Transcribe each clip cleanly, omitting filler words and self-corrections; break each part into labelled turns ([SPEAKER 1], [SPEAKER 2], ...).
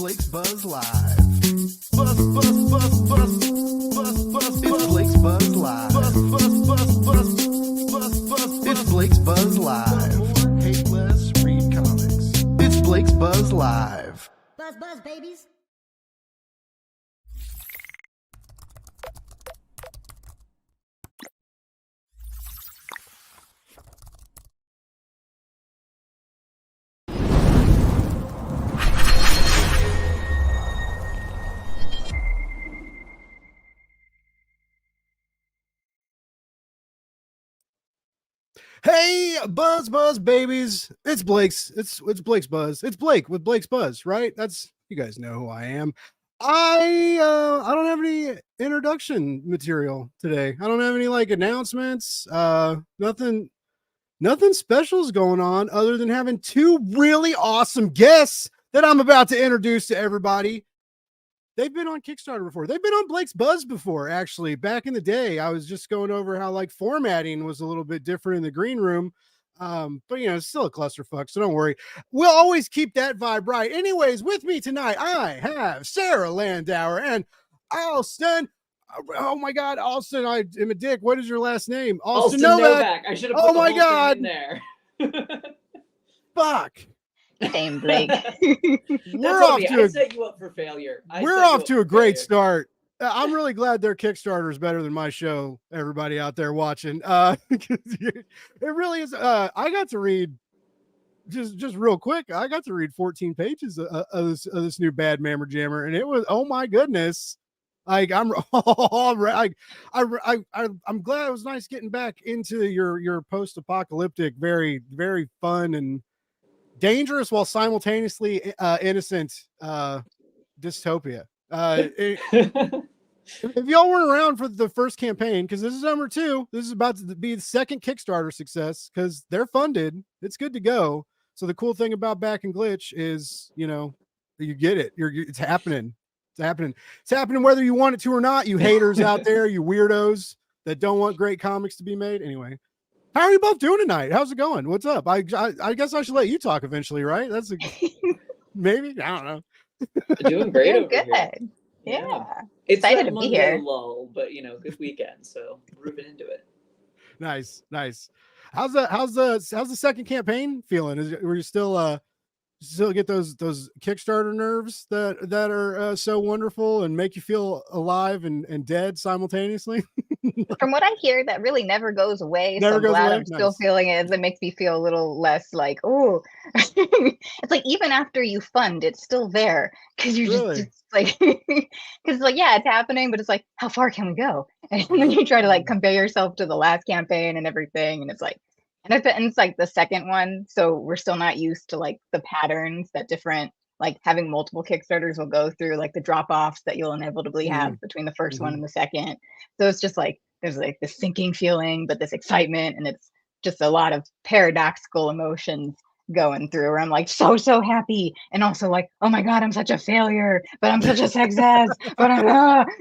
[SPEAKER 1] Blake's Buzz Live. Buzz, buzz, buzz, buzz, buzz, buzz. It's Blake's Buzz Live. Buzz, buzz, buzz, buzz, buzz, buzz. It's Blake's Buzz Live. More, hate less, read comics. It's Blake's Buzz Live.
[SPEAKER 2] Buzz, buzz, babies.
[SPEAKER 1] Hey, Buzz babies. It's Blake's. It's Blake's Buzz. It's Blake with Blake's Buzz, right? That's, you guys know who I am. I don't have any introduction material today. I don't have any like announcements. Nothing special is going on other than having two really awesome guests that I'm about to introduce to everybody. They've been on Kickstarter before. They've been on Blake's Buzz before, actually. Back in the day, I was just going over how like formatting was a little bit different in the green room. But you know, it's still a clusterfuck, so don't worry. We'll always keep that vibe right. Anyways, with me tonight, I have Sarah Landauer and Alston. Oh my God, Alston, I am a dick. What is your last name?
[SPEAKER 3] Alston Novak. I should have put
[SPEAKER 1] the whole
[SPEAKER 3] thing in there.
[SPEAKER 1] Fuck.
[SPEAKER 4] Same, Blake.
[SPEAKER 1] We're off to
[SPEAKER 3] I set you up for failure.
[SPEAKER 1] We're off to a great start. I'm really glad their Kickstarter is better than my show. Everybody out there watching, it really is. I got to read just real quick. I got to read 14 pages of this new Bad Mammer Jammer, and it was, oh my goodness. Like I'm glad it was nice getting back into your post-apocalyptic, very, very fun and dangerous while simultaneously innocent dystopia. If y'all weren't around for the first campaign, because this is number 2, this is about to be the second Kickstarter success because they're funded. It's good to go. So the cool thing about Back and Glitch is, you know, you get it. It's happening. It's happening. It's happening whether you want it to or not. You haters out there, you weirdos that don't want great comics to be made. Anyway. How are you both doing tonight? How's it going? What's up? I guess I should let you talk eventually, right? That's maybe. I don't know.
[SPEAKER 3] Doing great.
[SPEAKER 4] Doing
[SPEAKER 3] over
[SPEAKER 4] good.
[SPEAKER 3] Here.
[SPEAKER 4] Yeah.
[SPEAKER 3] It's
[SPEAKER 4] excited to
[SPEAKER 3] Monday
[SPEAKER 4] be here.
[SPEAKER 3] lull, but you know, good weekend, so moving into it.
[SPEAKER 1] Nice. How's the second campaign feeling? Were you still get those Kickstarter nerves that are so wonderful and make you feel alive and dead simultaneously?
[SPEAKER 4] From what I hear, that really never goes away.
[SPEAKER 1] Never
[SPEAKER 4] so I'm
[SPEAKER 1] goes
[SPEAKER 4] glad
[SPEAKER 1] away?
[SPEAKER 4] I'm still
[SPEAKER 1] Nice.
[SPEAKER 4] feeling it. It makes me feel a little less like, oh, it's like even after you fund, it's still there because you're
[SPEAKER 1] Really?
[SPEAKER 4] just like, because like, yeah, it's happening, but it's like, how far can we go? And then you try to like compare yourself to the last campaign and everything, and it's like, and it's like the second one, so we're still not used to like the patterns that different, like having multiple Kickstarters will go through, like the drop-offs that you'll inevitably have between the first one and the second. So it's just like there's like this sinking feeling, but this excitement, and it's just a lot of paradoxical emotions going through where I'm like so happy and also like, oh my God, I'm such a failure, but I'm such a success. But I'm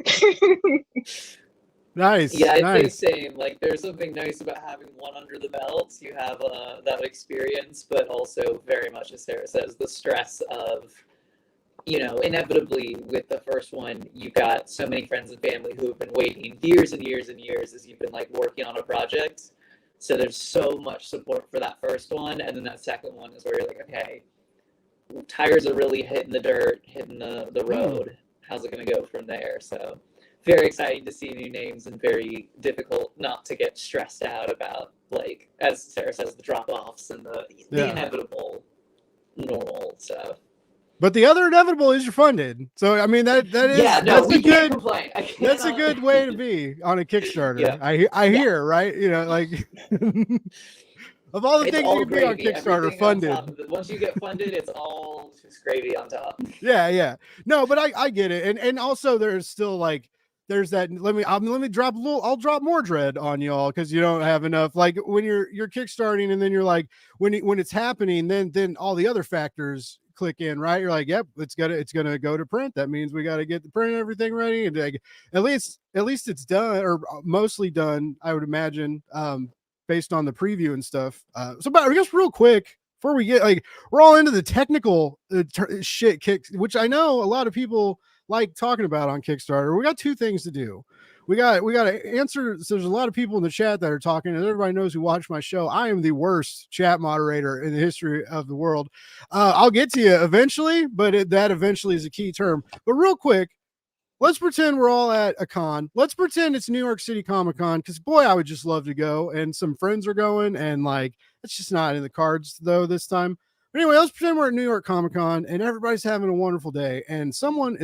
[SPEAKER 1] Nice.
[SPEAKER 3] Yeah, I'd
[SPEAKER 1] nice.
[SPEAKER 3] say same. Like, there's something nice about having one under the belt. You have that experience, but also very much, as Sarah says, the stress of, you know, inevitably with the first one, you got so many friends and family who have been waiting years and years and years as you've been like working on a project. So there's so much support for that first one, and then that second one is where you're like, okay, tires are really hitting the dirt, hitting the road. How's it going to go from there? So very exciting to see new names and very difficult not to get stressed out about, like, as Sarah says, the drop-offs and the inevitable normal. So,
[SPEAKER 1] but the other inevitable is you're funded. So I mean that is that's a good that's a good way to be on a Kickstarter. Yeah. I hear, right? You know, like of all the things you can be on Kickstarter,
[SPEAKER 3] everything
[SPEAKER 1] funded.
[SPEAKER 3] Once you get funded, it's all just gravy on top.
[SPEAKER 1] Yeah. No, but I get it. And also there's still like there's that let me drop a little, I'll drop more dread on y'all because you don't have enough. Like when you're kickstarting and then you're like when it's happening, then all the other factors click in, right? You're like, yep, it's gonna go to print. That means we got to get the print and everything ready, and like, at least it's done or mostly done, I would imagine, based on the preview and stuff. So, but just real quick before we get we're all into the technical shit which I know a lot of people like talking about on Kickstarter. We got two things to do. We got to answer. So there's a lot of people in the chat that are talking, and everybody knows who watch my show. I am the worst chat moderator in the history of the world. I'll get to you eventually, but that eventually is a key term. But real quick, let's pretend we're all at a con. Let's pretend it's New York City Comic Con, because boy, I would just love to go, and some friends are going, and it's just not in the cards though this time. But anyway, let's pretend we're at New York Comic Con and everybody's having a wonderful day, and someone's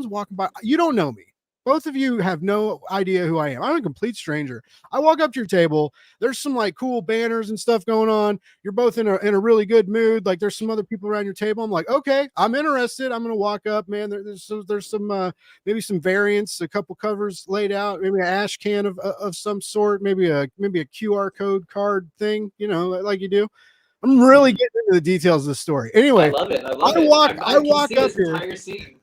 [SPEAKER 1] walking by. You don't know me. Both of you have no idea who I am. I'm a complete stranger. I walk up to your table. There's some cool banners and stuff going on. You're both in a really good mood. There's some other people around your table. I'm like, okay, I'm interested. I'm gonna walk up, man. There's some maybe some variants, a couple covers laid out, maybe an ash can of some sort, maybe a QR code card thing, like you do. I'm really getting into the details of the story. Anyway,
[SPEAKER 3] I love it.
[SPEAKER 1] I walk up here.
[SPEAKER 3] Entire scene.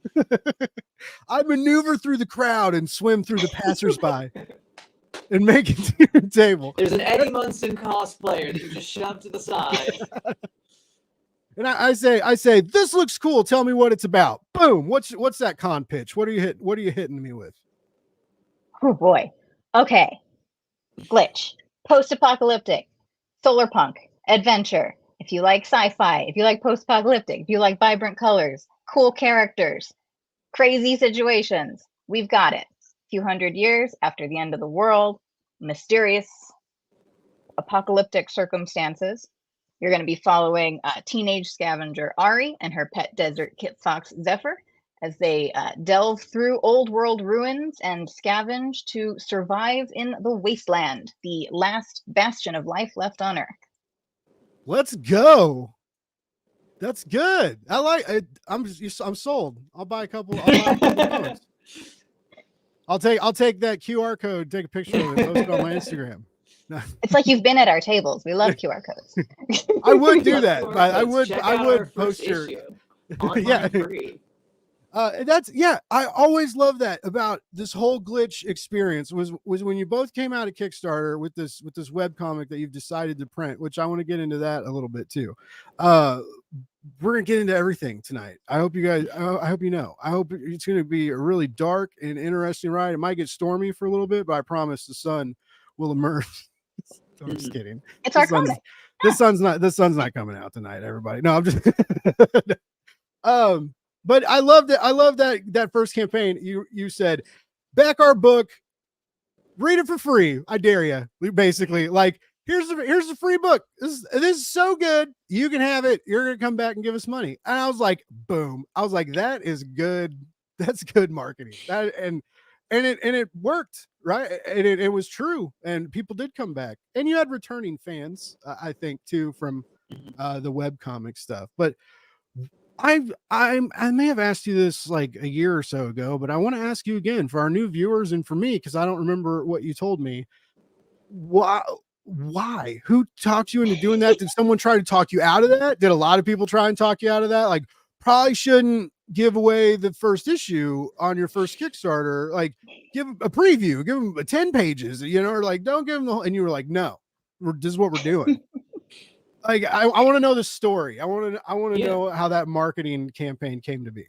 [SPEAKER 1] I maneuver through the crowd and swim through the passersby and make it to your table.
[SPEAKER 3] There's an Eddie Munson cosplayer that you just shove to the side.
[SPEAKER 1] And I say, this looks cool. Tell me what it's about. Boom. What's that con pitch? What are you hitting me with?
[SPEAKER 4] Oh boy. Okay. Glitch. Post-apocalyptic. Solar punk. Adventure. If you like sci-fi, if you like post-apocalyptic, if you like vibrant colors, cool characters, crazy situations, we've got it. A few hundred years after the end of the world, mysterious apocalyptic circumstances. You're going to be following teenage scavenger Ari and her pet desert kit fox Zephyr as they delve through old world ruins and scavenge to survive in the wasteland, the last bastion of life left on Earth.
[SPEAKER 1] Let's go. That's good. I like it. I'm sold. I'll buy a couple. I'll take that QR code, take a picture of it, post it on my Instagram.
[SPEAKER 4] It's like you've been at our tables. We love QR codes.
[SPEAKER 1] I would do that. I would post your
[SPEAKER 3] online free.
[SPEAKER 1] I always love that about this whole glitch experience was when you both came out of Kickstarter with this webcomic that you've decided to print, which I want to get into that a little bit too. We're gonna get into everything tonight. I hope you guys, I hope you know. I hope it's gonna be a really dark and interesting ride. It might get stormy for a little bit, but I promise the sun will emerge. I'm just kidding.
[SPEAKER 4] It's our comic.
[SPEAKER 1] The sun's not coming out tonight, everybody. No, I'm just but I love that first campaign. You said, back our book, read it for free. I dare you. Basically, here's a free book. This is so good. You can have it. You're gonna come back and give us money. And I was like, boom. I was like, that is good. That's good marketing. And it worked, right? And it was true. And people did come back. And you had returning fans, I think, too, from the webcomic stuff. But I may have asked you this a year or so ago, but I want to ask you again for our new viewers and for me, because I don't remember what you told me. Why? Who talked you into doing that? Did someone try to talk you out of that? Did a lot of people try and talk you out of that? Probably shouldn't give away the first issue on your first Kickstarter. Give a preview, give them 10 pages, or don't give them the whole. And you were like, no, this is what we're doing. I want to know the story. I want to know how that marketing campaign came to be.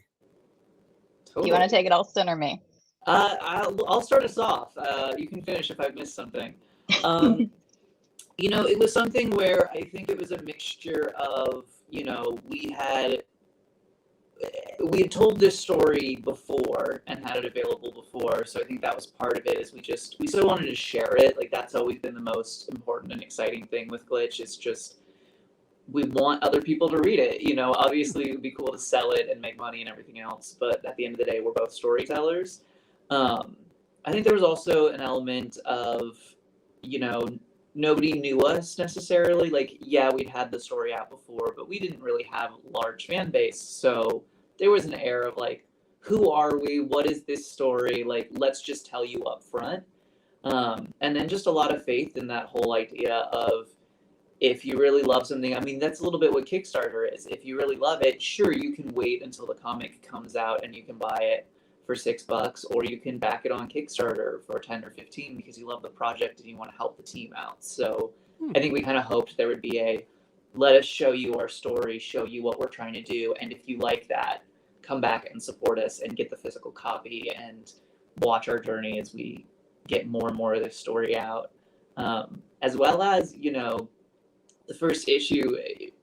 [SPEAKER 3] Totally.
[SPEAKER 4] You want to take it, Alston, or me?
[SPEAKER 3] I'll start us off. You can finish if I've missed something. It was something where I think it was a mixture of, we had told this story before and had it available before. So I think that was part of it, is we still wanted to share it. That's always been the most important and exciting thing with Glitch. It's just, we want other people to read it. Obviously it would be cool to sell it and make money and everything else, but at the end of the day, we're both storytellers. I think there was also an element of, nobody knew us necessarily. We'd had the story out before, but we didn't really have a large fan base. So there was an air of who are we? What is this story? Let's just tell you up front. And then just a lot of faith in that whole idea of, if you really love something, that's a little bit what Kickstarter is. If you really love it, sure, you can wait until the comic comes out and you can buy it for $6, or you can back it on Kickstarter for 10 or 15 because you love the project and you want to help the team out. So I think we kind of hoped there would be a let us show you our story, show you what we're trying to do, and if you like that, come back and support us and get the physical copy and watch our journey as we get more and more of this story out. As well as, you know, the first issue,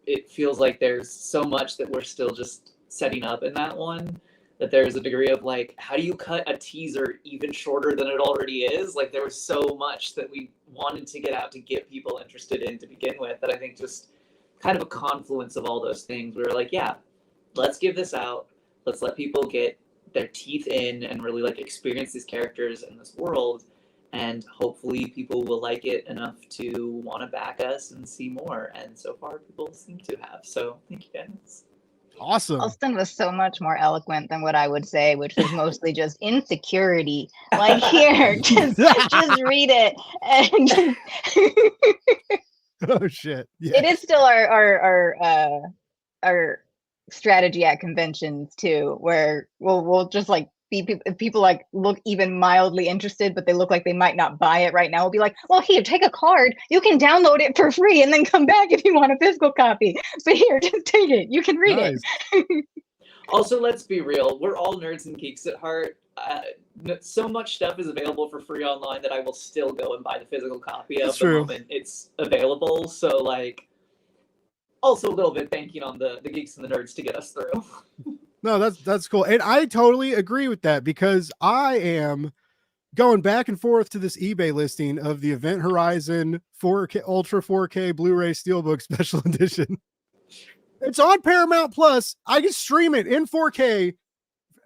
[SPEAKER 3] it feels like there's so much that we're still just setting up in that one, that there's a degree of like, how do you cut a teaser even shorter than it already is? Like, there was so much that we wanted to get out to get people interested in to begin with, that I think just kind of a confluence of all those things. We were like, yeah, let's give this out. Let's let people get their teeth in and really like experience these characters in this world. And hopefully people will like it enough to want to back us and see more. And so far people seem to have. So thank you guys.
[SPEAKER 1] Awesome.
[SPEAKER 4] Alston was so much more eloquent than what I would say, which was mostly just insecurity. Like, here, just read it. And
[SPEAKER 1] Oh shit. Yeah.
[SPEAKER 4] it is still our strategy at conventions too, where we'll just like be people like look even mildly interested, but they look like they might not buy it right now. We'll be like, well, here, take a card. You can download it for free and then come back if you want a physical copy. But here, just take it. You can read it.
[SPEAKER 3] Also, let's be real. We're all nerds and geeks at heart. So much stuff is available for free online that I will still go and buy the physical copy of the moment it's available. So, like, also a little bit banking on the geeks and the nerds to get us through.
[SPEAKER 1] No, that's cool. And I totally agree with that, because I am going back and forth to this eBay listing of the Event Horizon 4K Ultra 4K Blu-ray Steelbook Special Edition. It's on Paramount Plus. I can stream it in 4K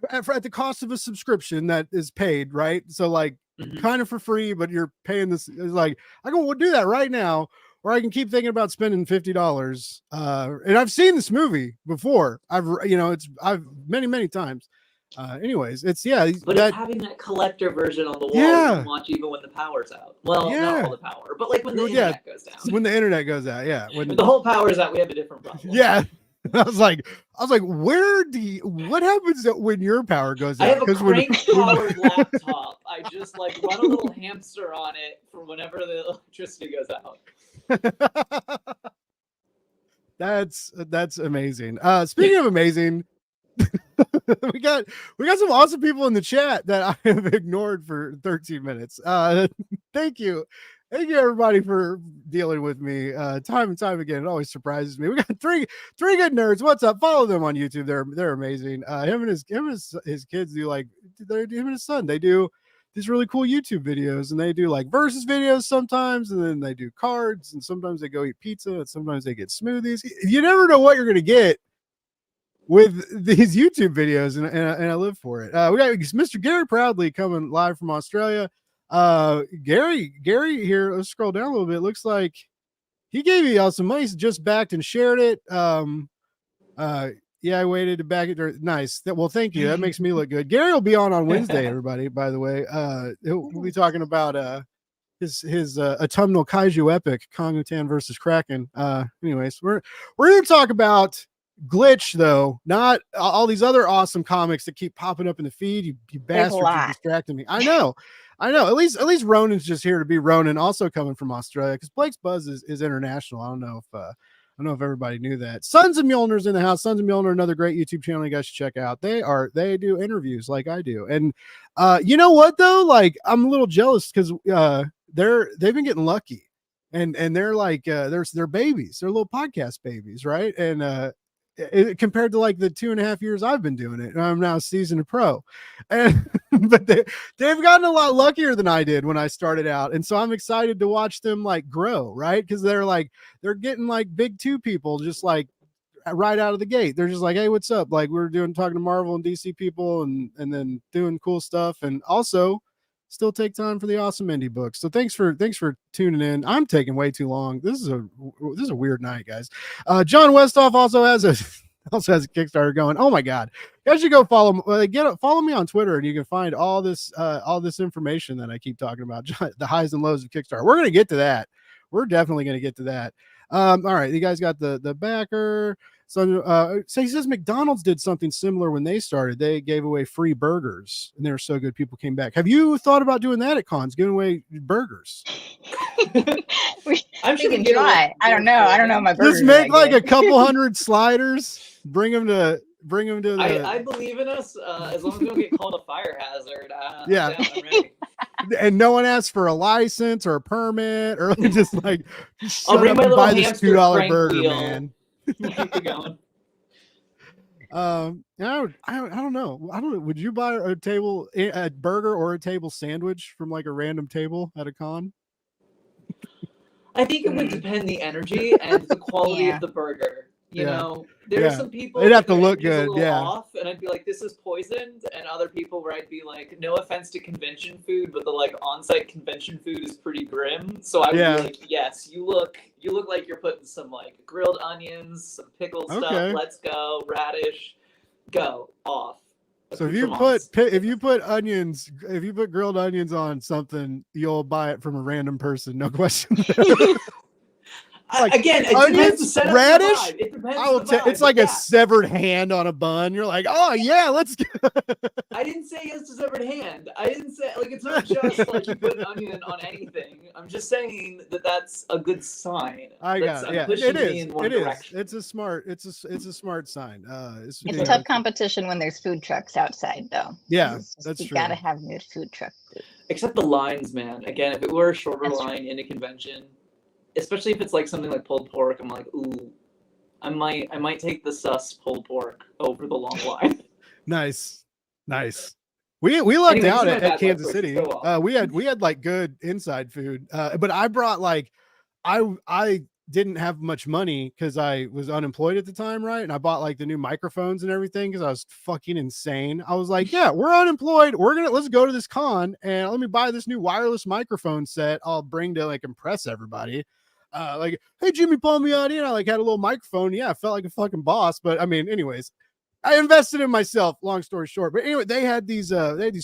[SPEAKER 1] at the cost of a subscription that is paid, right? So like kind of for free, but you're paying this. It's like, I go, we'll do that right now. Or I can keep thinking about spending $50. And I've seen this movie before. I've many times. Anyways, it's
[SPEAKER 3] But it's having that collector version on the wall you can watch even when the power's out. Well, not all the power, but like when the internet goes down.
[SPEAKER 1] When the internet goes out, yeah. When
[SPEAKER 3] the whole power's out, we have a different problem.
[SPEAKER 1] Yeah. I was like, what happens when your power goes out?
[SPEAKER 3] I have a crank-powered laptop. I just like run a little hamster on it for whenever the electricity goes out.
[SPEAKER 1] That's amazing. Speaking of amazing, we got some awesome people in the chat that I have ignored for 13 minutes. Thank you everybody for dealing with me time and time again. It always surprises me. We got three good nerds. What's up? Follow them on YouTube. They're amazing. Him and his kids do like him and his son, they do these really cool YouTube videos, and they do like versus videos sometimes, and then they do cards, and sometimes they go eat pizza, and sometimes they get smoothies. You never know what you're gonna get with these YouTube videos, and I live for it. We got Mr. Gary Proudly coming live from Australia. Gary here, let's scroll down a little bit. Looks like he gave you some money, just backed and shared it. Yeah, I waited to back it. Nice. Well, thank you. That makes me look good. Gary will be on Wednesday, everybody, by the way. We'll be talking about his autumnal kaiju epic, Kongutan versus Kraken. Anyways, we're going to talk about Glitch, though, not all these other awesome comics that keep popping up in the feed. You bastards are distracting me. I know. At least Ronan's just here to be Ronan, also coming from Australia, because Blake's Buzz is international. I don't know if everybody knew that. Sons of Mjolnir's in the house. Sons of Mjolnir, another great YouTube channel you guys should check out. They do interviews like I do. And you know what though? Like, I'm a little jealous because they've been getting lucky. And they're like they're babies. They're little podcast babies, right? And compared to like the 2.5 years I've been doing it, and I'm now a seasoned pro. And but they've gotten a lot luckier than I did when I started out, and so I'm excited to watch them like grow, right? Because they're getting like big 2 people just like right out of the gate. They're just like, hey, what's up? Like, we're talking to Marvel and DC people, and then doing cool stuff, and also still take time for the awesome indie books. So thanks for tuning in. I'm taking way too long. This is a weird night, guys. John Westhoff also has a Kickstarter going. Oh my God, you guys should go follow me on Twitter, and you can find all this information that I keep talking about, the highs and lows of Kickstarter. We're gonna get to that. We're definitely gonna get to that. All right, you guys got the backer. So he says McDonald's did something similar when they started. They gave away free burgers, and they were so good people came back. Have you thought about doing that at cons, giving away burgers?
[SPEAKER 4] we,
[SPEAKER 3] I'm
[SPEAKER 4] we
[SPEAKER 3] sure
[SPEAKER 4] can
[SPEAKER 3] get a
[SPEAKER 4] try.
[SPEAKER 3] little
[SPEAKER 4] I don't know. I don't know. My burgers
[SPEAKER 1] Just
[SPEAKER 4] are
[SPEAKER 1] make
[SPEAKER 4] that
[SPEAKER 1] like a
[SPEAKER 4] good.
[SPEAKER 1] couple hundred sliders. Bring them to the.
[SPEAKER 3] I believe in us. As long as we don't get called a fire hazard.
[SPEAKER 1] Yeah.
[SPEAKER 3] I'm down, I'm ready.
[SPEAKER 1] And no one asks for a license or a permit or just like just
[SPEAKER 3] I'll
[SPEAKER 1] shut
[SPEAKER 3] bring
[SPEAKER 1] up
[SPEAKER 3] my
[SPEAKER 1] and
[SPEAKER 3] little
[SPEAKER 1] buy this
[SPEAKER 3] hamster
[SPEAKER 1] $2
[SPEAKER 3] crank
[SPEAKER 1] burger,
[SPEAKER 3] wheel.
[SPEAKER 1] man.
[SPEAKER 3] We'll keep it going.
[SPEAKER 1] I don't know. I don't know. Would you buy a burger or a table sandwich from like a random table at a con?
[SPEAKER 3] I think it would depend the energy and the quality
[SPEAKER 4] Yeah.
[SPEAKER 3] of the burger. You
[SPEAKER 1] Yeah.
[SPEAKER 3] know, there are some people
[SPEAKER 1] They'd have
[SPEAKER 3] that
[SPEAKER 1] to
[SPEAKER 3] their
[SPEAKER 1] look
[SPEAKER 3] energy's
[SPEAKER 1] good,
[SPEAKER 3] a little
[SPEAKER 1] yeah.
[SPEAKER 3] off, and I'd be like, "This is poisoned," and other people where I'd be like, "No offense to convention food, but the like on-site convention food is pretty grim." So I would
[SPEAKER 1] Yeah.
[SPEAKER 3] be like, "Yes, you look like you're putting some like grilled onions, some pickled
[SPEAKER 1] Okay.
[SPEAKER 3] stuff. Let's go, radish, go off."
[SPEAKER 1] So if you put onions, if you put grilled onions on something, you'll buy it from a random person, no question. Like,
[SPEAKER 3] again, it
[SPEAKER 1] onions,
[SPEAKER 3] depends the setup,
[SPEAKER 1] radish.
[SPEAKER 3] the vibe. It depends
[SPEAKER 1] I will
[SPEAKER 3] the vibe,
[SPEAKER 1] it's like
[SPEAKER 3] but
[SPEAKER 1] a severed hand on a bun. You're like, oh yeah, let's go.
[SPEAKER 3] I didn't say yes to severed hand. I didn't say like it's not just like you put an onion on anything. I'm just saying that that's a good sign.
[SPEAKER 1] I got it. Yeah,
[SPEAKER 3] pushing
[SPEAKER 1] it
[SPEAKER 3] me
[SPEAKER 1] is.
[SPEAKER 3] in one
[SPEAKER 1] It is.
[SPEAKER 3] direction.
[SPEAKER 1] It's a smart sign.
[SPEAKER 4] It's tough competition when there's food trucks outside, though.
[SPEAKER 1] Yeah,
[SPEAKER 4] It's just,
[SPEAKER 1] that's
[SPEAKER 4] you
[SPEAKER 1] true.
[SPEAKER 4] gotta have good food truck food.
[SPEAKER 3] Except the lines, man. Again, if it were a shorter
[SPEAKER 4] That's
[SPEAKER 3] line in a convention, especially if it's like something like pulled pork, I'm like, ooh, I might take the sus pulled pork over the long line.
[SPEAKER 1] Nice. We lucked
[SPEAKER 3] Anyway,
[SPEAKER 1] out
[SPEAKER 3] this is my
[SPEAKER 1] at
[SPEAKER 3] bad
[SPEAKER 1] Kansas
[SPEAKER 3] luck,
[SPEAKER 1] City.
[SPEAKER 3] so off.
[SPEAKER 1] We had like good inside food, but I brought like I didn't have much money because I was unemployed at the time, right? And I bought like the new microphones and everything because I was fucking insane. I was like, yeah, we're unemployed. Let's go to this con and let me buy this new wireless microphone set I'll bring to like impress everybody. Like, hey, Jimmy Palmiotti, and I like had a little microphone. Yeah, I felt like a fucking boss. But I mean, anyways, I invested in myself, long story short. But anyway, they had these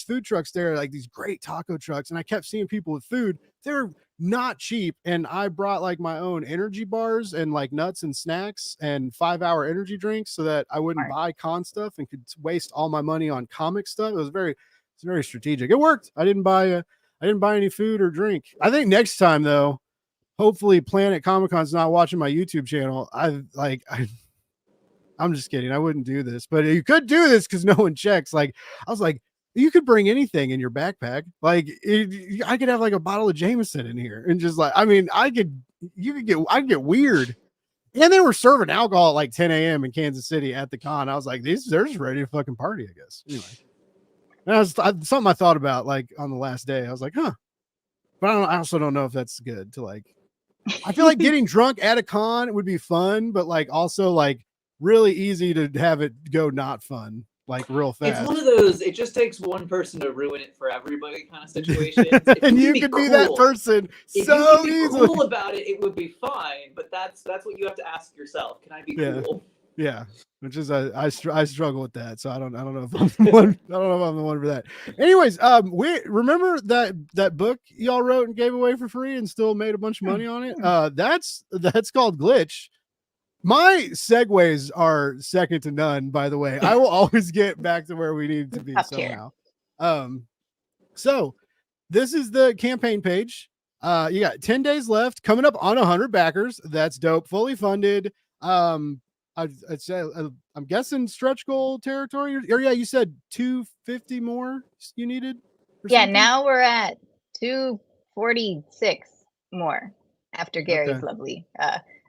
[SPEAKER 1] food trucks there, like these great taco trucks, and I kept seeing people with food. They're not cheap, and I brought like my own energy bars and like nuts and snacks and 5-hour energy drinks so that I wouldn't buy con stuff and could waste all my money on comic stuff. It's very strategic. It worked. I didn't buy any food or drink. I think next time though, hopefully Planet Comic-Con's not watching my YouTube channel. I'm just kidding. I wouldn't do this, but you could do this because no one checks. Like, I was like, you could bring anything in your backpack. Like, I could have like a bottle of Jameson in here and just like, I mean, I could get weird. And they were serving alcohol at like 10 a.m. in Kansas City at the con. I was like, they're just ready to fucking party, I guess. Anyway, and something I thought about like on the last day. I was like, huh. But I also don't know if that's good to like. I feel like getting drunk at a con would be fun, but like also like really easy to have it go not fun, like real fast.
[SPEAKER 3] It's one of those, it just takes one person to ruin it for everybody kind of situations.
[SPEAKER 1] And you could be that person
[SPEAKER 3] if
[SPEAKER 1] so
[SPEAKER 3] you could be
[SPEAKER 1] easily.
[SPEAKER 3] cool about it, it would be fine. But that's what you have to ask yourself. Can I be cool?
[SPEAKER 1] Yeah, which is I struggle with that, so I don't know if I'm the one. I don't know if I'm the one for that. Anyways, we remember that book y'all wrote and gave away for free and still made a bunch of money on it. That's called Glitch. My segues are second to none, by the way. I will always get back to where we need to be somehow. So this is the campaign page. You got 10 days left, coming up on 100 backers. That's dope. Fully funded. I'd say I'm guessing stretch goal territory. Or yeah, you said 250 more you needed.
[SPEAKER 4] Yeah, now we're at 246 more after Gary's lovely.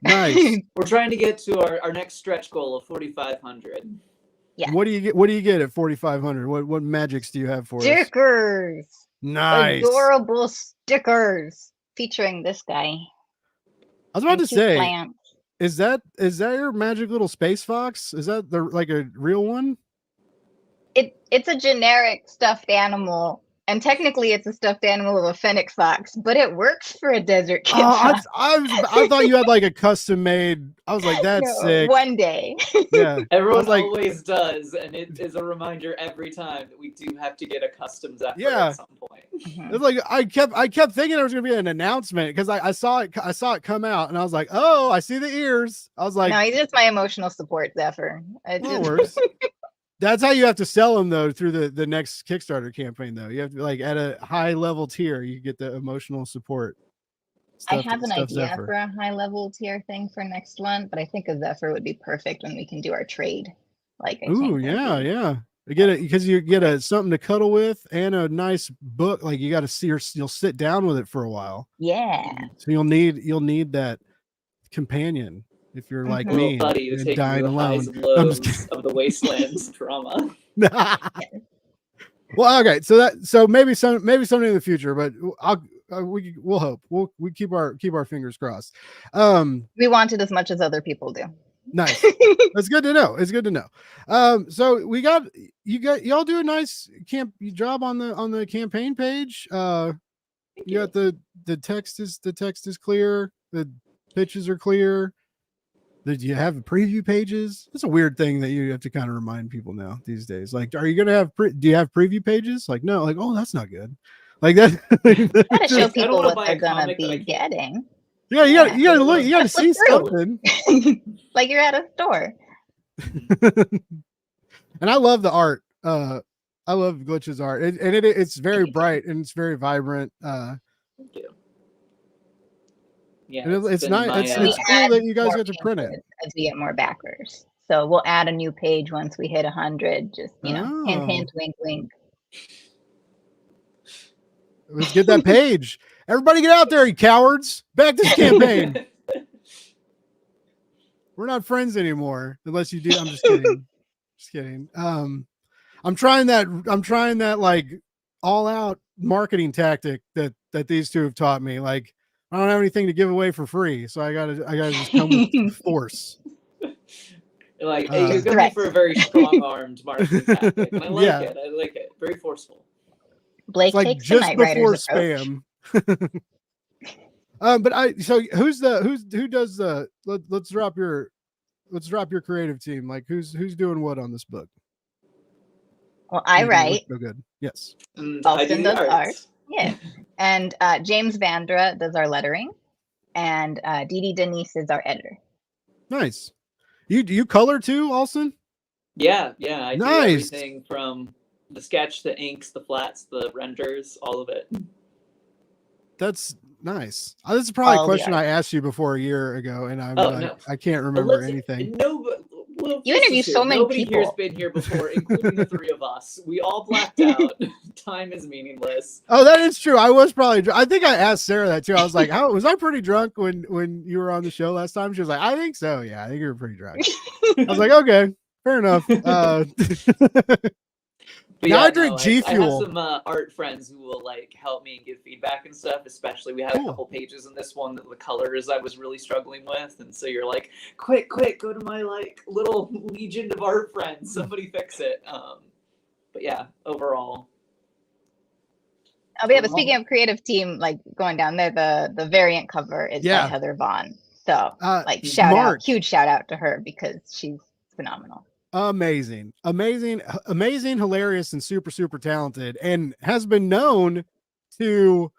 [SPEAKER 1] Nice.
[SPEAKER 3] We're trying to get to our next stretch goal of 4,500.
[SPEAKER 4] Yeah.
[SPEAKER 1] What do you get at 4,500? What magics do you have for us?
[SPEAKER 4] Stickers.
[SPEAKER 1] Nice.
[SPEAKER 4] Adorable stickers featuring this guy.
[SPEAKER 1] I was about to say,
[SPEAKER 4] plants.
[SPEAKER 1] Is that your magic little space fox? Is that like a real one?
[SPEAKER 4] It's a generic stuffed animal, and technically it's a stuffed animal of a fennec fox, but it works for a desert kid.
[SPEAKER 1] I thought you had like a custom made. I was like, that's sick.
[SPEAKER 4] One day.
[SPEAKER 1] Yeah,
[SPEAKER 3] everyone always does, and it is a reminder every time that we do have to get a customs effort at some point.
[SPEAKER 1] It's like I kept thinking there was gonna be an announcement because I saw it come out, and I was like, oh, I see the ears. I was like,
[SPEAKER 4] no, he's just my emotional support, Zephyr.
[SPEAKER 1] Works. That's how you have to sell them though through the next Kickstarter campaign though. You have to like at a high level tier, you get the emotional support.
[SPEAKER 4] I have an
[SPEAKER 1] stuff
[SPEAKER 4] idea
[SPEAKER 1] Zephyr.
[SPEAKER 4] for a high level tier thing for next one, but I think a Zephyr would be perfect when we can do our trade. Like, I
[SPEAKER 1] Ooh,
[SPEAKER 4] think
[SPEAKER 1] yeah,
[SPEAKER 4] that'd be-
[SPEAKER 1] yeah. You get it because you get a something to cuddle with and a nice book. Like you got to see, you'll sit down with it for a while.
[SPEAKER 4] Yeah.
[SPEAKER 1] So you'll need that companion if you're like
[SPEAKER 3] A little
[SPEAKER 1] me
[SPEAKER 3] buddy to
[SPEAKER 1] and
[SPEAKER 3] take you
[SPEAKER 1] dying
[SPEAKER 3] through the highs
[SPEAKER 1] alone.
[SPEAKER 3] and
[SPEAKER 1] I'm just
[SPEAKER 3] lows of the wastelands drama.
[SPEAKER 1] Well, okay, so maybe something in the future, but we'll hope we keep our fingers crossed.
[SPEAKER 4] We want it as much as other people do.
[SPEAKER 1] Nice. That's good to know. It's good to know. So y'all do a nice job on the campaign page. You got the text is clear. The pitches are clear. Did you have preview pages? It's a weird thing that you have to kind of remind people now these days. Like, are you gonna have do you have preview pages? Like, no, like, oh, that's not good. Like that.
[SPEAKER 4] Gotta show
[SPEAKER 3] I don't
[SPEAKER 4] people
[SPEAKER 3] wanna
[SPEAKER 4] what
[SPEAKER 3] buy
[SPEAKER 4] they're
[SPEAKER 3] a
[SPEAKER 4] gonna
[SPEAKER 3] comic that I
[SPEAKER 4] be
[SPEAKER 3] can't-
[SPEAKER 4] getting.
[SPEAKER 1] Yeah, you gotta look, you gotta
[SPEAKER 4] Just
[SPEAKER 1] see
[SPEAKER 4] look through.
[SPEAKER 1] something.
[SPEAKER 4] Like you're at a store.
[SPEAKER 1] And I love the art. I love Glitch's art, it's very bright and it's very vibrant.
[SPEAKER 3] Thank you. Yeah,
[SPEAKER 1] And it's
[SPEAKER 3] been
[SPEAKER 1] nice.
[SPEAKER 3] my,
[SPEAKER 1] It's
[SPEAKER 4] We
[SPEAKER 1] cool
[SPEAKER 4] add
[SPEAKER 1] that you guys
[SPEAKER 4] more
[SPEAKER 1] get to print it.
[SPEAKER 4] chances as we get more backers. So we'll add a new page once we hit 100. Just hint, hint, wink, wink.
[SPEAKER 1] Let's get that page. Everybody get out there, you cowards. Back this campaign. We're not friends anymore unless you do. I'm just kidding. Just kidding. I'm trying that like all out marketing tactic that these two have taught me. Like, I don't have anything to give away for free, so I gotta just come with force.
[SPEAKER 3] Like,
[SPEAKER 1] Uh,
[SPEAKER 3] you're going for a very strong-armed marketing tactic, and I like
[SPEAKER 1] Yeah.
[SPEAKER 3] it. I like it. Very forceful.
[SPEAKER 4] Blake
[SPEAKER 1] It's like
[SPEAKER 4] takes the
[SPEAKER 1] just
[SPEAKER 4] Night
[SPEAKER 1] before
[SPEAKER 4] Rider's approach.
[SPEAKER 1] spam. But who does the let's drop your creative team. Like who's doing what on this book?
[SPEAKER 4] Well, I
[SPEAKER 1] Making it look
[SPEAKER 4] write.
[SPEAKER 1] so good. Yes.
[SPEAKER 3] And I do
[SPEAKER 4] Alston
[SPEAKER 3] the
[SPEAKER 4] does
[SPEAKER 3] art.
[SPEAKER 4] art. Yeah. And James Vandra does our lettering. And Dee Dee Denise is our editor.
[SPEAKER 1] Nice. Do you color too, Alston?
[SPEAKER 3] Yeah, I do
[SPEAKER 1] Nice.
[SPEAKER 3] everything from the sketch, the inks, the flats, the renders, all of it.
[SPEAKER 1] That's nice. This is probably a
[SPEAKER 4] All the
[SPEAKER 1] question
[SPEAKER 4] art.
[SPEAKER 1] I asked you before a year ago, and I'm
[SPEAKER 3] Oh,
[SPEAKER 1] like,
[SPEAKER 3] no.
[SPEAKER 1] I can't
[SPEAKER 3] But
[SPEAKER 1] remember
[SPEAKER 3] listen,
[SPEAKER 1] anything.
[SPEAKER 3] Well,
[SPEAKER 4] You
[SPEAKER 3] let's
[SPEAKER 4] interview
[SPEAKER 3] just
[SPEAKER 4] so
[SPEAKER 3] say,
[SPEAKER 4] many
[SPEAKER 3] nobody here's
[SPEAKER 4] people.
[SPEAKER 3] been here before, including the three of us. We all blacked out. Time is meaningless.
[SPEAKER 1] Oh, that is true. I was probably. I think I asked Sarah that too. I was like, "How was I pretty drunk when you were on the show last time?" She was like, "I think so. Yeah, I think you were pretty drunk." I was like, "Okay, fair enough."
[SPEAKER 3] But
[SPEAKER 1] Now
[SPEAKER 3] yeah,
[SPEAKER 1] I drink G
[SPEAKER 3] I have
[SPEAKER 1] Fuel.
[SPEAKER 3] some art friends who will like help me and give feedback and stuff. Especially, we had
[SPEAKER 1] Cool.
[SPEAKER 3] a couple pages in this one that the colors I was really struggling with, and so you're like, quick, go to my like little legion of art friends. Somebody fix it. But yeah, overall.
[SPEAKER 4] Oh, but yeah, but speaking of creative team, like going down there, the variant cover is
[SPEAKER 1] Yeah.
[SPEAKER 4] by Heather Vaughn. So like
[SPEAKER 1] smart.
[SPEAKER 4] huge shout out to her because she's phenomenal.
[SPEAKER 1] Amazing, hilarious, and super talented, and has been known to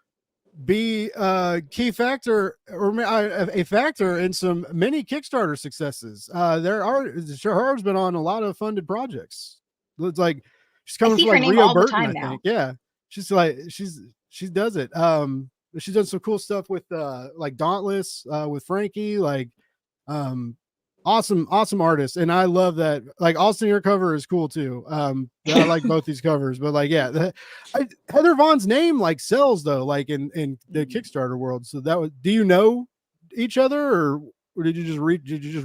[SPEAKER 1] be a key factor or a factor in some many Kickstarter successes. Her's been on a lot of funded projects. It's like she's coming
[SPEAKER 4] see
[SPEAKER 1] from
[SPEAKER 4] her
[SPEAKER 1] like
[SPEAKER 4] name
[SPEAKER 1] Rio
[SPEAKER 4] all the
[SPEAKER 1] Burton,
[SPEAKER 4] time
[SPEAKER 1] I
[SPEAKER 4] now.
[SPEAKER 1] think. Yeah, she does it. She's done some cool stuff with like Dauntless with Frankie, like awesome artist, and I love that. Like Alston, your cover is cool too. I like both these covers, but like Heather Vaughn's name like sells though, like in the Kickstarter world. So that was. Do you know each other, or did you just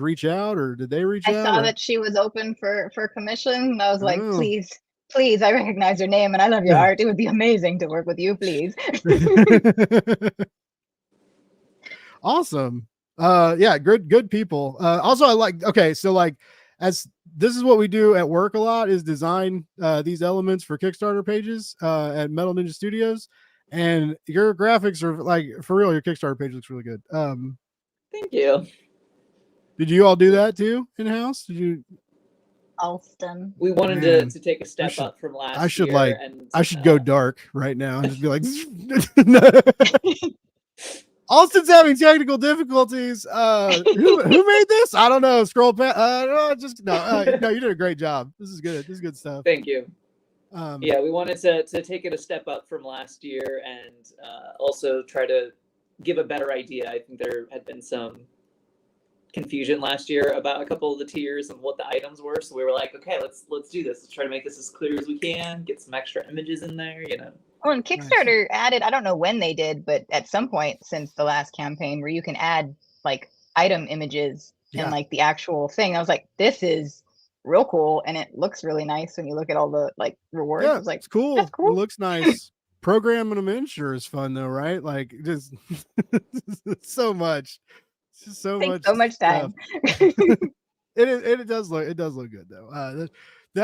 [SPEAKER 1] reach out, or did they reach out?
[SPEAKER 4] I saw
[SPEAKER 1] or?
[SPEAKER 4] that she was open for commission, and I was like,
[SPEAKER 1] Oh.
[SPEAKER 4] please, I recognize your name and I love your art. It would be amazing to work with you, please.
[SPEAKER 1] Awesome. Yeah, good people. Also I like, okay, so like as this is what we do at work a lot is design these elements for Kickstarter pages at Metal Ninja Studios, and your graphics are like for real, your Kickstarter page looks really good.
[SPEAKER 3] Thank you.
[SPEAKER 1] Did you all do that too in-house? Did you?
[SPEAKER 4] Alston.
[SPEAKER 3] We wanted
[SPEAKER 1] Man,
[SPEAKER 3] to take a step up from last
[SPEAKER 1] I should
[SPEAKER 3] year.
[SPEAKER 1] I should go dark right now and just be like Alston's having technical difficulties. Who made this? I don't know. Scroll past. No, you did a great job. This is good. This is good stuff.
[SPEAKER 3] Thank you.
[SPEAKER 1] Yeah,
[SPEAKER 3] we wanted to take it a step up from last year and also try to give a better idea. I think there had been some confusion last year about a couple of the tiers and what the items were. So we were like, okay, let's do this. Let's try to make this as clear as we can. Get some extra images in there.
[SPEAKER 4] Well, and Kickstarter added, I don't know when they did, but at some point since the last campaign where you can add like item images and like the actual thing. I was like, this is real cool, and it looks really nice when you look at all the like rewards.
[SPEAKER 1] Yeah,
[SPEAKER 4] I was like,
[SPEAKER 1] it's cool.
[SPEAKER 4] That's cool.
[SPEAKER 1] It looks nice. Programming them in sure is fun though, right? Like just so much. It's just so much.
[SPEAKER 4] So much time.
[SPEAKER 1] It does look good though.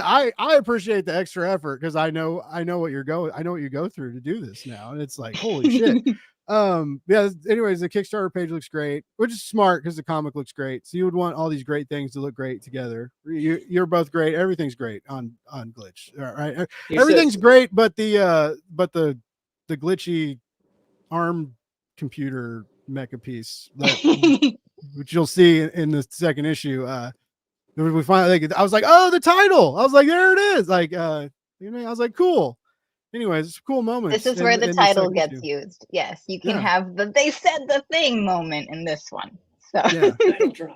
[SPEAKER 1] I appreciate the extra effort because I know what you go through to do this now, and it's like holy shit. Yeah. Anyways, the Kickstarter page looks great, which is smart because the comic looks great. So you would want all these great things to look great together. You're both great. Everything's great on Glitch. All right, everything's great, but the glitchy arm computer mecha piece, which you'll see in the second issue. We finally, I was like, oh, the title. I was like, there it is. Like, I was like, cool. Anyways, it's a cool moment.
[SPEAKER 4] This is where the title gets used. Yes, you can have the "they said the thing" moment in this one. So
[SPEAKER 1] yeah, it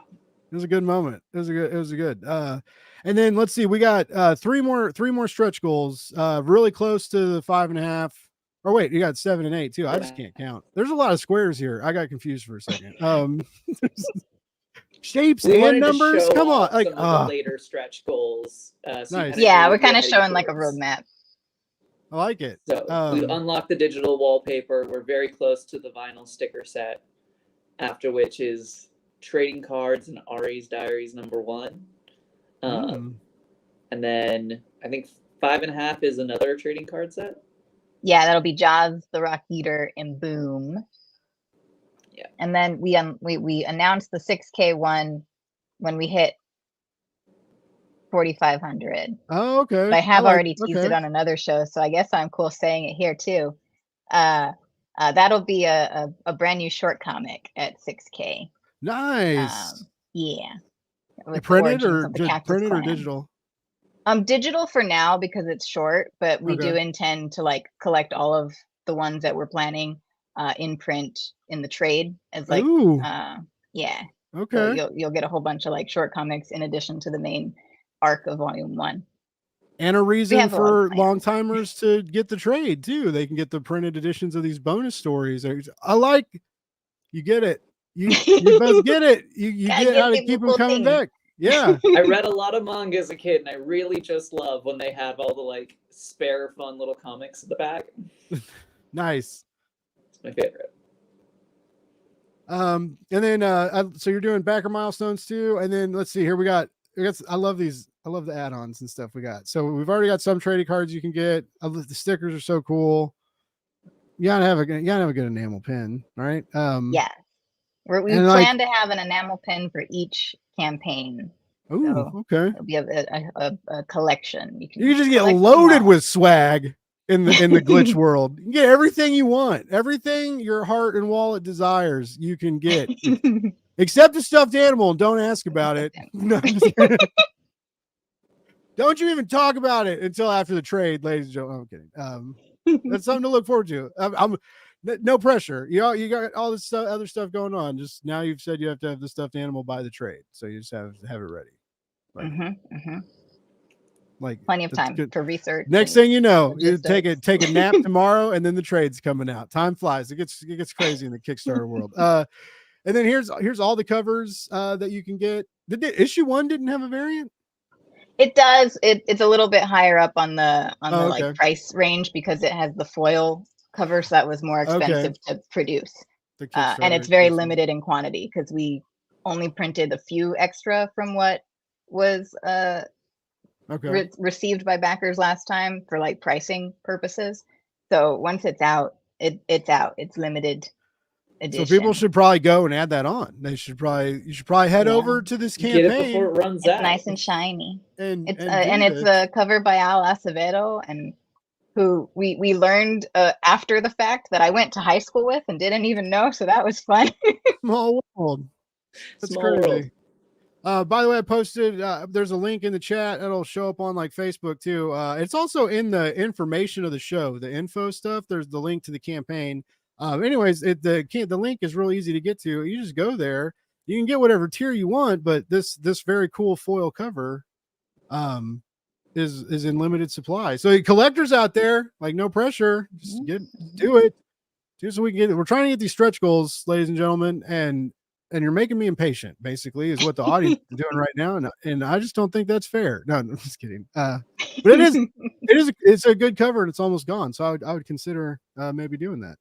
[SPEAKER 1] was a good moment. It was a good. And then let's see, we got three more stretch goals. Really close to the 5.5. Or wait, you got 7 and 8 too. I just can't count. There's a lot of squares here. I got confused for a second. Shapes and numbers. Come on, like
[SPEAKER 3] some of the later stretch goals.
[SPEAKER 1] Nice.
[SPEAKER 4] Yeah, we're kind of showing like a roadmap.
[SPEAKER 1] I like it.
[SPEAKER 3] So we unlocked the digital wallpaper. We're very close to the vinyl sticker set, after which is trading cards and Ari's Diaries #1. And then I think 5.5 is another trading card set.
[SPEAKER 4] Yeah, that'll be Jaws, the Rock Eater, and Boom.
[SPEAKER 3] Yeah.
[SPEAKER 4] And then we announced the 6K one when we hit 4,500.
[SPEAKER 1] Oh, okay.
[SPEAKER 4] But I have already teased it on another show, so I guess I'm cool saying it here too. That'll be a brand new short comic at 6K.
[SPEAKER 1] Nice.
[SPEAKER 4] Yeah.
[SPEAKER 1] Printed or digital?
[SPEAKER 4] Digital for now because it's short, but we do intend to like collect all of the ones that we're planning in print in the trade as like yeah.
[SPEAKER 1] Okay.
[SPEAKER 4] So you'll get a whole bunch of like short comics in addition to the main arc of volume 1.
[SPEAKER 1] And a reason for long timers to get the trade too. They can get the printed editions of these bonus stories. You get it. You both get it. You get how to keep them coming back. Yeah.
[SPEAKER 3] I read a lot of manga as a kid, and I really just love when they have all the like spare fun little comics in the back.
[SPEAKER 1] Nice.
[SPEAKER 3] It's my favorite.
[SPEAKER 1] And then so you're doing backer milestones too. And then let's see here. We got I love these. I love the add-ons and stuff we got. So we've already got some trading cards you can get. The stickers are so cool. You gotta have a good enamel pin, right?
[SPEAKER 4] Yeah. We plan to have an enamel pin for each campaign.
[SPEAKER 1] Oh, okay.
[SPEAKER 4] It'll be a collection. You
[SPEAKER 1] can just get loaded with swag in the glitch world. You can get everything you want, everything your heart and wallet desires. You can get, except the stuffed animal. Don't ask about it. No, don't you even talk about it until after the trade, ladies and gentlemen. I'm kidding. That's something to look forward to. I'm no pressure. You got all this other stuff going on. Just now you've said you have to have the stuffed animal by the trade, so you just have to have it ready. Like
[SPEAKER 4] plenty of time for research.
[SPEAKER 1] Next thing you know, you take a nap tomorrow, and then the trade's coming out. Time flies. It gets crazy in the Kickstarter world. And then here's all the covers that you can get. Issue 1 didn't have a variant?
[SPEAKER 4] It does. It's a little bit higher up on the like price range because it has the foil cover, so that was more expensive to produce. And it's very limited in quantity because we only printed a few extra from what was received by backers last time for like pricing purposes. So once it's out, it's out. It's limited edition.
[SPEAKER 1] So people should probably go and add that on. You should probably head over to this campaign.
[SPEAKER 3] Get it before it runs out.
[SPEAKER 4] It's nice and shiny. And it's covered by Al Acevedo, and who we learned after the fact that I went to high school with and didn't even know. So that was fun.
[SPEAKER 1] Small world. That's crazy. By the way, I posted, there's a link in the chat. It'll show up on like Facebook too. It's also in the information of the show, the info stuff. There's the link to the campaign. Anyways, the link is real easy to get to. You just go there. You can get whatever tier you want, but this very cool foil cover is in limited supply. So collectors out there, like, no pressure, just do it. Just so we can get it. We're trying to get these stretch goals, ladies and gentlemen, and you're making me impatient, basically, is what the audience is doing right now. And I just don't think that's fair. No, I'm just kidding. But it's a good cover and it's almost gone. So I would consider maybe doing that.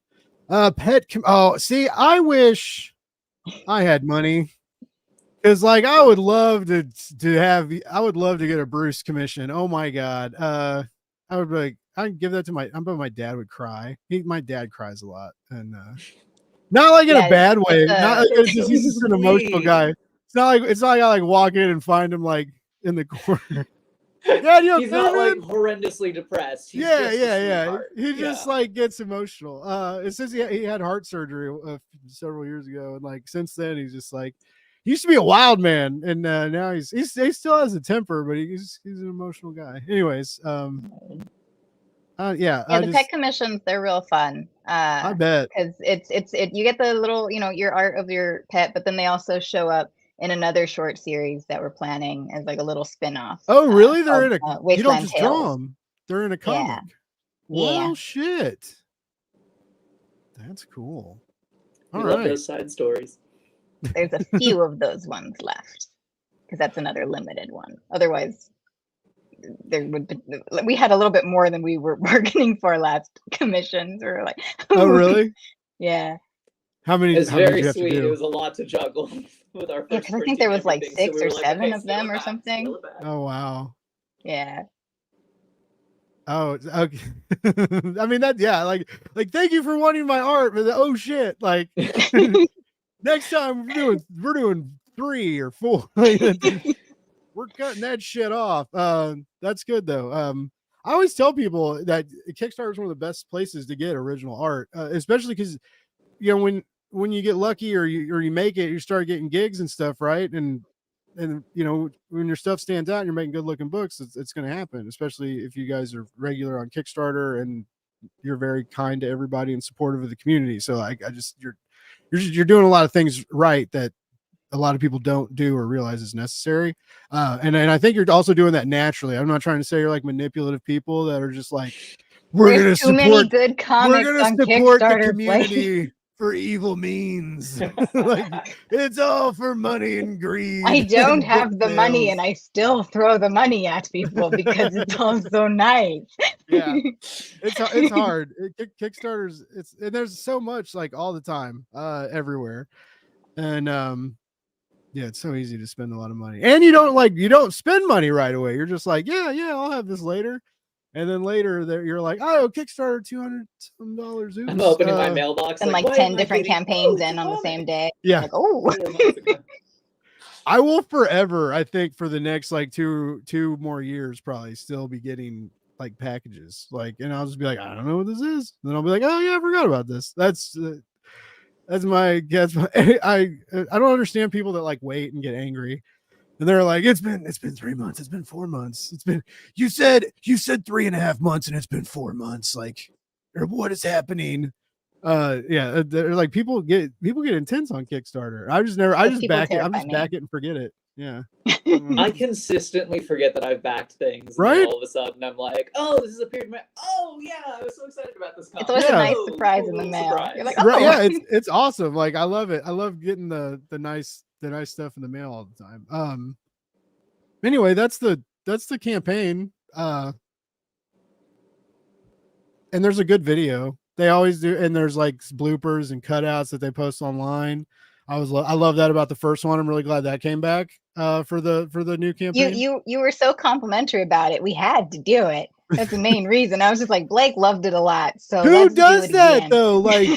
[SPEAKER 1] See, I wish I had money, because like I would love to get a Bruce commission. Oh my god. I would be like, I'd give that to my dad would cry. My dad cries a lot, and not like in a bad way. Not like he's just an emotional guy. It's not like I like walk in and find him like in the corner. Yeah,
[SPEAKER 3] he's not like horrendously depressed. He's
[SPEAKER 1] He just like gets emotional. It says he had heart surgery several years ago, and like since then he's just like, he used to be a wild man, and now he still has a temper, but he's an emotional guy. Anyways, the
[SPEAKER 4] pet commissions, they're real fun.
[SPEAKER 1] I bet,
[SPEAKER 4] because it's you get the little, your art of your pet, but then they also show up in another short series that we're planning as like a little spin-off.
[SPEAKER 1] Oh, really? They're in a
[SPEAKER 4] Wasteland
[SPEAKER 1] you don't just
[SPEAKER 4] Tales.
[SPEAKER 1] draw them; they're in a comic.
[SPEAKER 4] Yeah.
[SPEAKER 1] Well, shit, that's cool.
[SPEAKER 3] All right, love those side stories.
[SPEAKER 4] There's a few of those ones left, because that's another limited one. Otherwise, we had a little bit more than we were bargaining for last commissions. We were like,
[SPEAKER 1] oh, really?
[SPEAKER 4] Yeah.
[SPEAKER 1] How many?
[SPEAKER 3] It's very sweet. It was a lot to juggle with our.
[SPEAKER 4] Yeah, because I think there was like 6 or 7 of them or something.
[SPEAKER 1] Oh wow.
[SPEAKER 4] Yeah.
[SPEAKER 1] Oh, okay. I mean like thank you for wanting my art, but oh shit, like next time we're doing 3 or 4. We're cutting that shit off. That's good though. I always tell people that Kickstarter is one of the best places to get original art, especially because when you get lucky or you make it, you start getting gigs and stuff, right? And when your stuff stands out and you're making good looking books, it's going to happen, especially if you guys are regular on Kickstarter and you're very kind to everybody and supportive of the community. So you're doing a lot of things right that a lot of people don't do or realize is necessary. And I think you're also doing that naturally. I'm not trying to say you're like manipulative people that are just like, we're going to support
[SPEAKER 4] many good comics on Kickstarter,
[SPEAKER 1] the community for evil means. Like, it's all for money and greed.
[SPEAKER 4] I don't have the money and I still throw the money at people because it's all so nice.
[SPEAKER 1] Yeah, it's hard. Kickstarters, and there's so much like all the time, everywhere. And it's so easy to spend a lot of money, and you don't spend money right away. You're just like, yeah, I'll have this later, and then later you're like, oh, Kickstarter $200 some.
[SPEAKER 3] I'm opening my mailbox
[SPEAKER 4] and like 10 different campaigns on the same day.
[SPEAKER 1] Yeah.
[SPEAKER 4] Like, oh.
[SPEAKER 1] I will forever, I think, for the next like two more years, probably still be getting like packages, like, and I'll just be like, I don't know what this is. And then I'll be like, oh yeah, I forgot about this. That's my guess. I don't understand people that like wait and get angry, and they're like, it's been 3 months, it's been 4 months, you said 3.5 months, and it's been 4 months. Like, or what is happening? They're like, people get intense on Kickstarter. I just back it. I'm just back it and forget it. Yeah.
[SPEAKER 3] I consistently forget that I've backed things.
[SPEAKER 1] Right.
[SPEAKER 3] And all of a sudden I'm like, oh, this has appeared in my, oh yeah, I was so excited about this comic.
[SPEAKER 4] It's always a nice surprise in the mail.
[SPEAKER 3] Surprise.
[SPEAKER 4] You're like, oh.
[SPEAKER 1] Right, yeah, it's awesome. Like, I love it. I love getting the nice stuff in the mail all the time. Anyway, that's the campaign. And there's a good video. They always do, and there's like bloopers and cutouts that they post online. I love that about the first one. I'm really glad that came back for the new campaign.
[SPEAKER 4] You were so complimentary about it. We had to do it. That's the main reason. I was just like, Blake loved it a lot. So
[SPEAKER 1] who does
[SPEAKER 4] do
[SPEAKER 1] that
[SPEAKER 4] again.
[SPEAKER 1] though? Like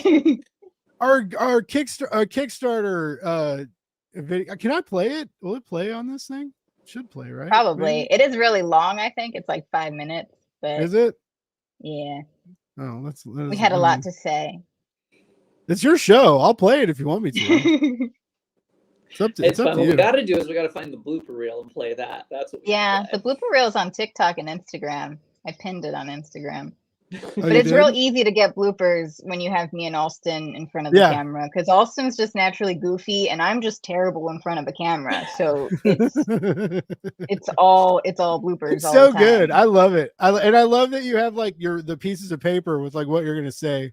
[SPEAKER 1] our Kickstarter video. Can I play it? Will it play on this thing? It should play, right?
[SPEAKER 4] Probably.
[SPEAKER 1] Maybe?
[SPEAKER 4] It is really long. I think it's like 5 minutes. But
[SPEAKER 1] is it?
[SPEAKER 4] Yeah.
[SPEAKER 1] Oh,
[SPEAKER 4] we had a lot to say.
[SPEAKER 1] It's your show. I'll play it if you want me to. It's up to
[SPEAKER 3] fun. What
[SPEAKER 1] you.
[SPEAKER 3] we got to do is we got to find the blooper reel and play that. That's what.
[SPEAKER 4] The blooper reel is on TikTok and Instagram. I pinned it on Instagram.
[SPEAKER 1] Oh,
[SPEAKER 4] But
[SPEAKER 1] you
[SPEAKER 4] it's real
[SPEAKER 1] did?
[SPEAKER 4] easy to get bloopers when you have me and Alston in front of the
[SPEAKER 1] Yeah.
[SPEAKER 4] camera because Alston's just naturally goofy and I'm just terrible in front of a camera. So it's all bloopers
[SPEAKER 1] It's
[SPEAKER 4] all the
[SPEAKER 1] so good.
[SPEAKER 4] time.
[SPEAKER 1] I love it. I love that you have like the pieces of paper with like what you're gonna say,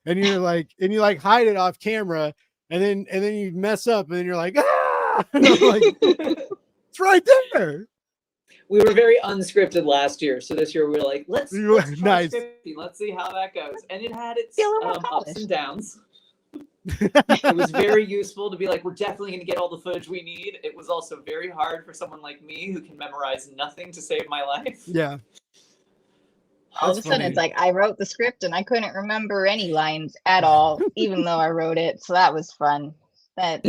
[SPEAKER 1] and you like hide it off camera, and then you mess up, and then you're like, ah, and I'm like, it's right there.
[SPEAKER 3] We were very unscripted last year, so this year we were like, let's try
[SPEAKER 1] Nice.
[SPEAKER 3] scripting. Let's see how that goes. And it had its
[SPEAKER 4] Feel a little more
[SPEAKER 3] ups
[SPEAKER 4] polished.
[SPEAKER 3] and downs. It was very useful to be like, we're definitely going to get all the footage we need. It was also very hard for someone like me who can memorize nothing to save my life.
[SPEAKER 1] Yeah.
[SPEAKER 4] All of a sudden, it's like I wrote the script and I couldn't remember any lines at all, even though I wrote it. So that was fun. That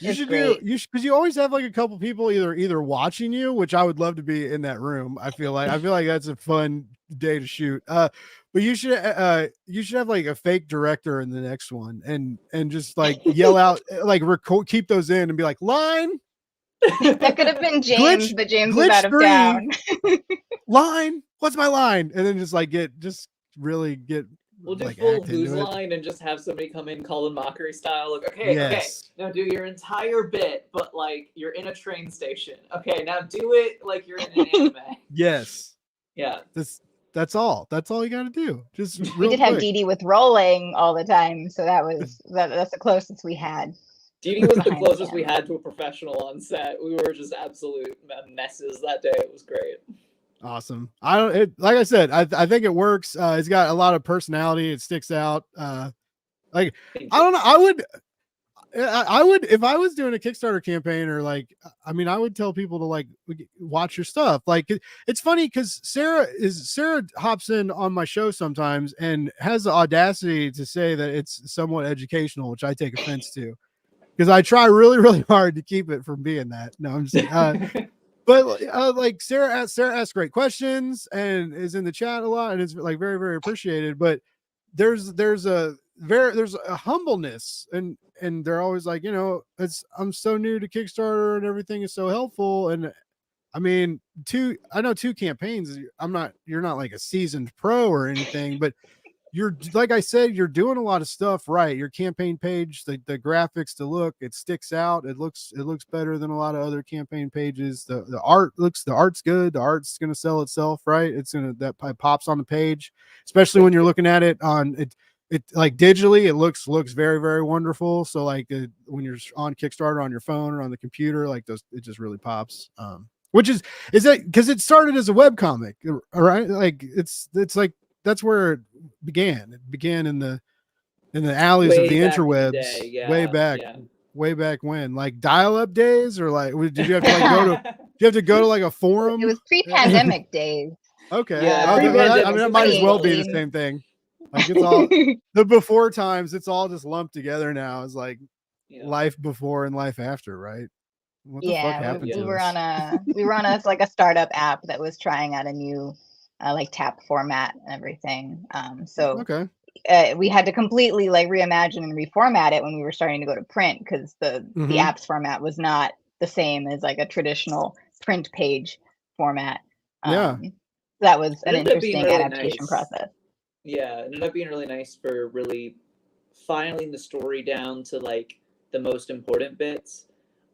[SPEAKER 1] you should do because you always have like a couple people either watching you, which I would love to be in that room. I feel like that's a fun day to shoot. But you should have like a fake director in the next one and just like yell out like keep those in and be like line.
[SPEAKER 4] That could have been James, but James was out of town.
[SPEAKER 1] Line, what's my line? And then just really get
[SPEAKER 3] we'll do
[SPEAKER 1] like
[SPEAKER 3] full Who's Line and just have somebody come in Colin Mockery style. Like, okay, now do your entire bit, but like you're in a train station. Okay, now do it like you're in an anime.
[SPEAKER 1] Yes.
[SPEAKER 3] Yeah.
[SPEAKER 1] That's all you got to do. Just
[SPEAKER 4] we did have Dee Dee with rolling all the time, so that's the closest we had.
[SPEAKER 3] Dee Dee was the closest we had to a professional on set. We were just absolute messes that day. It was great.
[SPEAKER 1] Awesome. Like I said, I think it works. It's got a lot of personality. It sticks out. Like I don't know. I would if I was doing a Kickstarter campaign or like, I mean, I would tell people to like watch your stuff. Like it's funny because Sarah hops in on my show sometimes and has the audacity to say that it's somewhat educational, which I take offense to because I try really, really hard to keep it from being that. No, I'm just but like Sarah asks great questions and is in the chat a lot and it's like very, very appreciated. But there's a humbleness and they're always like, I'm so new to Kickstarter and everything is so helpful. And I mean, I know 2 campaigns. You're not like a seasoned pro or anything, but you're like I said, you're doing a lot of stuff right. Your campaign page, the graphics, it sticks out. It looks better than a lot of other campaign pages. The art's good. The art's gonna sell itself, right? That pops on the page, especially when you're looking at it on it. It like digitally, it looks very, very wonderful. So like when you're on Kickstarter on your phone or on the computer, like it just really pops. Which is that because it started as a web comic, right? Like it's like that's where it began. It began in the alleys of the interwebs, way back when, like dial-up days, or like did you have to like go to? Did you have to go to like a forum?
[SPEAKER 4] It was pre-pandemic days.
[SPEAKER 1] Okay,
[SPEAKER 3] yeah,
[SPEAKER 1] I mean, it might as well be the same thing. Like it's all the before times. It's all just lumped together now. It's like life before and life after, right? What the fuck happened to us?
[SPEAKER 4] We were on like a startup app that was trying out a new like tap format and everything. So we had to completely like reimagine and reformat it when we were starting to go to print because the app's format was not the same as like a traditional print page format. That was an interesting adaptation process.
[SPEAKER 3] Yeah, it ended up being really nice for really filing the story down to like the most important bits,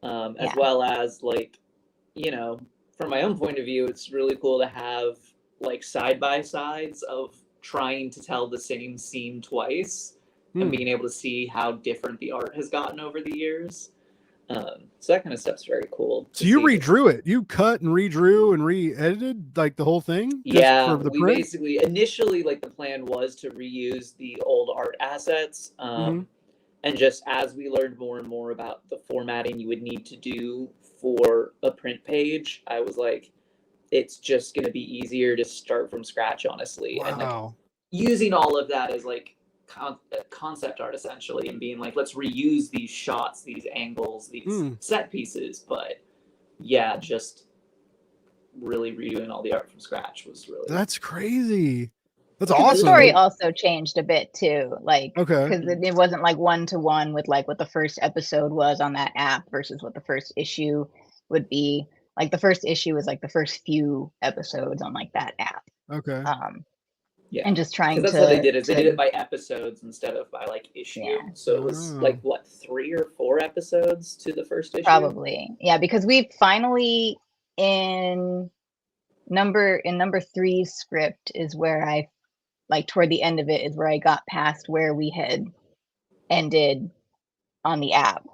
[SPEAKER 3] as well as like, from my own point of view, it's really cool to have like side-by-sides of trying to tell the same scene twice and being able to see how different the art has gotten over the years. So that kind of stuff's very cool.
[SPEAKER 1] So you redrew it. You cut and redrew and re-edited like the whole thing?
[SPEAKER 3] Yeah, we basically initially like the plan was to reuse the old art assets. And just as we learned more and more about the formatting you would need to do for a print page, I was like, it's just going to be easier to start from scratch, honestly.
[SPEAKER 1] Wow.
[SPEAKER 3] And like using all of that as like concept art essentially, and being like, let's reuse these shots, these angles, these set pieces. But yeah, just really redoing all the art from scratch was really,
[SPEAKER 1] that's crazy. That's awesome.
[SPEAKER 4] The story also changed a bit too, like because
[SPEAKER 1] okay,
[SPEAKER 4] it wasn't like 1-to-1 with like what the first episode was on that app versus what the first issue would be. Like the first issue was like the first few episodes on like that app.
[SPEAKER 1] okay.
[SPEAKER 3] Yeah.
[SPEAKER 4] and just trying
[SPEAKER 3] Because
[SPEAKER 4] to
[SPEAKER 3] that's what they did, is they
[SPEAKER 4] to
[SPEAKER 3] did it by episodes instead of by like issue.
[SPEAKER 4] Yeah.
[SPEAKER 3] So it was
[SPEAKER 1] Oh.
[SPEAKER 3] like what, 3 or 4 episodes to the first issue?
[SPEAKER 4] probably, yeah, because we finally in number three's script is where I like toward the end of it is where I got past where we had ended on the app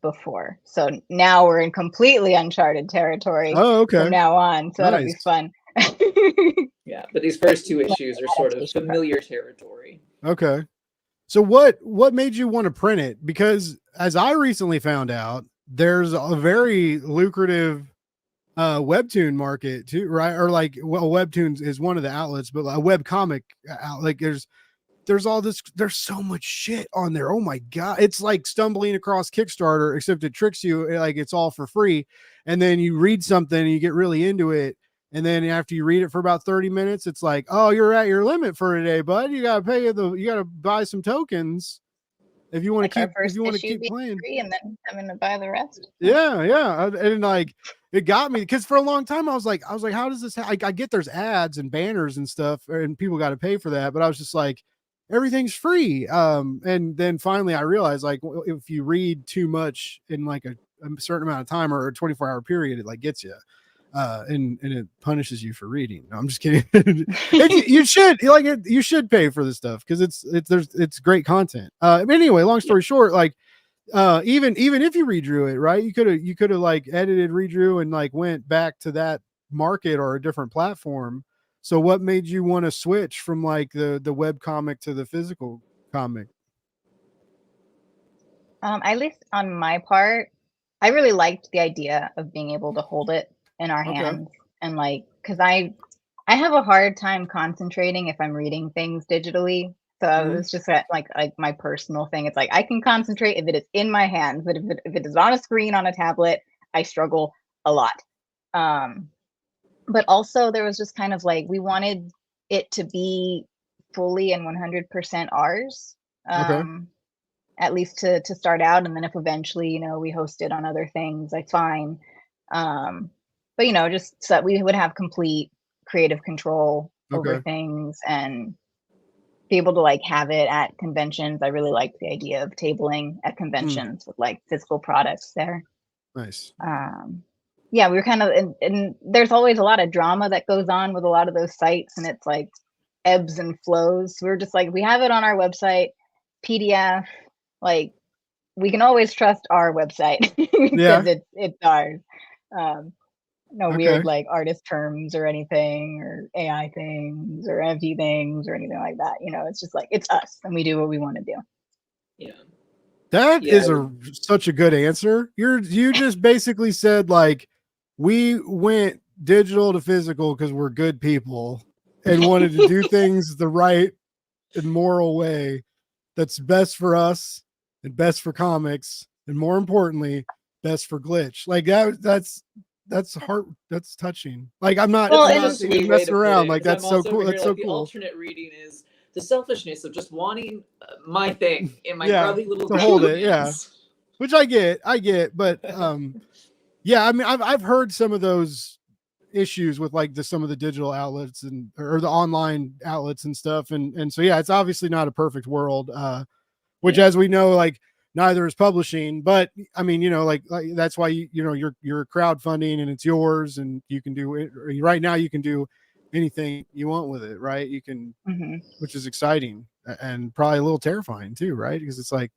[SPEAKER 4] before. So now we're in completely uncharted territory
[SPEAKER 1] Oh, okay.
[SPEAKER 4] from now on. So that'll be
[SPEAKER 1] Nice.
[SPEAKER 4] fun.
[SPEAKER 3] Yeah, but these first 2 issues are sort of
[SPEAKER 4] Adaptation
[SPEAKER 3] familiar territory.
[SPEAKER 1] Okay. So what made you want to print it? Because as I recently found out, there's a very lucrative webtoon market too, right? Or like, well, webtoons is one of the outlets, but a web comic out, like there's all this, there's so much shit on there. Oh my god, it's like stumbling across Kickstarter, except it tricks you, like it's all for free, and then you read something and you get really into it, and then after you read it for about 30 minutes, it's like, oh, you're at your limit for today, bud. You gotta pay you gotta buy some tokens if you want to
[SPEAKER 4] like
[SPEAKER 1] keep
[SPEAKER 4] our first issue
[SPEAKER 1] keep
[SPEAKER 4] being
[SPEAKER 1] playing.
[SPEAKER 4] free and then having to buy the rest.
[SPEAKER 1] Yeah. And like, it got me because for a long time I was like, how does this I get there's ads and banners and stuff and people got to pay for that, but I was just like, everything's free. And then finally I realized, like, if you read too much in like a certain amount of time or a 24-hour period, it like gets you. And it punishes you for reading. No, I'm just kidding. You should like it. You should pay for this stuff because it's great content. Anyway, long story short, like, even if you redrew it, right, you could have like edited, redrew, and like went back to that market or a different platform. So what made you want to switch from like the web comic to the physical comic?
[SPEAKER 4] At least on my part, I really liked the idea of being able to hold it in our
[SPEAKER 1] Okay.
[SPEAKER 4] hands and like, because I have a hard time concentrating if I'm reading things digitally. So
[SPEAKER 1] Mhm.
[SPEAKER 4] it's just that like my personal thing. It's like I can concentrate if it is in my hands, but if it is on a screen on a tablet, I struggle a lot. But also there was just kind of like we wanted it to be fully and 100% ours.
[SPEAKER 1] Okay.
[SPEAKER 4] At least to start out, and then if eventually, you know, we host it on other things, like fine. But you know, just so that we would have complete creative control over
[SPEAKER 1] Okay.
[SPEAKER 4] things and be able to like have it at conventions. I really like the idea of tabling at conventions with like physical products there.
[SPEAKER 1] Nice.
[SPEAKER 4] Yeah, we were kind of and there's always a lot of drama that goes on with a lot of those sites, and it's like ebbs and flows. We're just like, we have it on our website, PDF, like we can always trust our website
[SPEAKER 1] Yeah.
[SPEAKER 4] because it's ours. No
[SPEAKER 1] Okay.
[SPEAKER 4] weird like artist terms or anything or AI things or NFT things or anything like that. You know, it's just like it's us and we do what we want to do.
[SPEAKER 3] Yeah.
[SPEAKER 1] That
[SPEAKER 3] Yeah,
[SPEAKER 1] is such a good answer. You just basically said like, we went digital to physical because we're good people and wanted to do things the right and moral way that's best for us and best for comics and more importantly best for Glitch. Like that's touching. Like I'm not,
[SPEAKER 4] Well,
[SPEAKER 1] I'm
[SPEAKER 4] and
[SPEAKER 1] not
[SPEAKER 3] Sweet
[SPEAKER 1] even
[SPEAKER 3] way
[SPEAKER 1] messing
[SPEAKER 3] to put
[SPEAKER 1] around.
[SPEAKER 3] it,
[SPEAKER 1] Like
[SPEAKER 3] 'cause
[SPEAKER 1] that's
[SPEAKER 3] I'm
[SPEAKER 1] so
[SPEAKER 3] also
[SPEAKER 1] cool.
[SPEAKER 3] over
[SPEAKER 1] That's
[SPEAKER 3] here,
[SPEAKER 1] so
[SPEAKER 3] like, the
[SPEAKER 1] cool.
[SPEAKER 3] alternate reading is the selfishness of just wanting my thing in my
[SPEAKER 1] Yeah,
[SPEAKER 3] grubby little
[SPEAKER 1] to hold
[SPEAKER 3] grubby
[SPEAKER 1] it, yeah.
[SPEAKER 3] hands.
[SPEAKER 1] Which I get, but yeah, I mean I've heard some of those issues with like some of the digital outlets and or the online outlets and stuff, and so yeah, it's obviously not a perfect world, which
[SPEAKER 3] Yeah.
[SPEAKER 1] as we know, like neither is publishing, but I mean, you know, like that's why you know you're crowdfunding and it's yours and you can do it right now. You can do anything you want with it, right? You can, which is exciting and probably a little terrifying too, right? Because it's like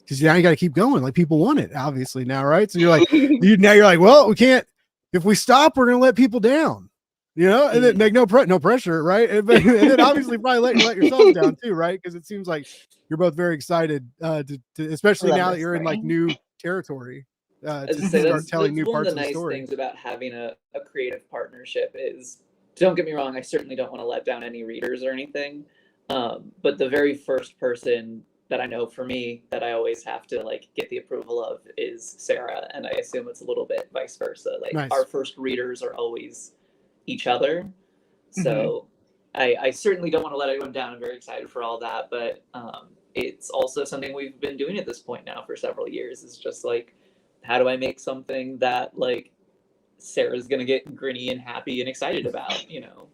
[SPEAKER 1] because now you got to keep going. Like people want it, obviously now, right? So you're like, you're like, well, we can't. If we stop, we're gonna let people down, you know. And then like no pressure, right? And then obviously probably let yourselves down too, right? Because it seems like you're both very excited to especially now that you're in like new territory
[SPEAKER 3] As
[SPEAKER 1] to
[SPEAKER 3] I say,
[SPEAKER 1] start telling new
[SPEAKER 3] one of
[SPEAKER 1] parts
[SPEAKER 3] the
[SPEAKER 1] of the
[SPEAKER 3] nice
[SPEAKER 1] story.
[SPEAKER 3] things about having a creative partnership is, don't get me wrong, I certainly don't want to let down any readers or anything. But the very first person that I know for me that I always have to like get the approval of is Sarah, and I assume it's a little bit vice versa. Like
[SPEAKER 1] Nice.
[SPEAKER 3] our first readers are always each other. So I certainly don't want to let anyone down. I'm very excited for all that, but it's also something we've been doing at this point now for several years. It's just like, how do I make something that like Sarah's gonna get grinny and happy and excited about, you know?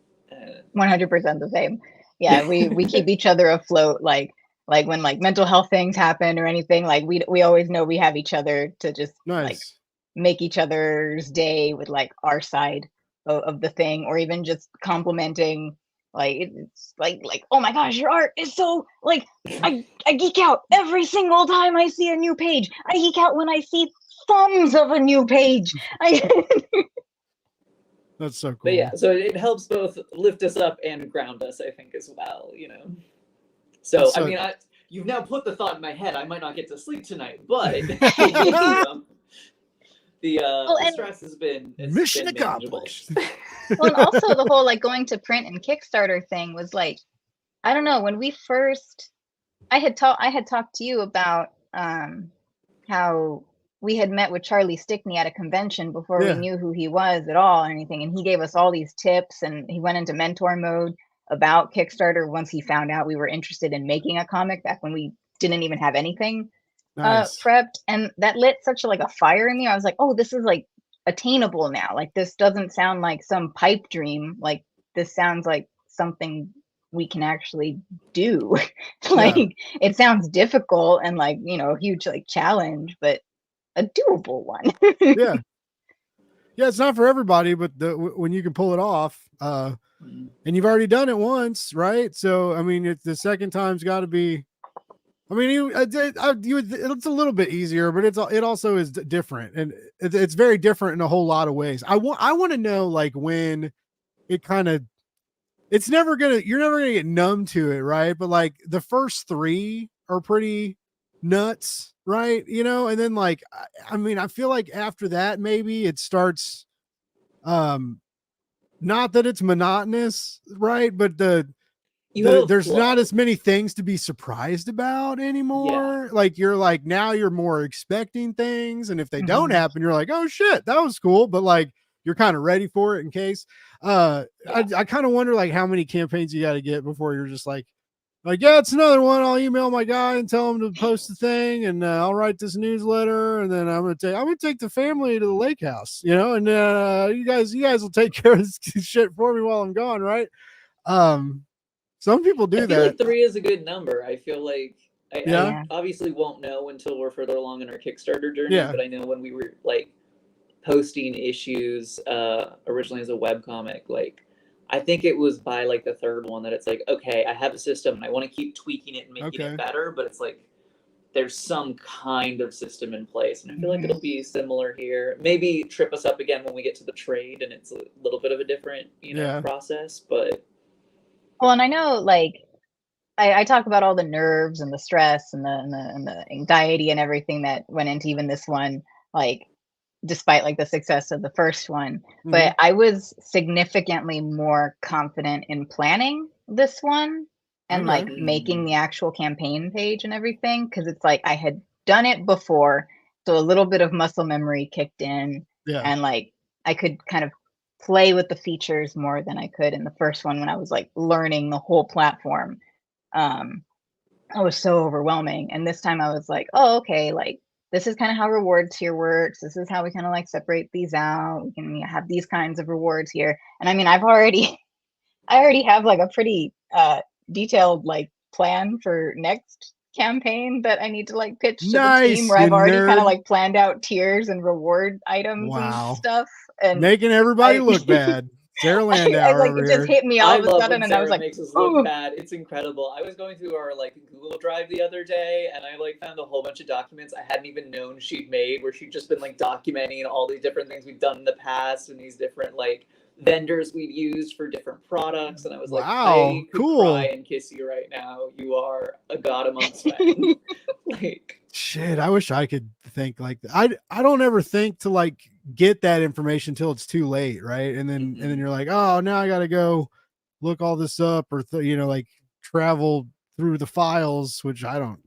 [SPEAKER 4] 100% the same. Yeah, we keep each other afloat. Like when like mental health things happen or anything, like we always know we have each other to just like
[SPEAKER 1] Nice.
[SPEAKER 4] make each other's day with like our side of the thing, or even just complimenting. Like it's like oh my gosh, your art is so like I geek out every single time I see a new page. I geek out when I see thumbs of a new page.
[SPEAKER 1] That's so cool.
[SPEAKER 3] But yeah, so it helps both lift us up and ground us, I think, as well, you know. So,
[SPEAKER 1] That's
[SPEAKER 3] I
[SPEAKER 1] so-
[SPEAKER 3] mean, you've now put the thought in my head, I might not get to sleep tonight, but you know, the
[SPEAKER 4] and-
[SPEAKER 3] stress has been
[SPEAKER 1] Mission
[SPEAKER 3] been manageable.
[SPEAKER 1] accomplished.
[SPEAKER 4] Well, and also the whole like going to print and Kickstarter thing was like, I don't know, when we first I had talked to you about how we had met with Charlie Stickney at a convention before
[SPEAKER 1] Yeah.
[SPEAKER 4] we knew who he was at all or anything, and he gave us all these tips, and he went into mentor mode about Kickstarter once he found out we were interested in making a comic back when we didn't even have anything
[SPEAKER 1] Nice.
[SPEAKER 4] prepped, and that lit such like a fire in me. I was like, oh, this is like attainable now. Like this doesn't sound like some pipe dream. Like this sounds like something we can actually do. Like it sounds difficult and like, you know, a huge like challenge, but a doable one.
[SPEAKER 1] Yeah. Yeah, it's not for everybody, but when you can pull it off, and you've already done it once, right? So I mean, the second time's got to be. I mean, it's a little bit easier, but it also is different, and it's very different in a whole lot of ways. I want to know like when it kind of, you're never gonna get numb to it, right? But like the first 3 are pretty nuts, right? You know, and then like I mean, I feel like after that maybe it starts, not that it's monotonous, right? But there's not as many things to be surprised about anymore.
[SPEAKER 3] Yeah.
[SPEAKER 1] Like you're like, now you're more expecting things, and if they don't happen, you're like, oh shit, that was cool, but like you're kind of ready for it in case. I kind of wonder like how many campaigns you got to get before you're just like yeah, it's another one. I'll email my guy and tell him to post the thing, and I'll write this newsletter, and then I'm gonna take the family to the lake house, you know, and you guys will take care of this shit for me while I'm gone, right? Some people do
[SPEAKER 3] I feel
[SPEAKER 1] that.
[SPEAKER 3] like 3 is a good number. I feel like I
[SPEAKER 1] Yeah.
[SPEAKER 3] obviously won't know until we're further along in our Kickstarter journey,
[SPEAKER 1] Yeah.
[SPEAKER 3] but I know when we were like posting issues originally as a webcomic, like I think it was by like the 3rd one that it's like, okay, I have a system and I want to keep tweaking it and making it better, but it's like there's some kind of system in place, and I feel like it'll be similar here. Maybe trip us up again when we get to the trade and it's a little bit of a different, you know, process, but
[SPEAKER 4] well, and I know like I talk about all the nerves and the stress and the anxiety and everything that went into even this one, like despite like the success of the first one. But I was significantly more confident in planning this one and like making the actual campaign page and everything, because it's like I had done it before, so a little bit of muscle memory kicked in, and like I could kind of play with the features more than I could in the first one when I was like learning the whole platform. It was so overwhelming, and this time I was like, oh, okay, like this is kind of how rewards here works. This is how we kind of like separate these out. We can have these kinds of rewards here. And I mean, I already have like a pretty detailed like plan for next campaign that I need to like pitch to the team, where I've already kind of like planned out tiers and reward items and stuff, and
[SPEAKER 1] making everybody look bad. Sarah Landauer
[SPEAKER 4] like
[SPEAKER 1] over
[SPEAKER 4] it
[SPEAKER 1] here.
[SPEAKER 4] just hit me all
[SPEAKER 3] I
[SPEAKER 4] of a
[SPEAKER 3] love
[SPEAKER 4] sudden,
[SPEAKER 3] when
[SPEAKER 4] and I was
[SPEAKER 3] Sarah
[SPEAKER 4] like,
[SPEAKER 3] makes us look bad. It's incredible. I was going through our like Google Drive the other day, and I like found a whole bunch of documents I hadn't even known she'd made, where she'd just been like documenting all these different things we've done in the past and these different like vendors we'd used for different products. And I was like, I could cry and kiss you right now. You are a god amongst men. Like
[SPEAKER 1] shit, I wish I could think like that. I don't ever think to like get that information till it's too late, right? And then you're like, oh, now I gotta go look all this up, or you know, like travel through the files, which I don't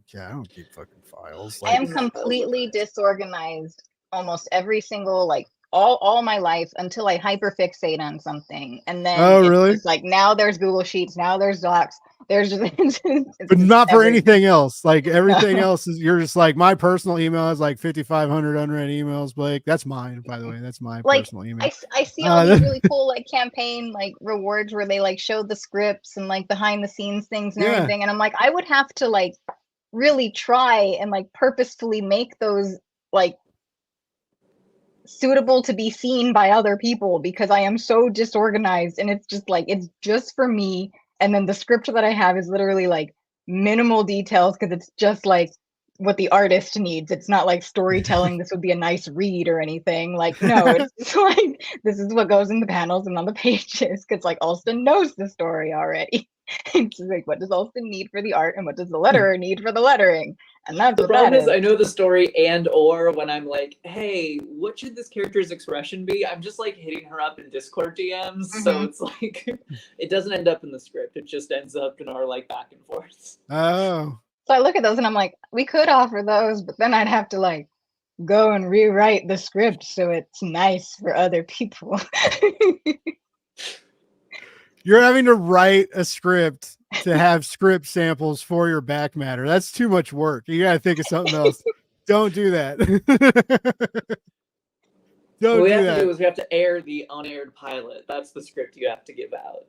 [SPEAKER 1] keep fucking files.
[SPEAKER 4] I am completely disorganized almost every single like all my life until I hyperfixate on something, and then
[SPEAKER 1] Oh,
[SPEAKER 4] it's
[SPEAKER 1] really?
[SPEAKER 4] just like now there's Google Sheets, now there's Docs, there's just, it's
[SPEAKER 1] But
[SPEAKER 4] just
[SPEAKER 1] not for
[SPEAKER 4] everything.
[SPEAKER 1] anything else. Like everything
[SPEAKER 4] No.
[SPEAKER 1] else is, you're just like, my personal email is like 5,500 unread emails, Blake. That's mine, by the way. That's my
[SPEAKER 4] Like
[SPEAKER 1] personal email.
[SPEAKER 4] I see all these really cool like campaign like rewards where they like show the scripts and like behind the scenes things and
[SPEAKER 1] Yeah.
[SPEAKER 4] everything, and I'm like, I would have to like really try and like purposefully make those like suitable to be seen by other people because I am so disorganized, and it's just like it's just for me. And then the script that I have is literally like minimal details because it's just like what the artist needs. It's not like storytelling, this would be a nice read or anything. Like, no, it's just like this is what goes in the panels and on the pages because like Alston knows the story already. It's like, what does Alston need for the art and what does the letterer need for the lettering? And that's
[SPEAKER 3] The
[SPEAKER 4] what
[SPEAKER 3] problem
[SPEAKER 4] that
[SPEAKER 3] is I know the story, and or when I'm like, hey, what should this character's expression be? I'm just like hitting her up in Discord DMs. So it's like it doesn't end up in the script. It just ends up in our like back and forth.
[SPEAKER 1] Oh.
[SPEAKER 4] So I look at those and I'm like, we could offer those, but then I'd have to like go and rewrite the script so it's nice for other people.
[SPEAKER 1] You're having to write a script to have script samples for your back matter. That's too much work. You got to think of something else. Don't do that. Don't
[SPEAKER 3] What we
[SPEAKER 1] do
[SPEAKER 3] have
[SPEAKER 1] that.
[SPEAKER 3] to do is we have to air the unaired pilot. That's the script you have to give out.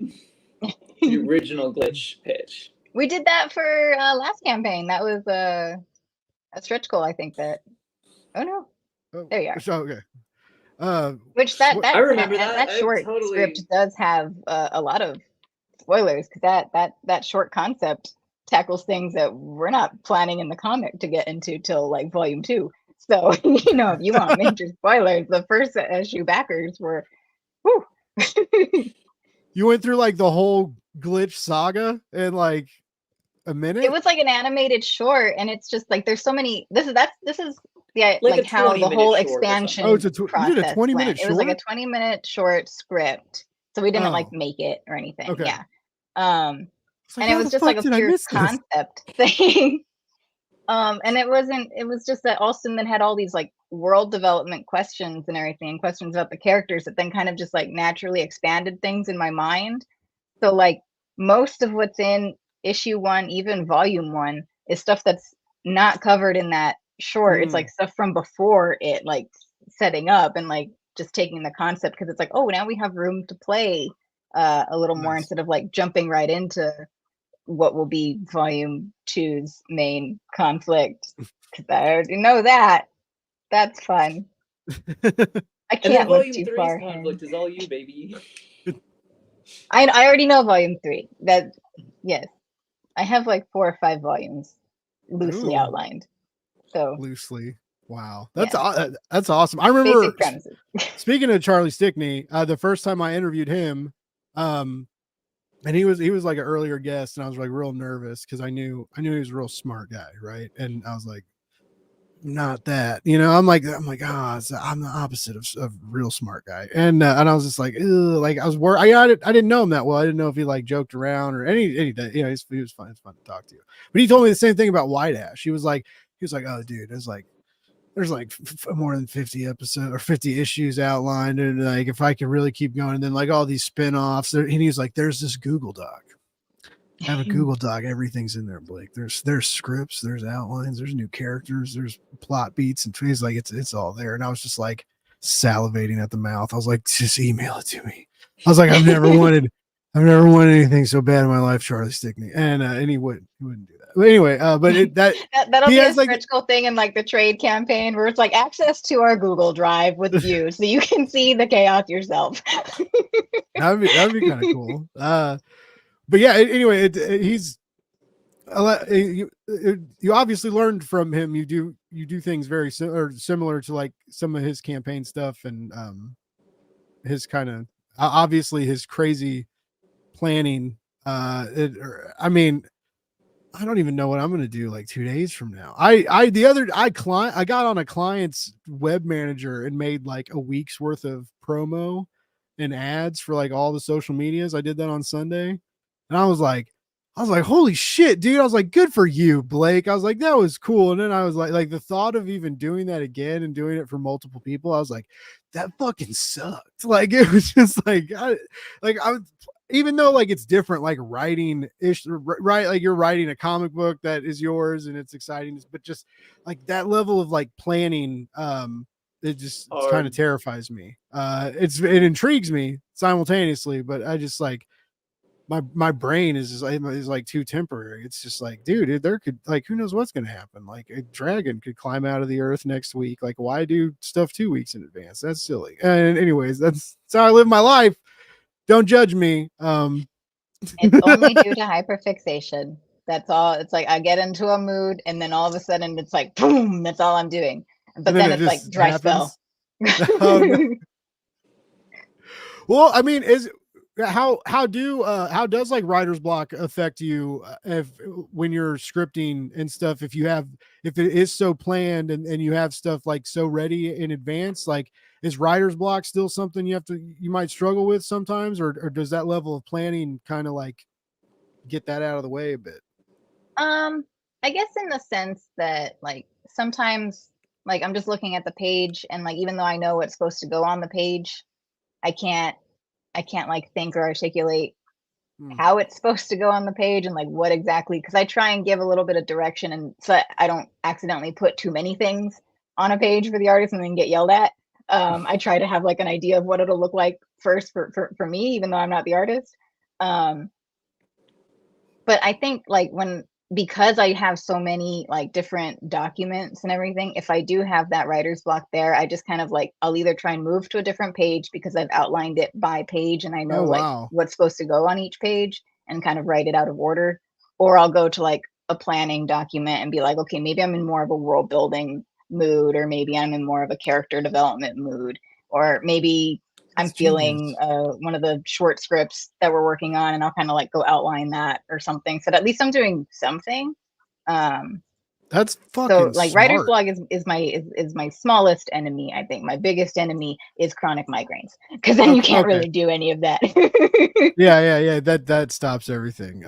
[SPEAKER 3] The original glitch pitch.
[SPEAKER 4] We did that for last campaign. That was a stretch goal, I think that. Oh no.
[SPEAKER 1] Oh,
[SPEAKER 4] There you are.
[SPEAKER 1] so, okay.
[SPEAKER 4] Which that
[SPEAKER 3] I remember that. I
[SPEAKER 4] short
[SPEAKER 3] totally-
[SPEAKER 4] script does have a lot of spoilers because that short concept tackles things that we're not planning in the comic to get into till like volume 2. So you know, if you want major spoilers, the first issue backers were, whew.
[SPEAKER 1] You went through like the whole glitch saga in like a minute.
[SPEAKER 4] It was like an animated short, and it's just like there's so many. This is yeah,
[SPEAKER 3] Like
[SPEAKER 4] like
[SPEAKER 3] a
[SPEAKER 4] how the
[SPEAKER 3] 20-minute
[SPEAKER 4] whole
[SPEAKER 3] short or something.
[SPEAKER 4] expansion
[SPEAKER 1] Oh, it's you did a
[SPEAKER 4] process
[SPEAKER 1] 20-minute
[SPEAKER 4] went. It was like a
[SPEAKER 1] short?
[SPEAKER 4] 20-minute short script, so we didn't like
[SPEAKER 1] Oh.
[SPEAKER 4] make it or anything.
[SPEAKER 1] Okay.
[SPEAKER 4] Yeah.
[SPEAKER 1] It's like,
[SPEAKER 4] And it
[SPEAKER 1] how
[SPEAKER 4] was
[SPEAKER 1] the
[SPEAKER 4] just
[SPEAKER 1] fuck
[SPEAKER 4] like a
[SPEAKER 1] did I
[SPEAKER 4] pure
[SPEAKER 1] miss this?
[SPEAKER 4] concept thing. And it was just that Alston then had all these like world development questions and everything, and questions about the characters that then kind of just like naturally expanded things in my mind. So like most of what's in issue 1, even volume 1, is stuff that's not covered in that short. It's like stuff from before it, like setting up and like just taking the concept, because it's like, oh, now we have room to play a little more
[SPEAKER 1] Nice.
[SPEAKER 4] instead of like jumping right into what will be volume 2's main conflict, because I already know that. That's fun. I
[SPEAKER 3] And then
[SPEAKER 4] can't look
[SPEAKER 3] volume
[SPEAKER 4] too
[SPEAKER 3] 3's
[SPEAKER 4] far
[SPEAKER 3] conflict
[SPEAKER 4] ahead.
[SPEAKER 3] is all you, baby.
[SPEAKER 4] I already know volume 3. That, yes, I have like 4 or 5 volumes loosely
[SPEAKER 1] Ooh.
[SPEAKER 4] outlined. So
[SPEAKER 1] Loosely. Wow. That's awesome. I remember
[SPEAKER 4] basic premises.
[SPEAKER 1] speaking of Charlie Stickney, the first time I interviewed him, and he was like an earlier guest, and I was like real nervous because I knew he was a real smart guy, right? And I was like, not that, you know. I'm like, I'm the opposite of real smart guy, and I was just like, like I was worried. I didn't know him that well. I didn't know if he like joked around or any, you know. He was fun. It's fun to talk to. But he told me the same thing about White Ash. He was like, oh, dude, there's like more than 50 episodes or 50 issues outlined, and like if I could really keep going, and then like all these spin-offs, and he's like, there's this Google Doc. I have a Google Doc. Everything's in there, Blake. There's scripts, there's outlines, there's new characters, there's plot beats, and he's like, it's all there. And I was just like salivating at the mouth. I was like, just email it to me. I was like, I've never wanted anything so bad in my life, Charlie Stickney, and he wouldn't do that. But anyway, but
[SPEAKER 4] that'll
[SPEAKER 1] he
[SPEAKER 4] be a
[SPEAKER 1] has, like-
[SPEAKER 4] stretch goal thing in like the trade campaign where it's like access to our Google Drive with view, so you can see the chaos yourself.
[SPEAKER 1] that'd be kind of cool. But yeah, anyway, he's you obviously learned from him. You do things very similar to like some of his campaign stuff, and his kind of obviously his crazy planning. I mean, I don't even know what I'm going to do like 2 days from now. I got on a client's web manager and made like a week's worth of promo and ads for like all the social medias. I did that on Sunday, and I was like, I was like, holy shit, dude. I was like, good for you, Blake. I was like, that was cool. And then I was like the thought of even doing that again and doing it for multiple people, I was like, that fucking sucked. Like, it was just like, I was, even though like it's different, like writing ish, right? Like you're writing a comic book that is yours and it's exciting, but just like that level of like planning, it just kind of terrifies me. It intrigues me simultaneously, but I just like, my brain is like too temporary. It's just like, dude, there could like, who knows what's going to happen? Like a dragon could climb out of the earth next week. Like, why do stuff 2 weeks in advance? That's silly. And anyways, that's how I live my life. Don't judge me.
[SPEAKER 4] It's only due to hyperfixation. That's all. It's like I get into a mood and then all of a sudden it's like boom, that's all I'm doing. But then it's like dry spell.
[SPEAKER 1] Oh, no. Well, I mean, how does like writer's block affect you if when you're scripting and stuff, if it is so planned and you have stuff like so ready in advance, like is writer's block still something you might struggle with sometimes, or does that level of planning kind of like get that out of the way a bit?
[SPEAKER 4] I guess in the sense that like sometimes like I'm just looking at the page and like even though I know what's supposed to go on the page, I can't like think or articulate how it's supposed to go on the page and like what exactly, because I try and give a little bit of direction and so I don't accidentally put too many things on a page for the artist and then get yelled at. I try to have like an idea of what it'll look like first for me, even though I'm not the artist. But I think like because I have so many like different documents and everything, if I do have that writer's block there, I just kind of like, I'll either try and move to a different page because I've outlined it by page and I know like what's supposed to go on each page and kind of write it out of order. Or I'll go to like a planning document and be like, okay, maybe I'm in more of a world building mood, or maybe I'm in more of a character development mood, or maybe I'm feeling one of the short scripts that we're working on and I'll kind of like go outline that or something. So that at least I'm doing something.
[SPEAKER 1] That's fucking
[SPEAKER 4] so like
[SPEAKER 1] smart.
[SPEAKER 4] writer's block is my smallest enemy. I think my biggest enemy is chronic migraines, because then you can't really do any of that.
[SPEAKER 1] yeah. That stops everything.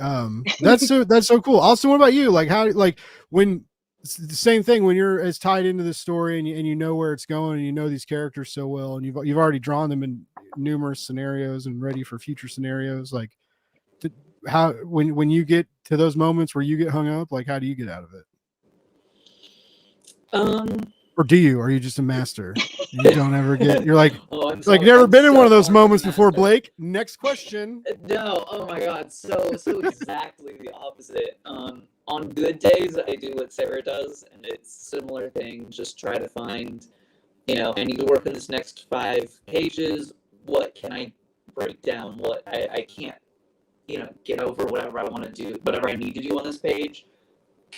[SPEAKER 1] That's so cool. Also, what about you? Like how, like when the same thing when you're as tied into the story and you know where it's going and you know these characters so well and you've already drawn them in numerous scenarios and ready for future scenarios, like how when you get to those moments where you get hung up, like how do you get out of it? Or do you? Or are you just a master? You don't ever get. You're like, never been in one of those moments before, Blake. Next question.
[SPEAKER 3] No, oh my god, so exactly the opposite. On good days, I do what Sarah does, and it's similar thing. Just try to find, I need to work on this next 5 pages. What can I break down? What I can't, get over whatever I want to do, whatever I need to do on this page.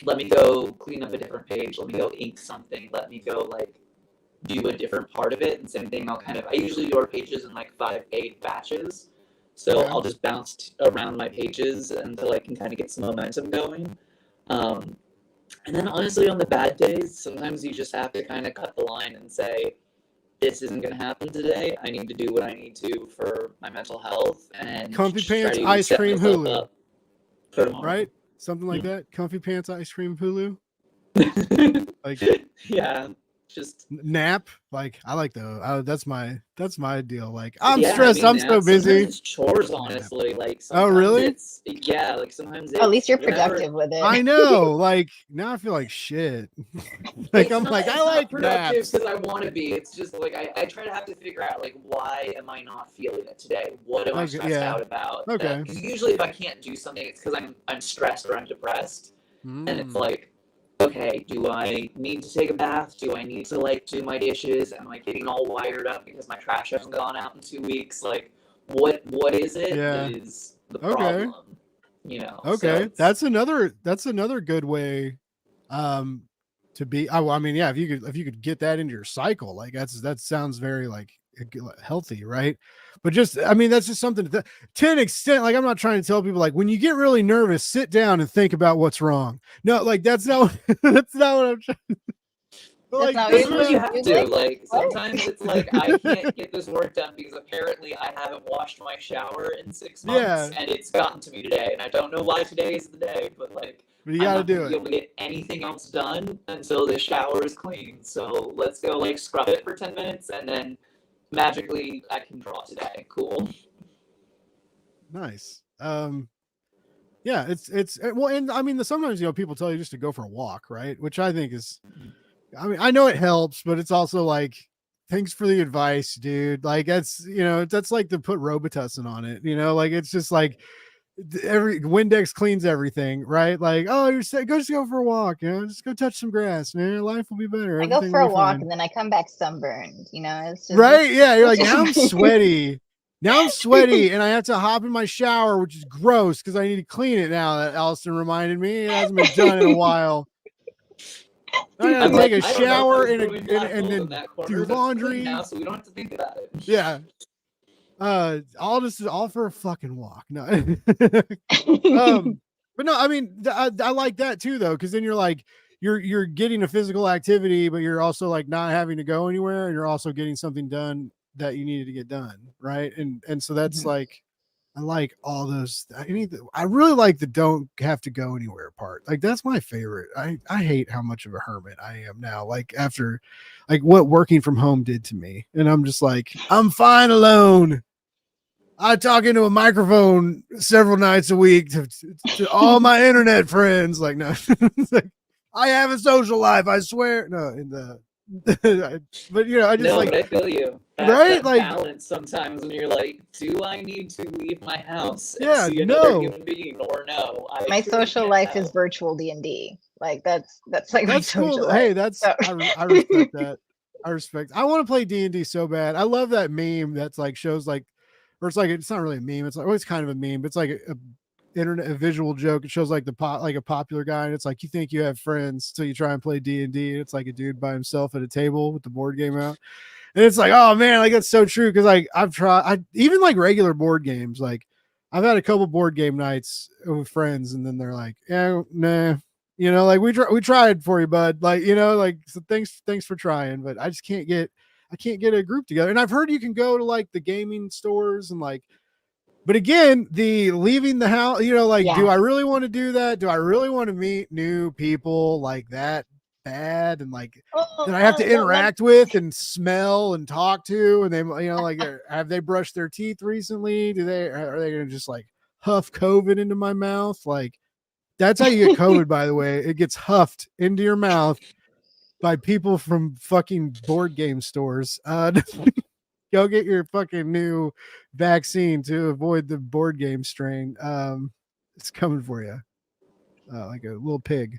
[SPEAKER 3] Let me go clean up a different page. Let me go ink something. Let me go do a different part of it. And same thing, I usually do our pages in 5-8 batches. So I'll just bounce around my pages until I can kind of get some momentum going. And then honestly, on the bad days, sometimes you just have to kind of cut the line and say, this isn't going to happen today. I need to do what I need to for my mental health. And
[SPEAKER 1] comfy pants, ice cream, Hulu. Right? Something like that. Comfy pants, ice cream, Hulu.
[SPEAKER 3] Yeah, just
[SPEAKER 1] nap. Like I like that's my deal. Like I'm stressed. I'm so busy.
[SPEAKER 3] It's chores, honestly.
[SPEAKER 1] Oh really?
[SPEAKER 3] Sometimes.
[SPEAKER 4] At least you're productive with it.
[SPEAKER 1] I know. Like now I feel like shit. Like I'm like I like
[SPEAKER 3] productive because I want to be. It's just I try to have to figure out why am I not feeling it today? What am I stressed out about?
[SPEAKER 1] Okay.
[SPEAKER 3] Usually if I can't do something, it's because I'm stressed or I'm depressed, and it's okay, do I need to take a bath? Do I need to do my dishes? Am I getting all wired up because my trash hasn't gone out in 2 weeks? What is it that is the problem?
[SPEAKER 1] Okay. So that's another good way to be. I mean, yeah, if you could get that into your cycle, that sounds very healthy, right? But just, I mean, that's just something to an extent. I'm not trying to tell people when you get really nervous, sit down and think about what's wrong. No, that's not what I'm trying. But,
[SPEAKER 4] That's not
[SPEAKER 3] This
[SPEAKER 4] what
[SPEAKER 3] is what you
[SPEAKER 4] you're
[SPEAKER 3] have
[SPEAKER 4] doing?
[SPEAKER 3] to. Like,
[SPEAKER 4] What?
[SPEAKER 3] sometimes it's like, I can't get this work done because apparently I haven't washed my shower in 6 months,
[SPEAKER 1] Yeah.
[SPEAKER 3] and it's gotten to me today. And I don't know why today is the day, but like,
[SPEAKER 1] But you
[SPEAKER 3] I'm
[SPEAKER 1] gotta
[SPEAKER 3] not going
[SPEAKER 1] do
[SPEAKER 3] to be
[SPEAKER 1] it.
[SPEAKER 3] able to get anything else done until the shower is clean. So let's go, like, scrub it for 10 minutes, and then magically I can draw today. Cool.
[SPEAKER 1] Nice. Yeah, it's well, and I mean, sometimes people tell you just to go for a walk, right? Which I think is, I mean, I know it helps, but it's also like, thanks for the advice, dude. Like that's that's like to put Robitussin on it, like it's just like every Windex cleans everything, right? Like, oh, you're sick, just go for a walk, just go touch some grass, man. Life will be better.
[SPEAKER 4] I go
[SPEAKER 1] Everything
[SPEAKER 4] for
[SPEAKER 1] will
[SPEAKER 4] a
[SPEAKER 1] be
[SPEAKER 4] walk
[SPEAKER 1] fine.
[SPEAKER 4] and then I come back sunburned. It's just
[SPEAKER 1] Right? Yeah, you're like,
[SPEAKER 4] it's
[SPEAKER 1] now I'm
[SPEAKER 4] just-
[SPEAKER 1] sweaty. Now I'm sweaty and I have to hop in my shower, which is gross because I need to clean it now. That Alston reminded me. It hasn't been done in a while. I gotta
[SPEAKER 3] I'm
[SPEAKER 1] take
[SPEAKER 3] like,
[SPEAKER 1] a
[SPEAKER 3] I don't know if
[SPEAKER 1] shower
[SPEAKER 3] there's
[SPEAKER 1] and,
[SPEAKER 3] moving black
[SPEAKER 1] and
[SPEAKER 3] mold in
[SPEAKER 1] then
[SPEAKER 3] that corner,
[SPEAKER 1] do
[SPEAKER 3] but it's clean
[SPEAKER 1] laundry.
[SPEAKER 3] now, so we don't have to think about it.
[SPEAKER 1] Yeah. All for a fucking walk. No. But no, I mean, I like that too, though, because then you're like, you're getting a physical activity, but you're also like not having to go anywhere, and you're also getting something done that you needed to get done, right? And so that's like, I like all those. I really like the don't have to go anywhere part. Like that's my favorite. I hate how much of a hermit I am now. Like after, like what working from home did to me, and I'm just like, I'm fine alone. I talk into a microphone several nights a week to all my internet friends. Like, no, like, I have a social life. I swear. No, but I just
[SPEAKER 3] No,
[SPEAKER 1] like,
[SPEAKER 3] but I feel you.
[SPEAKER 1] right?
[SPEAKER 3] That
[SPEAKER 1] Like,
[SPEAKER 3] balance sometimes when you're like, do I need to leave my house and
[SPEAKER 1] yeah,
[SPEAKER 3] see another
[SPEAKER 1] no.
[SPEAKER 3] human being, or no? I
[SPEAKER 4] my
[SPEAKER 3] truly
[SPEAKER 4] social
[SPEAKER 3] can't
[SPEAKER 4] life
[SPEAKER 3] tell.
[SPEAKER 4] is virtual D&D. Like that's like my
[SPEAKER 1] That's
[SPEAKER 4] social
[SPEAKER 1] cool.
[SPEAKER 4] life.
[SPEAKER 1] Hey, that's
[SPEAKER 4] So-
[SPEAKER 1] I respect that. I want to play D&D so bad. I love that meme that's like shows like, or it's not really a meme. It's like, well, it's kind of a meme, but it's like a visual joke. It shows like like a popular guy, and it's like you think you have friends till you try and play D&D. It's like a dude by himself at a table with the board game out, and it's like, oh man, like that's so true. Because like I've tried, even like regular board games, like I've had a couple board game nights with friends, and then they're like, yeah, nah. Like we tried for you, bud. Like, like, so thanks for trying, but I can't get a group together. And I've heard you can go to like the gaming stores and like, but again, the leaving the house, like, do
[SPEAKER 4] Yeah.
[SPEAKER 1] I really want to do that? Do I really want to meet new people like that bad? And like, that I have to interact with and smell and talk to, and they, like, have they brushed their teeth recently? Are they going to just like huff COVID into my mouth? Like, that's how you get COVID, by the way. It gets huffed into your mouth by people from fucking board game stores. Go get your fucking new vaccine to avoid the board game strain. It's coming for you. Like a little pig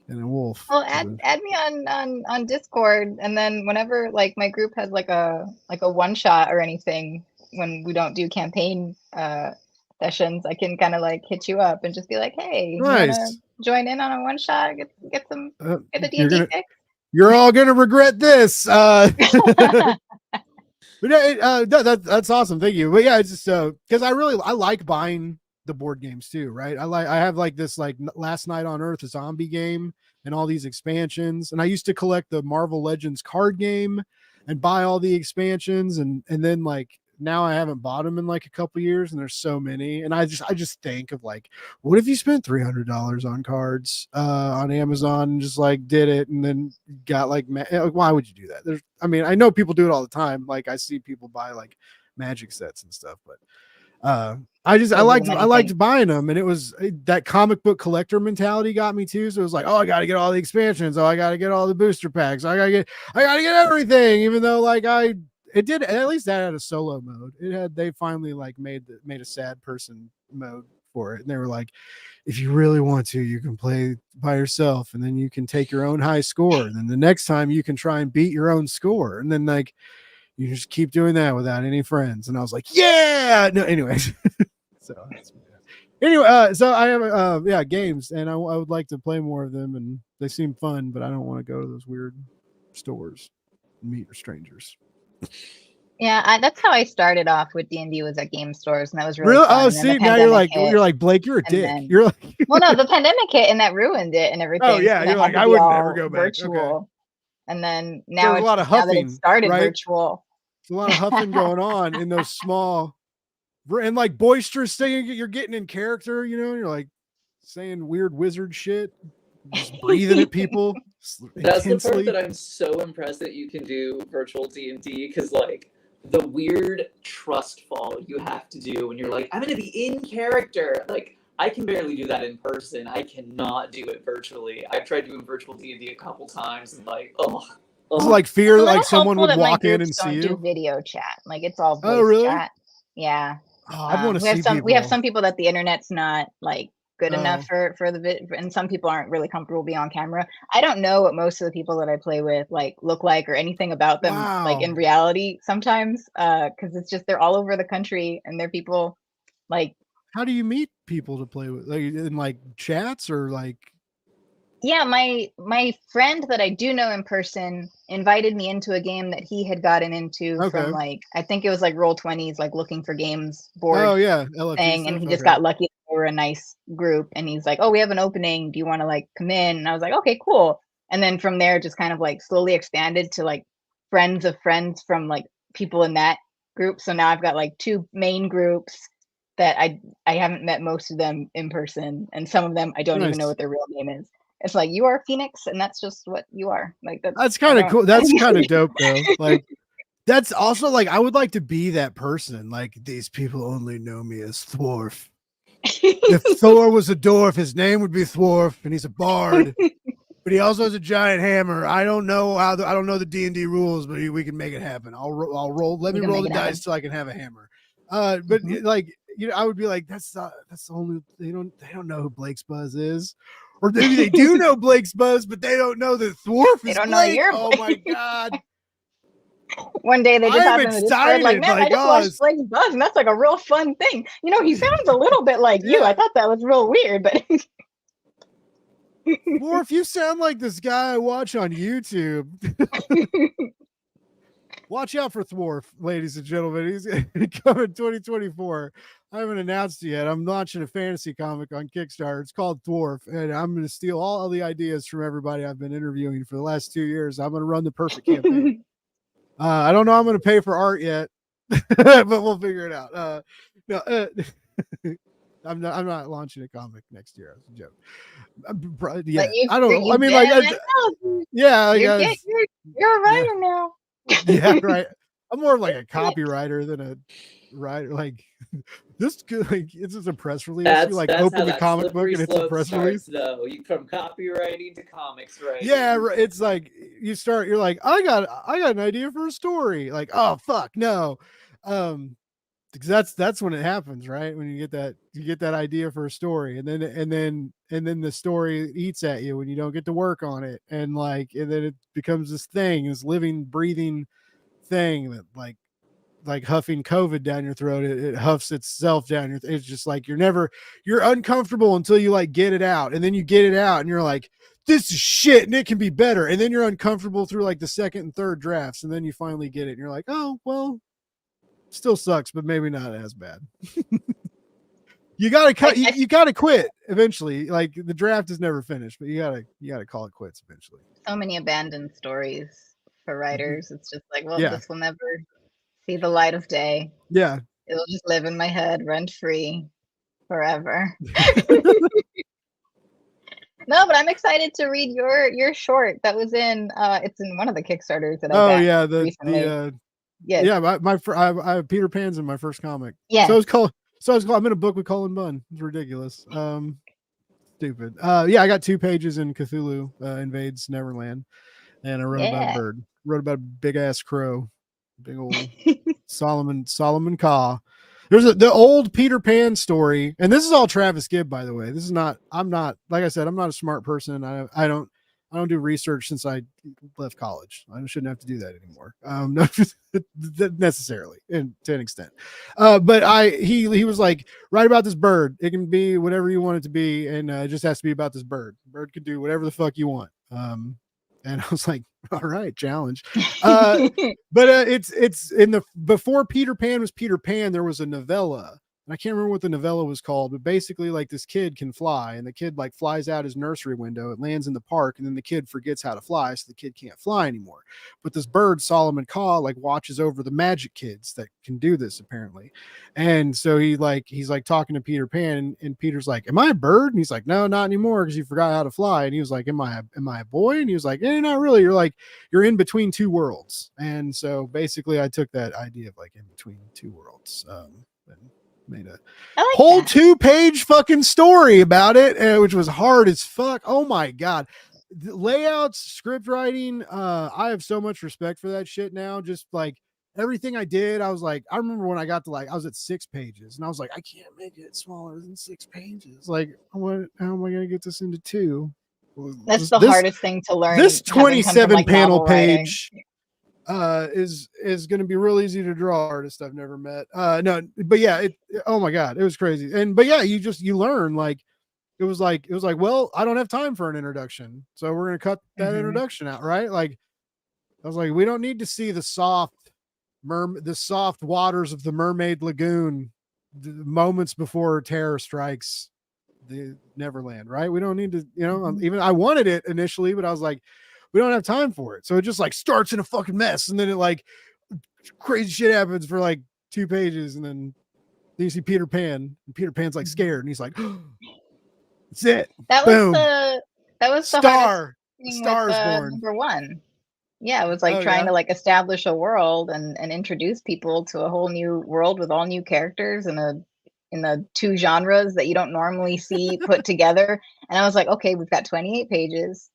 [SPEAKER 1] and a wolf.
[SPEAKER 4] Well, add me on Discord, and then whenever like my group has like a one shot or anything, when we don't do campaign sessions, I can kind of like hit you up and just be like, hey, you wanna
[SPEAKER 1] Nice.
[SPEAKER 4] join in on a one shot? Get the
[SPEAKER 1] You're
[SPEAKER 4] D&D
[SPEAKER 1] gonna-
[SPEAKER 4] fix.
[SPEAKER 1] You're all gonna regret this. But that's awesome. Thank you. But yeah, it's just because I like buying the board games too, right? I have like this like Last Night on Earth, a zombie game, and all these expansions. And I used to collect the Marvel Legends card game and buy all the expansions, and then like now I haven't bought them in like a couple years, and there's so many. And I just think of like, what if you spent $300 on cards on Amazon and just like did it, and then got like why would you do that? I know people do it all the time. Like I see people buy like magic sets and stuff, but I liked buying them, and it was that comic book collector mentality got me too. So it was like, oh, I got to get all the expansions. Oh, I got to get all the booster packs. I got to get everything, even though like it did, at least that had a solo mode. They finally like made a sad person mode for it. And they were like, if you really want to, you can play by yourself, and then you can take your own high score. And then the next time you can try and beat your own score. And then like, you just keep doing that without any friends. And I was like, yeah, no, anyways. So I have games, and I would like to play more of them, and they seem fun, but I don't want to go to those weird stores and meet strangers.
[SPEAKER 4] Yeah, that's how I started off with D&D, was at game stores, and that was really fun.
[SPEAKER 1] Oh, see, now you're like Blake, you're a dick.
[SPEAKER 4] Then,
[SPEAKER 1] you're like,
[SPEAKER 4] well, no, the pandemic hit and that ruined it and everything.
[SPEAKER 1] Oh yeah,
[SPEAKER 4] and
[SPEAKER 1] you're like, I would never go back.
[SPEAKER 4] virtual.
[SPEAKER 1] Okay.
[SPEAKER 4] And then
[SPEAKER 1] So
[SPEAKER 4] now
[SPEAKER 1] there's a
[SPEAKER 4] it's
[SPEAKER 1] lot of
[SPEAKER 4] now that it
[SPEAKER 1] huffing,
[SPEAKER 4] started
[SPEAKER 1] right?
[SPEAKER 4] virtual.
[SPEAKER 1] There's a lot of huffing going on in those small and like boisterous thing. You're getting in character, you know, you're like saying weird wizard shit, just breathing at people
[SPEAKER 3] That's the part
[SPEAKER 1] intensely.
[SPEAKER 3] that I'm so impressed that you can do virtual D&D, because like the weird trust fall you have to do when you're like, I'm gonna be in character. Like I can barely do that in person. I cannot do it virtually. I've tried doing virtual D&D a couple times and like,
[SPEAKER 1] It's like fear,
[SPEAKER 4] It's a
[SPEAKER 1] like
[SPEAKER 4] little
[SPEAKER 1] someone
[SPEAKER 4] helpful
[SPEAKER 1] would
[SPEAKER 4] that my
[SPEAKER 1] walk in
[SPEAKER 4] groups
[SPEAKER 1] and see
[SPEAKER 4] don't do
[SPEAKER 1] you.
[SPEAKER 4] video chat. Like it's all
[SPEAKER 1] Oh,
[SPEAKER 4] voice
[SPEAKER 1] really?
[SPEAKER 4] chat. Yeah.
[SPEAKER 1] Oh, I want to
[SPEAKER 4] We have
[SPEAKER 1] see
[SPEAKER 4] some
[SPEAKER 1] people.
[SPEAKER 4] we have some people that the internet's not like good enough
[SPEAKER 1] Oh.
[SPEAKER 4] for the vid, and some people aren't really comfortable being on camera. I don't know what most of the people that I play with like look like or anything about them like in
[SPEAKER 1] Wow.
[SPEAKER 4] reality sometimes, because it's just they're all over the country and they're people like,
[SPEAKER 1] How do you meet people to play with? Like in like chats or like?
[SPEAKER 4] yeah, my friend that I do know in person invited me into a game that he had gotten into from
[SPEAKER 1] Okay.
[SPEAKER 4] like, I think it was like Roll20s, like looking for games board
[SPEAKER 1] Oh yeah, LFG
[SPEAKER 4] thing, and
[SPEAKER 1] stuff.
[SPEAKER 4] he just
[SPEAKER 1] Okay.
[SPEAKER 4] got lucky that they were a nice group, and he's like, oh, we have an opening, do you want to like come in? And I was like, okay, cool. And then from there just kind of like slowly expanded to like friends of friends from like people in that group. So now I've got like two main groups that I haven't met most of them in person, and some of them I don't even know
[SPEAKER 1] Nice.
[SPEAKER 4] what their real name is. It's like, you are Phoenix and that's just what you are. Like
[SPEAKER 1] That's
[SPEAKER 4] I
[SPEAKER 1] kind of
[SPEAKER 4] don't
[SPEAKER 1] cool. That's kind of dope though. Like that's also like I would like to be that person. Like these people only know me as Thworf. If Thor was a dwarf, his name would be Thworf, and he's a bard. But he also has a giant hammer. I don't know how. I don't know the D&D rules, but we can make it happen. I'll roll. Let me
[SPEAKER 4] You can
[SPEAKER 1] roll
[SPEAKER 4] make
[SPEAKER 1] the
[SPEAKER 4] it happen.
[SPEAKER 1] dice so I can have a hammer. But
[SPEAKER 4] Mhm.
[SPEAKER 1] like you know, I would be like, that's the only they don't know who Blake's Buzz is, or maybe they do know Blake's Buzz, but they don't know that Thworf
[SPEAKER 4] They
[SPEAKER 1] is
[SPEAKER 4] don't know
[SPEAKER 1] Blake.
[SPEAKER 4] you're
[SPEAKER 1] Oh my god!
[SPEAKER 4] One day they just
[SPEAKER 1] I'm
[SPEAKER 4] hop in the Discord like,
[SPEAKER 1] excited.
[SPEAKER 4] man, I
[SPEAKER 1] Like,
[SPEAKER 4] just
[SPEAKER 1] oh,
[SPEAKER 4] watched Blake's Buzz, and that's like a real fun thing. You know, he sounds a little bit like you. I
[SPEAKER 1] yeah.
[SPEAKER 4] thought that was real weird, but
[SPEAKER 1] Thworf, you sound like this guy I watch on YouTube. Watch out for Thworf, ladies and gentlemen. He's coming 2024. I haven't announced it yet. I'm launching a fantasy comic on Kickstarter. It's called Dwarf, and I'm going to steal all the ideas from everybody I've been interviewing for the last 2 years. I'm going to run the perfect campaign. I don't know I'm going to pay for art yet, but we'll figure it out. No, I'm not launching a comic next year. That's a joke. Yeah, I don't. I mean, like, yeah, like,
[SPEAKER 4] you're a writer now.
[SPEAKER 1] yeah, right. I'm more like a copywriter than a writer. Like this, like it's just a press release. You like
[SPEAKER 3] that's
[SPEAKER 1] open
[SPEAKER 3] how
[SPEAKER 1] the
[SPEAKER 3] that
[SPEAKER 1] comic book
[SPEAKER 3] slippery
[SPEAKER 1] and it's a
[SPEAKER 3] slope
[SPEAKER 1] press
[SPEAKER 3] starts,
[SPEAKER 1] release.
[SPEAKER 3] though. You from copywriting to comics writing.
[SPEAKER 1] Yeah, it's like you start. You're like, I got an idea for a story. Like, oh fuck, no, because that's when it happens, right? When you get that idea for a story, and then the story eats at you when you don't get to work on it, and then it becomes this thing, this living, breathing thing that like huffing COVID down your throat. It huffs itself down your it's just like you're uncomfortable until you like get it out, and then you get it out and you're like, this is shit and it can be better, and then you're uncomfortable through like the second and third drafts, and then you finally get it and you're like, oh well, still sucks, but maybe not as bad. You gotta cut. You gotta quit eventually. Like the draft is never finished, but you gotta call it quits eventually.
[SPEAKER 4] So many abandoned stories for writers. It's just like, well,
[SPEAKER 1] Yeah.
[SPEAKER 4] this will never see the light of day.
[SPEAKER 1] Yeah.
[SPEAKER 4] It'll just live in my head rent free forever. No, but I'm excited to read your short that was in it's in one of the Kickstarters that I backed recently.
[SPEAKER 1] Yeah, my Peter Pan's in my first comic.
[SPEAKER 4] Yeah.
[SPEAKER 1] So it's called I'm in a book with Cullen Bunn. It's ridiculous. Stupid. Yeah, I got 2 pages in Cthulhu Invades Neverland, and I wrote about a bird. Wrote about a big ass crow. Big old Solomon Caw. There's the old Peter Pan story, and this is all Travis Gibb, by the way. This is not. I'm not, like I said, I'm not a smart person. I don't do research since I left college. I shouldn't have to do that anymore. Not necessarily, and to an extent. But he was like, write about this bird. It can be whatever you want it to be, and it just has to be about this bird. The bird could do whatever the fuck you want. And I was like, all right, challenge. But it's in the before Peter Pan was Peter Pan, there was a novella. I can't remember what the novella was called, but basically like this kid can fly, and the kid like flies out his nursery window, it lands in the park, and then the kid forgets how to fly, so the kid can't fly anymore. But this bird, Solomon Caw, like watches over the magic kids that can do this apparently. And so he's like talking to Peter Pan, and Peter's like, am I a bird? And he's like, no, not anymore, because you forgot how to fly. And he was like, am I a boy? And he was like, not really. You're in between two worlds. And so basically I took that idea of like in between two worlds, and made a whole 2-page fucking story about it, which was hard as fuck. Oh my God. The layouts, script writing, I have so much respect for that shit now. Just like everything I did, I was like, I remember when I got to like, I was at 6 pages and I was like, I can't make it smaller than 6 pages. Like, how am I going to get this into 2?
[SPEAKER 4] That's the hardest thing to learn.
[SPEAKER 1] This 27
[SPEAKER 4] like
[SPEAKER 1] panel page is going to be real easy to draw. Artist I've never met. No, but yeah, oh my God, it was crazy. But yeah, you learn like, it was like, well, I don't have time for an introduction, so we're going to cut that introduction out. Right. Like, I was like, we don't need to see the soft waters of the Mermaid Lagoon the moments before terror strikes the Neverland. Right. We don't need to, even I wanted it initially, but I was like, we don't have time for it. So it just like starts in a fucking mess. And then it like crazy shit happens for like 2 pages. And then you see Peter Pan, and Peter Pan's like scared. And he's like, that's it.
[SPEAKER 4] That
[SPEAKER 1] Boom.
[SPEAKER 4] That was the
[SPEAKER 1] Star.
[SPEAKER 4] Thing
[SPEAKER 1] Star
[SPEAKER 4] with,
[SPEAKER 1] is born.
[SPEAKER 4] Number 1. Yeah. It was like trying to like establish a world and introduce people to a whole new world with all new characters in the 2 genres that you don't normally see put together. And I was like, okay, we've got 28 pages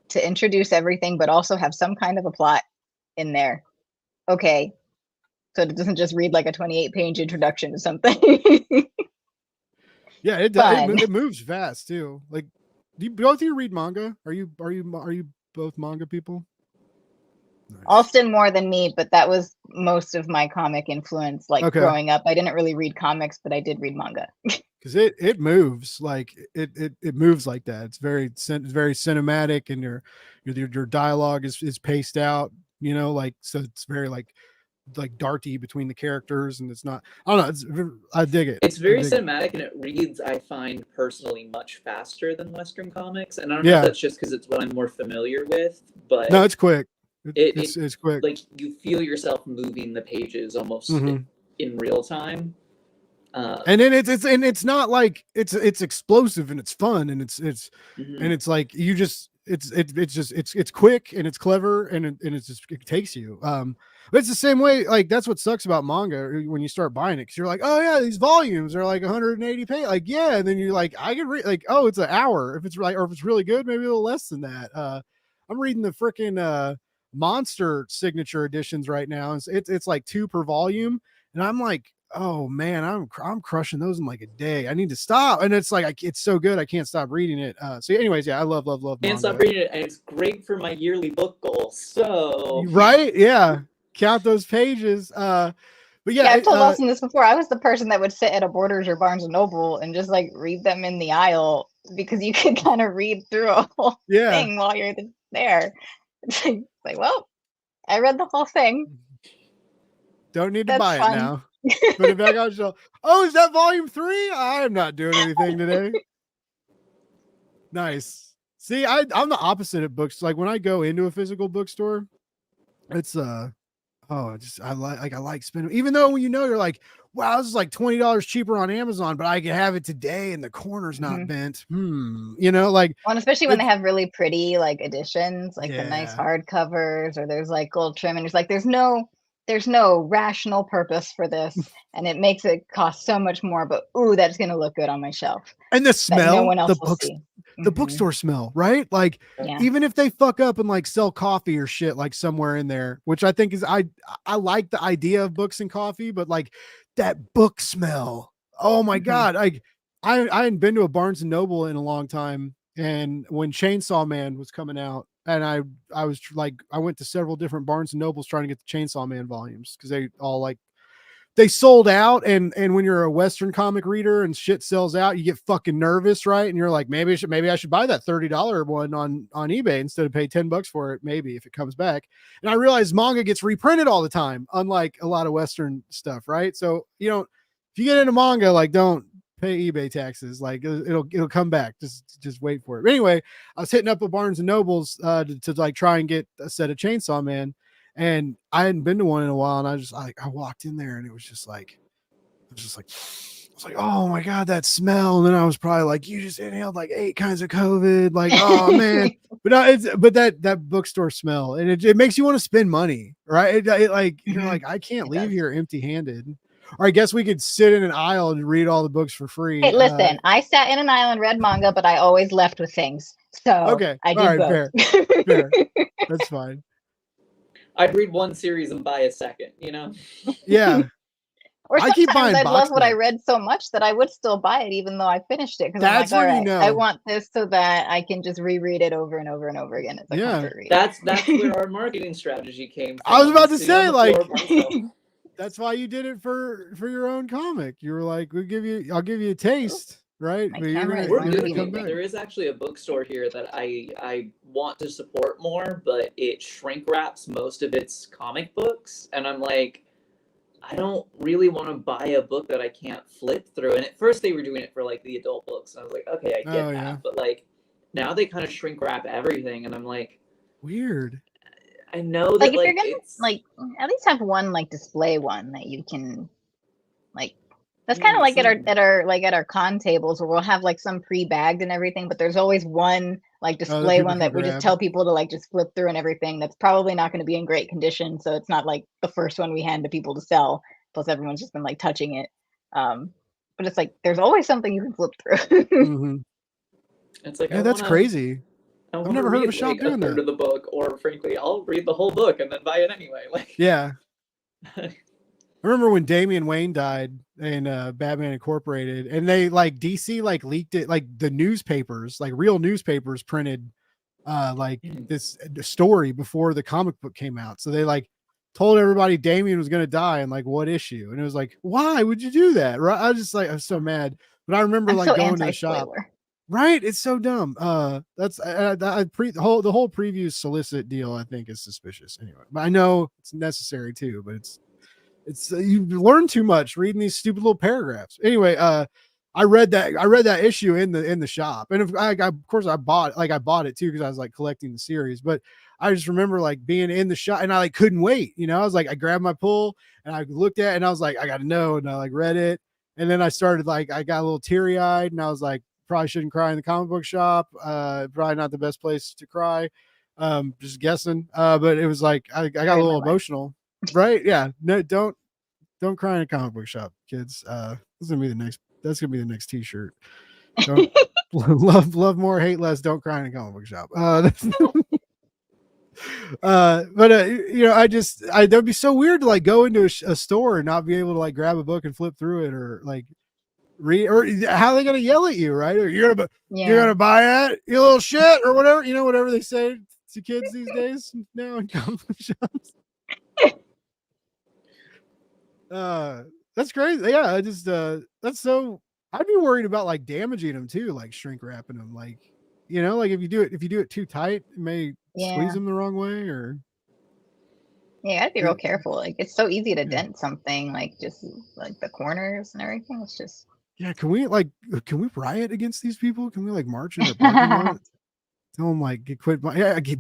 [SPEAKER 4] to introduce everything, but also have some kind of a plot in there. Okay. So it doesn't just read like a 28-page introduction to something.
[SPEAKER 1] Yeah, it moves fast too. Like, do you both of you read manga? Are you both manga people?
[SPEAKER 4] Nice. Alston more than me, but that was most of my comic influence. Like growing up, I didn't really read comics, but I did read manga.
[SPEAKER 1] Because it moves like it moves like that. It's very cinematic, and your dialogue is paced out. Like, so it's very like darty between the characters, and it's not. I don't know. I dig it.
[SPEAKER 3] It's very cinematic, and it reads, I find personally, much faster than Western comics. And I don't know if that's just because it's what I'm more familiar with, but
[SPEAKER 1] no, it's quick. It's quick.
[SPEAKER 3] Like, you feel yourself moving the pages almost in real time.
[SPEAKER 1] And then it's not like it's explosive, and it's fun, and it's like you just it's quick, and it's clever, and it takes you. But it's the same way. Like, that's what sucks about manga when you start buying it, because you're like, oh yeah, these volumes are like 180 pages. Like, yeah, and then you're like, I can read, like, oh, it's an hour. If it's or if it's really good, maybe a little less than that. I'm reading the freaking Monster signature editions right now. It's like 2 per volume, and I'm like, oh man, I'm crushing those in like a day. I need to stop. And it's like, it's so good, I can't stop reading it. So anyways, yeah, I love manga.
[SPEAKER 3] Can't stop reading it, and it's great for my yearly book goal. So
[SPEAKER 1] right, yeah, count those pages. But yeah,
[SPEAKER 4] I've told Alston this before. I was the person that would sit at a Borders or Barnes and Noble and just like read them in the aisle, because you could kind of read through a whole thing while you're there. It's like, well, I read the whole thing.
[SPEAKER 1] Don't need to buy it now. Put it back on shelf. Oh, is that volume 3? I'm not doing anything today. Nice. See, I'm the opposite of books. Like, when I go into a physical bookstore, it's I like spending, even though you're like, wow, this is like $20 cheaper on Amazon, but I can have it today and the corner's not bent. Like,
[SPEAKER 4] well, and especially when they have really pretty like editions, like the nice hardcovers, or there's like gold trim, and it's like there's no rational purpose for this, and it makes it cost so much more, but ooh, that's gonna look good on my shelf.
[SPEAKER 1] And the smell,
[SPEAKER 4] no one else will see.
[SPEAKER 1] The bookstore smell, right? Like, even if they fuck up and like sell coffee or shit like somewhere in there, which I think is, I like the idea of books and coffee, but like that book smell, oh my God. Like, I hadn't been to a Barnes and Noble in a long time, and when Chainsaw Man was coming out, and I was like, I went to several different Barnes and Nobles trying to get the Chainsaw Man volumes, because they all like, they sold out. And when you're a Western comic reader and shit sells out, you get fucking nervous, right? And you're like, maybe I should buy that $30 one on eBay instead of pay $10 for it, maybe, if it comes back. And I realized manga gets reprinted all the time, unlike a lot of Western stuff, right? So if you get into manga, like don't pay eBay taxes. Like it'll come back. Just wait for it. But anyway, I was hitting up a Barnes and Nobles to like try and get a set of Chainsaw Man, and I hadn't been to one in a while, and I walked in there, and it was just like I was like, oh my God, that smell. And then I was probably like, you just inhaled like 8 kinds of COVID. Like, oh man. But no, but that bookstore smell, and it makes you want to spend money, right? It like, you're like, I can't leave here empty handed. Or I guess we could sit in an aisle and read all the books for free.
[SPEAKER 4] Hey, listen, I sat in an aisle and read manga, but I always left with things. So
[SPEAKER 1] okay.
[SPEAKER 4] I did both.
[SPEAKER 1] Fair. That's fine.
[SPEAKER 3] I'd read one series and buy a second, you know?
[SPEAKER 1] Yeah.
[SPEAKER 4] Or
[SPEAKER 1] I keep buying
[SPEAKER 4] sometimes I'd love what I
[SPEAKER 1] sets.
[SPEAKER 4] read so much that I would still buy it even though I finished it. Because I'm
[SPEAKER 1] That's
[SPEAKER 4] like, all
[SPEAKER 1] when
[SPEAKER 4] right,
[SPEAKER 1] you know.
[SPEAKER 4] I want this so that I can just reread it over and over and over again. It's a comfort read.
[SPEAKER 3] That's where our marketing strategy came from.
[SPEAKER 1] I was about to
[SPEAKER 3] Sitting
[SPEAKER 1] say,
[SPEAKER 3] on the
[SPEAKER 1] like,
[SPEAKER 3] floor by myself.
[SPEAKER 1] that's why you did it for your own comic. You were like, I'll give you a taste, right?
[SPEAKER 4] My
[SPEAKER 1] But you're
[SPEAKER 4] camera is
[SPEAKER 3] We're
[SPEAKER 1] gonna
[SPEAKER 3] good
[SPEAKER 1] come
[SPEAKER 3] at it.
[SPEAKER 1] back.
[SPEAKER 3] There is actually a bookstore here that I want to support more, but it shrink wraps most of its comic books, and I'm like, I don't really want to buy a book that I can't flip through. And at first they were doing it for like the adult books, and I was like, okay, I get that.
[SPEAKER 1] Yeah.
[SPEAKER 3] But like now they kind of shrink wrap everything, and I'm like,
[SPEAKER 1] weird.
[SPEAKER 3] I know
[SPEAKER 4] Like
[SPEAKER 3] that
[SPEAKER 4] if you're gonna like at least have one like display one that you can like. That's kind of like at our con tables where we'll have like some pre-bagged and everything, but there's always one like display one that we just tell people to like just flip through and everything. That's probably not going to be in great condition, so it's not like the first one we hand to people to sell. Plus, everyone's just been like touching it. But it's like there's always something you can flip through.
[SPEAKER 1] Mm-hmm.
[SPEAKER 3] It's like,
[SPEAKER 1] yeah, that's crazy.
[SPEAKER 3] I've
[SPEAKER 1] never heard of a shop doing that.
[SPEAKER 3] Of the book, or frankly, I'll read the whole book and then buy it anyway. Like,
[SPEAKER 1] yeah. I remember when Damian Wayne died in Batman Incorporated, and they like DC like leaked it, like the newspapers, like real newspapers printed like this story before the comic book came out. So they like told everybody Damian was going to die and like what issue, and it was like, why would you do that? Right? I was just like, I was so mad. But I remember like going to the shop. Right? It's so dumb. That's the whole preview solicit deal, I think, is suspicious anyway. But I know it's necessary too, but it's you learn too much reading these stupid little paragraphs. Anyway, I read that issue in the shop, and of course I bought it too because I was like collecting the series. But I just remember like being in the shop and I like couldn't wait. You know, I was like, I grabbed my pull and I looked at it and I was like, I got to know, and I like read it, and then I started like I got a little teary eyed and I was like, probably shouldn't cry in the comic book shop. Probably not the best place to cry. Just guessing. But it was like I got a little emotional. Right? Yeah. No, don't cry in a comic book shop, kids. That's gonna be the next t-shirt. Don't love more, hate less, don't cry in a comic book shop. You know, that'd be so weird to like go into a store and not be able to like grab a book and flip through it, or like read, or how are they gonna yell at you, right? Or you're gonna buy it, you little shit, or whatever, you know, whatever they say to kids these days now in comic book shops. That's crazy. Yeah, I just that's so I'd be worried about like damaging them too, like shrink wrapping them, like, you know, like if you do it too tight, it may squeeze them the wrong way, or
[SPEAKER 4] I'd be real careful. Like it's so easy to dent something, like just like the corners and everything. It's just
[SPEAKER 1] can we riot against these people? Can we like march in their parking lot? Tell them like quit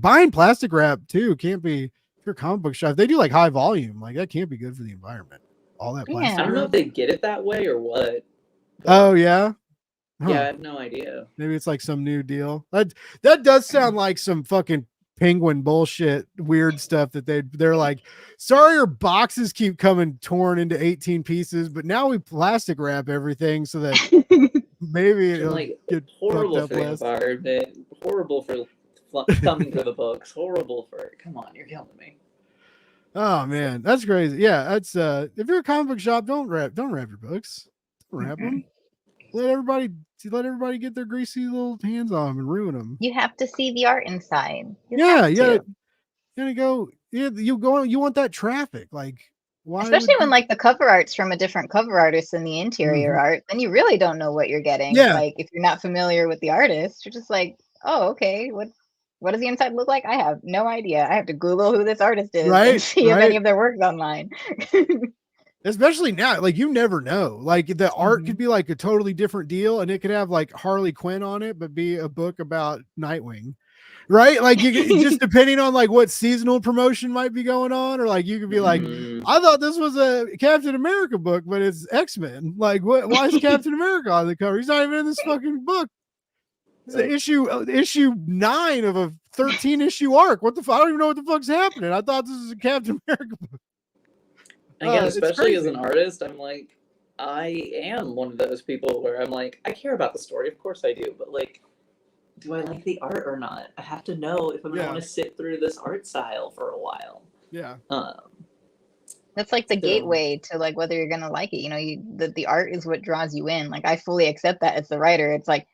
[SPEAKER 1] buying plastic wrap too. Can't be, if you're a comic book shop, they do like high volume, like that can't be good for the environment. All that plastic.
[SPEAKER 3] I don't know if they get it that way or what.
[SPEAKER 1] Oh yeah. Huh.
[SPEAKER 3] Yeah, I have no idea.
[SPEAKER 1] Maybe it's like some new deal. That does sound like some fucking Penguin bullshit, weird stuff that they're like, sorry, your boxes keep coming torn into 18 pieces, but now we plastic wrap everything so that maybe it'll
[SPEAKER 3] like
[SPEAKER 1] get
[SPEAKER 3] horrible for the environment, horrible for thumbing through the books, horrible for it. Come on, you're killing me.
[SPEAKER 1] Oh man, that's crazy. Yeah, that's if you're a comic book shop, don't wrap your books. Don't wrap them. Let everybody get their greasy little hands on them and ruin them.
[SPEAKER 4] You have to see the art inside.
[SPEAKER 1] You gotta go. Yeah, you want that traffic. Like, why?
[SPEAKER 4] Especially when like the cover art's from a different cover artist than the interior art, then you really don't know what you're getting.
[SPEAKER 1] Yeah.
[SPEAKER 4] Like if you're not familiar with the artist, you're just like, oh, okay, what does the inside look like? I have no idea. I have to Google who this artist is and see if any of their work's online.
[SPEAKER 1] especially now, like you never know. Like the art
[SPEAKER 4] Mhm.
[SPEAKER 1] could be like a totally different deal, and it could have like Harley Quinn on it, but be a book about Nightwing. Right? Like just depending on like what seasonal promotion might be going on, or like you could be like,
[SPEAKER 3] Mhm.
[SPEAKER 1] I thought this was a Captain America book, but it's X-Men. Like, why is Captain America on the cover? He's not even in this fucking book. It's the issue 9 of a 13 issue arc. What the fuck? I don't even know what the fuck's happening. I thought this was a Captain America book.
[SPEAKER 3] Again,
[SPEAKER 1] It's
[SPEAKER 3] especially as an
[SPEAKER 1] crazy.
[SPEAKER 3] artist, I'm like, I am one of those people where I'm like, I care about the story, of course I do, but like, do I like the art or not? I have to know if I'm gonna
[SPEAKER 1] Yeah.
[SPEAKER 3] want to sit through this art style for a while.
[SPEAKER 1] Yeah.
[SPEAKER 4] That's like the
[SPEAKER 3] So-
[SPEAKER 4] gateway to like whether you're gonna like it. You know, the art is what draws you in. Like I fully accept that as the writer. It's like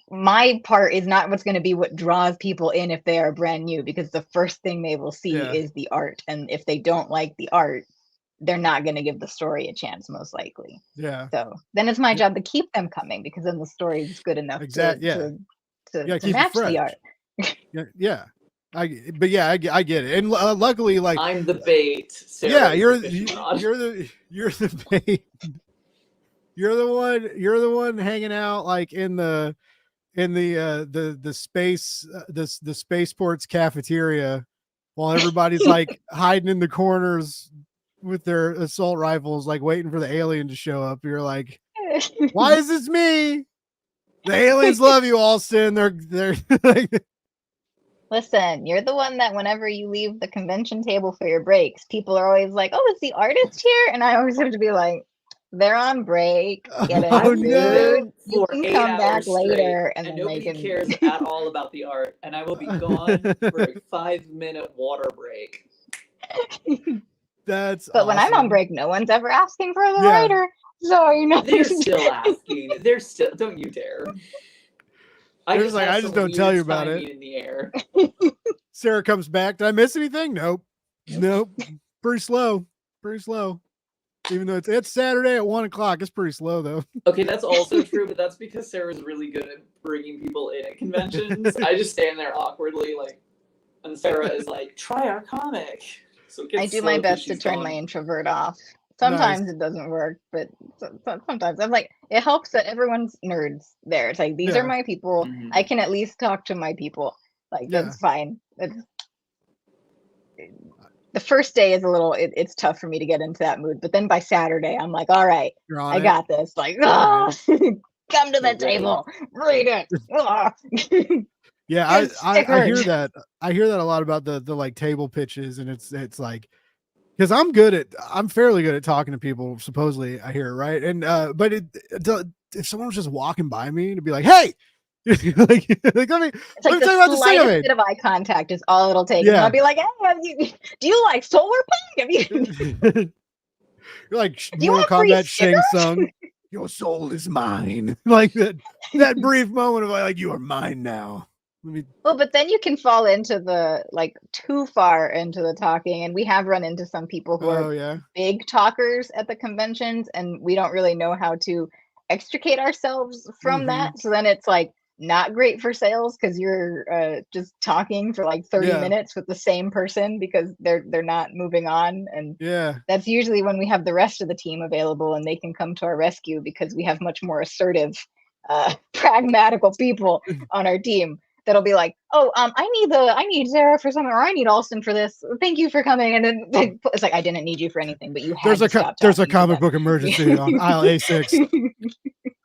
[SPEAKER 4] my part is not what's going to be what draws people in if they are brand new, because the first thing they will see
[SPEAKER 1] Yeah.
[SPEAKER 4] is the art, and if they don't like the art, they're not going to give the story a chance, most likely.
[SPEAKER 1] Yeah.
[SPEAKER 4] So then it's my job to keep them coming, because then the story is good enough
[SPEAKER 1] Exactly. Yeah.
[SPEAKER 4] to
[SPEAKER 1] keep it
[SPEAKER 4] match
[SPEAKER 1] fresh.
[SPEAKER 4] the art.
[SPEAKER 1] Yeah. I get it. And luckily, like,
[SPEAKER 3] I'm the bait. Sarah
[SPEAKER 1] yeah,
[SPEAKER 3] is
[SPEAKER 1] you're
[SPEAKER 3] the fishing rod.
[SPEAKER 1] you're the bait. You're the one hanging out like in the space the spaceport's cafeteria while everybody's like hiding in the corners with their assault rifles, like waiting for the alien to show up. You're like, why is this me? The aliens love you, Alston. They're like,
[SPEAKER 4] Listen, you're the one that whenever you leave the convention table for your breaks, people are always like, "Oh, is the artist here?" And I always have to be like, "They're on break, getting
[SPEAKER 1] Oh,
[SPEAKER 4] food.
[SPEAKER 1] no.
[SPEAKER 4] You
[SPEAKER 3] For
[SPEAKER 4] can
[SPEAKER 3] 8
[SPEAKER 4] come back
[SPEAKER 3] hours straight,
[SPEAKER 4] later." And
[SPEAKER 3] and
[SPEAKER 4] then they
[SPEAKER 3] nobody
[SPEAKER 4] can.
[SPEAKER 3] cares at all about the art, and I will be gone for a 5-minute water break.
[SPEAKER 1] That's
[SPEAKER 4] But when I'm on
[SPEAKER 1] awesome.
[SPEAKER 4] break, no one's ever asking for the
[SPEAKER 1] Yeah.
[SPEAKER 4] writer. So you know,
[SPEAKER 3] They're still asking. They're still. Don't you dare.
[SPEAKER 1] They're just like,
[SPEAKER 3] have
[SPEAKER 1] I just
[SPEAKER 3] some
[SPEAKER 1] don't tell
[SPEAKER 3] weird
[SPEAKER 1] you about it.
[SPEAKER 3] timing in the air.
[SPEAKER 1] Sarah comes back. Did I miss anything? Nope. Pretty slow. Even though it's Saturday at 1:00, it's pretty slow though.
[SPEAKER 3] Okay, that's also true, but that's because Sarah's really good at bringing people in at conventions. I just stand there awkwardly, like, and Sarah is like, "Try our comic." So it gets
[SPEAKER 4] I do
[SPEAKER 3] slow
[SPEAKER 4] my
[SPEAKER 3] 'cause
[SPEAKER 4] best to
[SPEAKER 3] she's
[SPEAKER 4] turn
[SPEAKER 3] gone.
[SPEAKER 4] my introvert off. Sometimes it doesn't work, but sometimes I'm like, it helps that everyone's nerds there. It's like, these are
[SPEAKER 1] Yeah.
[SPEAKER 4] my people.
[SPEAKER 3] Mhm.
[SPEAKER 4] I can at least talk to my people. Like,
[SPEAKER 1] Yeah.
[SPEAKER 4] that's fine. The first day is a little, it's tough for me to get into that mood. But then by Saturday, I'm like, all right,
[SPEAKER 1] You're on
[SPEAKER 4] I
[SPEAKER 1] it.
[SPEAKER 4] got this. Like,
[SPEAKER 1] All
[SPEAKER 4] come to the
[SPEAKER 3] Right.
[SPEAKER 4] table, read it. Ah.
[SPEAKER 1] Yeah,
[SPEAKER 4] Get
[SPEAKER 1] I hear
[SPEAKER 4] stickers.
[SPEAKER 1] that. I hear that a lot about the like table pitches, and it's like, because I'm fairly good at talking to people, supposedly, I hear, right? And but if someone was just walking by me to be like, hey, like let me
[SPEAKER 4] It's like
[SPEAKER 1] tell you about
[SPEAKER 4] the
[SPEAKER 1] this thing I
[SPEAKER 4] slightest
[SPEAKER 1] made.
[SPEAKER 4] bit of eye contact is all it'll take. And then
[SPEAKER 1] Yeah.
[SPEAKER 4] I'll be like, hey, do you like solar punk? Have you
[SPEAKER 1] You're like
[SPEAKER 4] Do you
[SPEAKER 1] Mortal
[SPEAKER 4] want free
[SPEAKER 1] Kombat Shang
[SPEAKER 4] stickers?
[SPEAKER 1] Tsung. Your soul is mine. Like that brief moment of like, you are mine now. Let me.
[SPEAKER 4] Well, but then you can fall into the like too far into the talking, and we have run into some people who
[SPEAKER 1] Oh
[SPEAKER 4] are
[SPEAKER 1] yeah.
[SPEAKER 4] big talkers at the conventions, and we don't really know how to extricate ourselves from
[SPEAKER 1] Mhm.
[SPEAKER 4] that. So then it's like not great for sales, because you're just talking for like 30
[SPEAKER 1] Yeah.
[SPEAKER 4] minutes with the same person because they're not moving on. And
[SPEAKER 1] Yeah.
[SPEAKER 4] that's usually when we have the rest of the team available and they can come to our rescue, because we have much more assertive, pragmatical people on our team that'll be like, oh, I need Sarah for something, or I need Alston for this. Thank you for coming. And then it's like, I didn't need you for anything, but you had to stop
[SPEAKER 1] There's a
[SPEAKER 4] talking to
[SPEAKER 1] comic
[SPEAKER 4] them.
[SPEAKER 1] book emergency on aisle A6.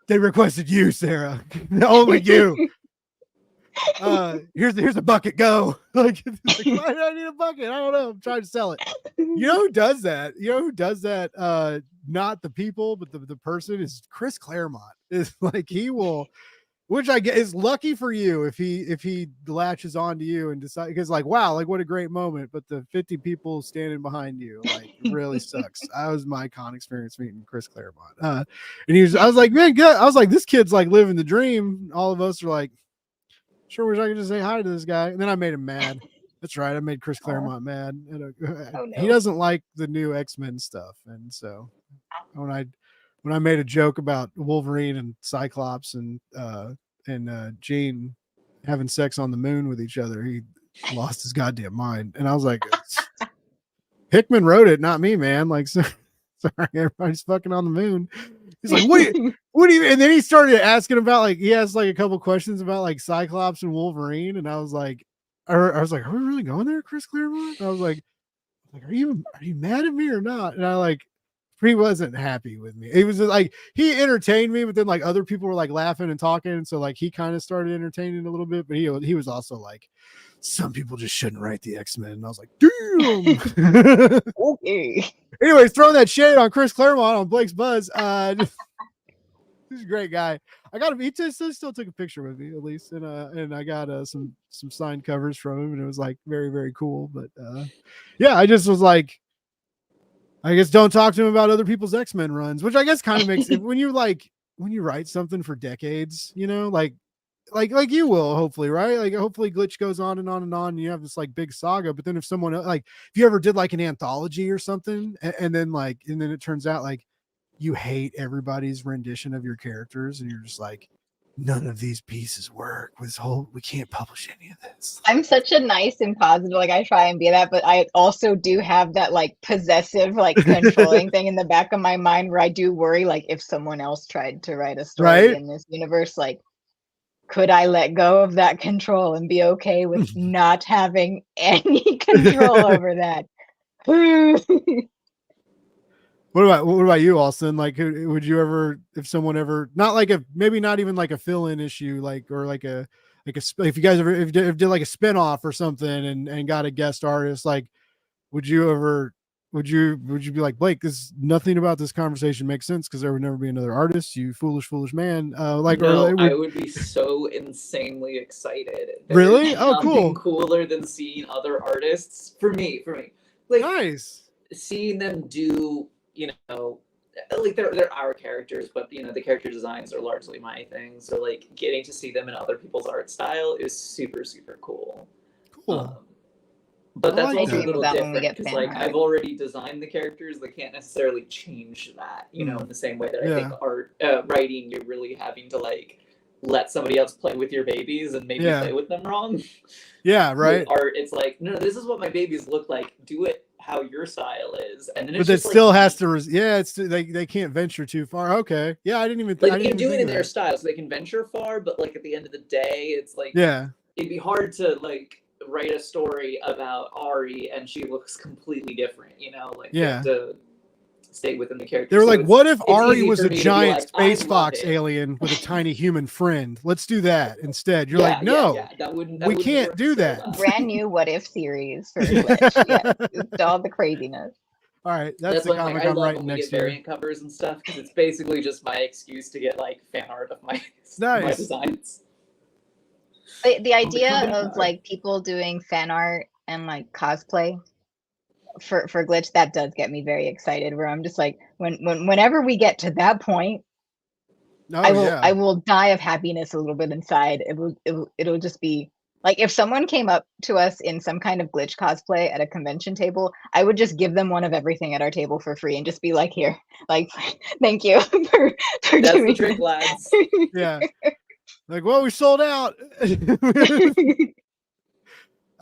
[SPEAKER 1] They requested you, Sarah. Only you. Here's a bucket. Go. Like, why do I need a bucket? I don't know. I'm trying to sell it. You know who does that? Not the people, but the person is Chris Claremont. Is like, he will, which I get is lucky for you if he latches on to you and decide, because like, wow, like what a great moment. But the 50 people standing behind you, like, really sucks. That was my con experience meeting Chris Claremont. And I was like, man, good. I was like, this kid's like living the dream. All of us are like, sure wish I could just say hi to this guy. And then I made him mad. That's right. I made Chris Claremont mad. And,
[SPEAKER 4] Oh,
[SPEAKER 1] he
[SPEAKER 4] no.
[SPEAKER 1] doesn't like the new X-Men stuff. And so when I made a joke about Wolverine and Cyclops and Jean having sex on the moon with each other, he lost his goddamn mind. And I was like, Hickman wrote it, not me, man. Like, so, Sorry, everybody's fucking on the moon. He's like, what do you, and then he started asking about, like, he asked like a couple questions about like Cyclops and Wolverine. And I was like, are we really going there, Chris Claremont? And I was like, are you mad at me or not? And I like, he wasn't happy with me. It was just, like, he entertained me, but then like other people were like laughing and talking. And so like, he kind of started entertaining a little bit, but he was also like, some people just shouldn't write the X-Men. And I was like, damn.
[SPEAKER 4] Okay.
[SPEAKER 1] Anyways, throwing that shade on Chris Claremont on Blake's Buzz. He's a great guy. I got him. He still took a picture with me at least, and I got some signed covers from him, and it was like very, very cool. But yeah, I just was like, I guess don't talk to him about other people's X-Men runs, which I guess kind of makes it when you write something for decades, you know, like you will hopefully, right? Like hopefully Glitch goes on and on and on, and you have this like big saga. But then if someone like if you ever did like an anthology or something, and then it turns out like you hate everybody's rendition of your characters, and you're just like, none of these pieces work. We can't publish any of this.
[SPEAKER 4] I'm such a nice and positive, like I try and be that, but I also do have that like possessive, like controlling thing in the back of my mind where I do worry, like if someone else tried to write a story
[SPEAKER 1] Right?
[SPEAKER 4] in this universe, like could I let go of that control and be okay with not having any control over that?
[SPEAKER 1] What about you, Alston? Like, would you ever, if someone ever, not like maybe not even like a fill-in issue, like, or like if you guys ever if did like a spinoff or something and got a guest artist, like, would you be like, Blake, nothing about this conversation makes sense because there would never be another artist, you foolish man. Like,
[SPEAKER 3] no,
[SPEAKER 1] or
[SPEAKER 3] I would be so insanely excited.
[SPEAKER 1] Really? Oh,
[SPEAKER 3] nothing
[SPEAKER 1] cool.
[SPEAKER 3] Cooler than seeing other artists for me. Like,
[SPEAKER 1] Nice.
[SPEAKER 3] Seeing them do, you know, like they're our characters, but you know, the character designs are largely my thing. So like getting to see them in other people's art style is super, super cool.
[SPEAKER 1] Cool.
[SPEAKER 3] But that's
[SPEAKER 1] like
[SPEAKER 3] also
[SPEAKER 1] that.
[SPEAKER 3] a little different because
[SPEAKER 4] fan
[SPEAKER 3] like
[SPEAKER 4] art.
[SPEAKER 3] I've already designed the characters. They can't necessarily change that, you know, in the same way that I think writing, you're really having to like let somebody else play with your babies and maybe play with them wrong.
[SPEAKER 1] Yeah, right.
[SPEAKER 3] With art, it's like, no, this is what my babies look like. Do it how your style is, and then
[SPEAKER 1] but it still has to. It's they can't venture too far. Okay, yeah, I didn't even.
[SPEAKER 3] Like,
[SPEAKER 1] I didn't
[SPEAKER 3] do
[SPEAKER 1] even
[SPEAKER 3] it in their
[SPEAKER 1] that.
[SPEAKER 3] style, so they can venture far. But like at the end of the day, it's like,
[SPEAKER 1] yeah,
[SPEAKER 3] it'd be hard to like write a story about Ari and she looks completely different. You know, like you have to stay within the character.
[SPEAKER 1] They were like, what if Ari was a
[SPEAKER 3] me
[SPEAKER 1] giant
[SPEAKER 3] like,
[SPEAKER 1] space fox alien with a tiny human friend? Let's do that instead. You're like, no, we can't do that.
[SPEAKER 4] Brand new what if series for Glitch. Yeah, just all the craziness.
[SPEAKER 1] All right, that's the comic I'm writing next year.
[SPEAKER 3] Variant covers and stuff because it's basically just my excuse to get like fan art of my designs.
[SPEAKER 4] The idea of like people doing fan art and like cosplay for Glitch, that does get me very excited, where I'm just like, whenever we get to that point, I will die of happiness a little bit inside. It'll just be like, if someone came up to us in some kind of Glitch cosplay at a convention table, I would just give them one of everything at our table for free and just be like, here, like, thank you for
[SPEAKER 3] That's
[SPEAKER 4] doing
[SPEAKER 3] the trick, lads.
[SPEAKER 1] Yeah. Like, well, we sold out.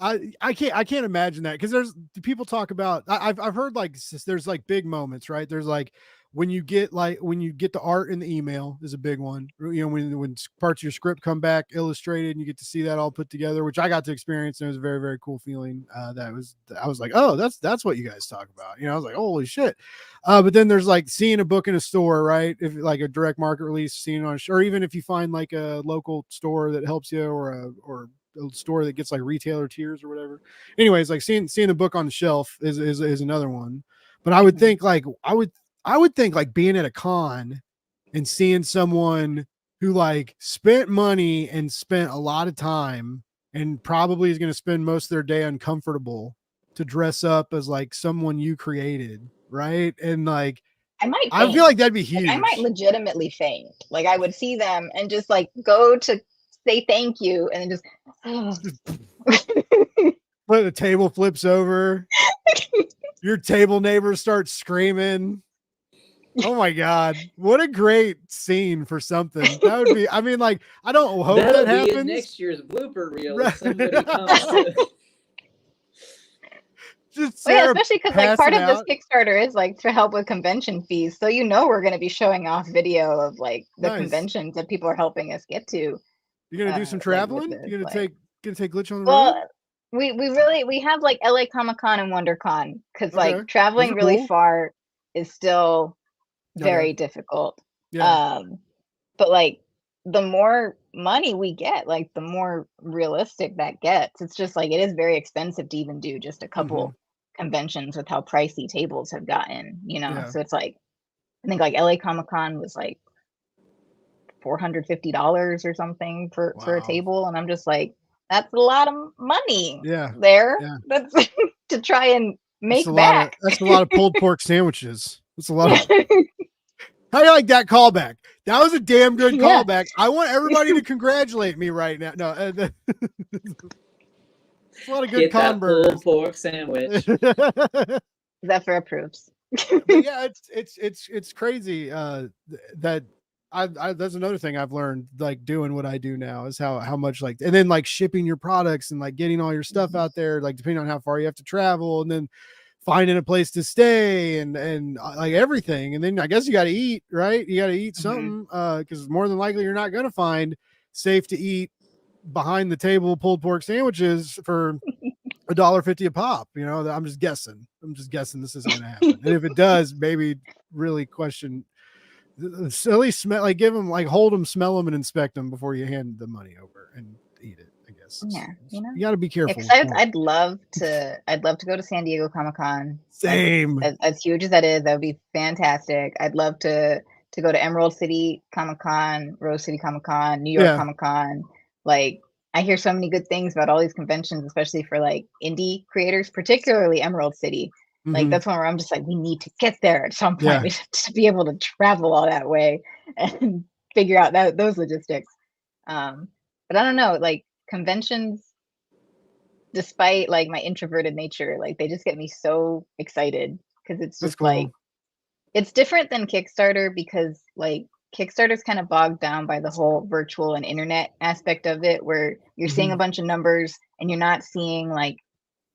[SPEAKER 1] I can't imagine that, because there's people talk about, I've heard like there's like big moments, right? There's like when you get the art in the email is a big one, you know, when parts of your script come back illustrated and you get to see that all put together, which I got to experience, and it was a very, very cool feeling. I was like, oh, that's what you guys talk about, you know. I was like, holy shit. But then there's like seeing a book in a store, right? If like a direct market release, seeing it on or even if you find like a local store that helps you, or a store that gets like retailer tiers or whatever. Anyways, like seeing the book on the shelf is another one. But I would think like I would think like being at a con and seeing someone who like spent money and spent a lot of time and probably is going to spend most of their day uncomfortable to dress up as like someone you created, right? And like I feel like that'd be huge.
[SPEAKER 4] Like, I might legitimately faint. Like I would see them and just like go to say thank you and then just
[SPEAKER 1] when the table flips over, your table neighbors start screaming. Oh my god, what a great scene for something. That would be, I mean, like, I don't hope that happens.
[SPEAKER 3] Next year's blooper reel. Right. Somebody comes to...
[SPEAKER 1] Just
[SPEAKER 4] Well, yeah,
[SPEAKER 1] Sarah
[SPEAKER 4] especially because like part
[SPEAKER 1] passing
[SPEAKER 4] of this
[SPEAKER 1] out.
[SPEAKER 4] Kickstarter is like to help with convention fees. So we're going to be showing off video of like the
[SPEAKER 1] Nice.
[SPEAKER 4] conventions that people are helping us get to.
[SPEAKER 1] You're gonna do some
[SPEAKER 4] Like with
[SPEAKER 1] traveling?
[SPEAKER 4] this,
[SPEAKER 1] You're gonna
[SPEAKER 4] like,
[SPEAKER 1] take Glitch on the road?
[SPEAKER 4] well, we have like LA Comic Con and WonderCon because
[SPEAKER 1] Okay.
[SPEAKER 4] like
[SPEAKER 1] Those
[SPEAKER 4] traveling
[SPEAKER 1] are
[SPEAKER 4] really
[SPEAKER 1] cool.
[SPEAKER 4] far is still
[SPEAKER 1] Okay.
[SPEAKER 4] very difficult.
[SPEAKER 1] Yeah.
[SPEAKER 4] But like the more money we get, like the more realistic that gets. It's just like it is very expensive to even do just a couple conventions with how pricey tables have gotten,
[SPEAKER 1] Yeah.
[SPEAKER 4] So it's like I think like LA Comic Con was like $450 or something for a
[SPEAKER 1] Wow.
[SPEAKER 4] table, and I'm just like, that's a lot of money
[SPEAKER 1] Yeah.
[SPEAKER 4] there.
[SPEAKER 1] Yeah.
[SPEAKER 4] That's to try and make back.
[SPEAKER 1] That's a lot of pulled pork sandwiches. That's a lot of how do you like that callback? That was a damn good
[SPEAKER 4] Yeah.
[SPEAKER 1] callback. I want everybody to congratulate me right now. No, it's a lot of good
[SPEAKER 3] Get that
[SPEAKER 1] converters.
[SPEAKER 3] pulled pork sandwich.
[SPEAKER 4] Zephyr approves.
[SPEAKER 1] But yeah, it's crazy that I that's another thing I've learned, like doing what I do now, is how much, like, and then like shipping your products and like getting all your stuff out there, like depending on how far you have to travel, and then finding a place to stay and like everything. And then I guess you got to eat, right? You got to eat something because more than likely you're not going to find safe to eat behind the table pulled pork sandwiches for $1.50 a pop. I'm just guessing this isn't going to happen. And if it does, maybe really question, at least smell, like give them, like hold them, smell them, and inspect them before you hand the money over and eat it, I guess.
[SPEAKER 4] Yeah,
[SPEAKER 1] you got to be careful.
[SPEAKER 4] I'd love to go to San Diego Comic-Con.
[SPEAKER 1] Same.
[SPEAKER 4] Like, as huge as that is, that would be fantastic. I'd love to go to Emerald City Comic-Con, Rose City Comic-Con, New York Comic-Con. Like, I hear so many good things about all these conventions, especially for like indie creators, particularly Emerald City. Like that's one where I'm just like, we need to get there at some point. We have to be able to travel all that way and figure out those logistics. But I don't know, like conventions, despite like my introverted nature, like they just get me so excited because it's just like it's different than Kickstarter because like Kickstarter's kind of bogged down by the whole virtual and internet aspect of it, where you're seeing a bunch of numbers and you're not seeing like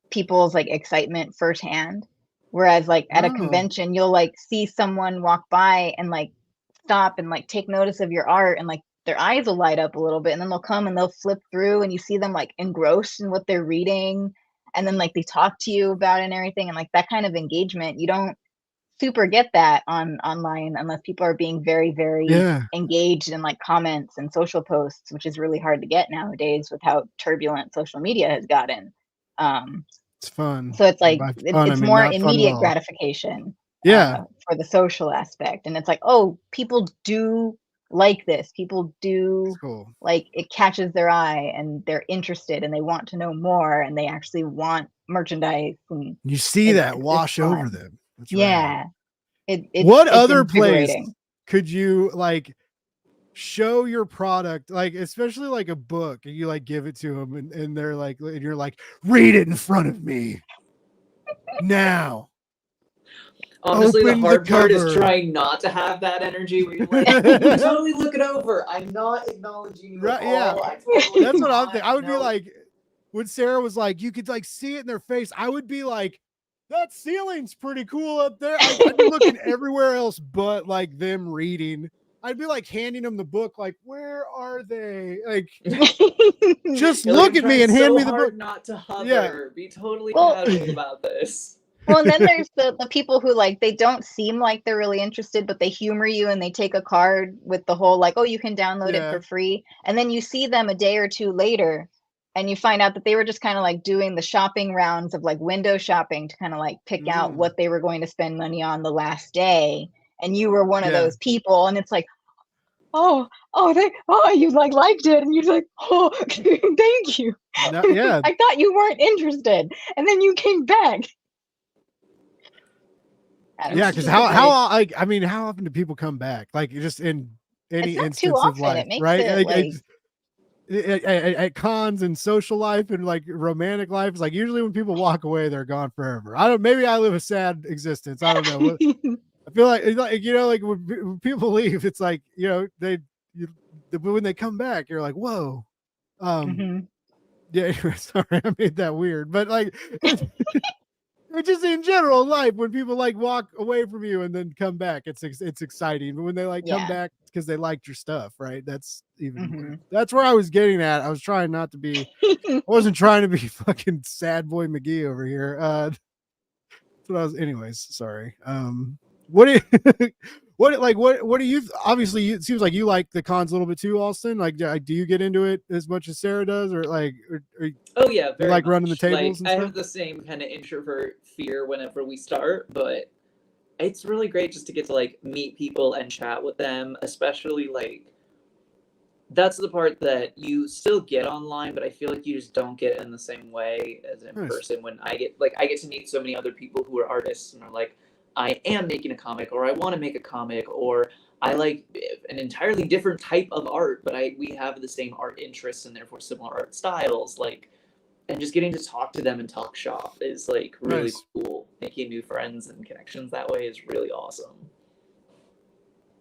[SPEAKER 4] people's like excitement firsthand. Whereas like at a convention, you'll like see someone walk by and like stop and like take notice of your art, and like their eyes will light up a little bit, and then they'll come and they'll flip through and you see them like engrossed in what they're reading, and then like they talk to you about it and everything, and like that kind of engagement you don't super get that online unless people are being very engaged in like comments and social posts, which is really hard to get nowadays with how turbulent social media has gotten.
[SPEAKER 1] It's fun.
[SPEAKER 4] So it's like it's more immediate gratification for the social aspect, and it's like, oh, people do like this, people do like it catches their eye and they're interested and they want to know more and they actually want merchandise, and
[SPEAKER 1] you see that wash over them. That's
[SPEAKER 4] rad.
[SPEAKER 1] What other place could you like show your product, like especially like a book, and you like give it to them and they're like, and you're like, read it in front of me now.
[SPEAKER 3] Honestly, the hard part is trying not to have that energy where you're like, totally look it over. I'm not acknowledging you at all.
[SPEAKER 1] That's what I'm thinking. I would be like, when Sarah was like, you could like see it in their face, I would be like, that ceiling's pretty cool up there. I'd be looking everywhere else but like them reading. I'd be like handing them the book, like, where are they? Like, just look at me and hand me the book.
[SPEAKER 3] Not to hover. Be totally casual about this.
[SPEAKER 4] Well, and then there's the people who like they don't seem like they're really interested, but they humor you and they take a card with the whole like, oh, you can download it for free, and then you see them a day or two later and you find out that they were just kind of like doing the shopping rounds of like window shopping to kind of like pick out what they were going to spend money on the last day, and you were one of those people, and it's like, you like liked it, and you're like, oh, thank you. I thought you weren't interested, and then you came back.
[SPEAKER 1] Because how like, I mean, how often do people come back? Like just in any instance of life, right? Like, at cons and social life and like romantic life, it's like usually when people walk away, they're gone forever. Maybe I live a sad existence. I don't know. I feel like like when people leave, it's like, when they come back, you're like, whoa. Yeah, sorry, I made that weird, but like just in general in life, when people like walk away from you and then come back, it's exciting. But when they like come
[SPEAKER 4] Yeah.
[SPEAKER 1] back because they liked your stuff, right? That's even more.
[SPEAKER 4] Mhm.
[SPEAKER 1] That's where I was getting at. I was trying not to be. I wasn't trying to be fucking sad boy McGee over here. That's what I was. Anyways, sorry. What do you, what do you? Obviously, it seems like you like the cons a little bit too, Alston. Like, do you get into it as much as Sarah does, or
[SPEAKER 3] Oh yeah,
[SPEAKER 1] you
[SPEAKER 3] very
[SPEAKER 1] like
[SPEAKER 3] much.
[SPEAKER 1] running the tables
[SPEAKER 3] Like
[SPEAKER 1] and
[SPEAKER 3] I
[SPEAKER 1] stuff?
[SPEAKER 3] have the same kind of introvert fear whenever we start, but it's really great just to get to like meet people and chat with them, especially like that's the part that you still get online, but I feel like you just don't get in the same way as in
[SPEAKER 1] Nice.
[SPEAKER 3] person. When I get to meet so many other people who are artists and are like, I am making a comic, or I want to make a comic, or I like an entirely different type of art, but we have the same art interests and therefore similar art styles. Like, and just getting to talk to them and talk shop is like really
[SPEAKER 1] Nice.
[SPEAKER 3] cool. Making new friends and connections that way is really awesome.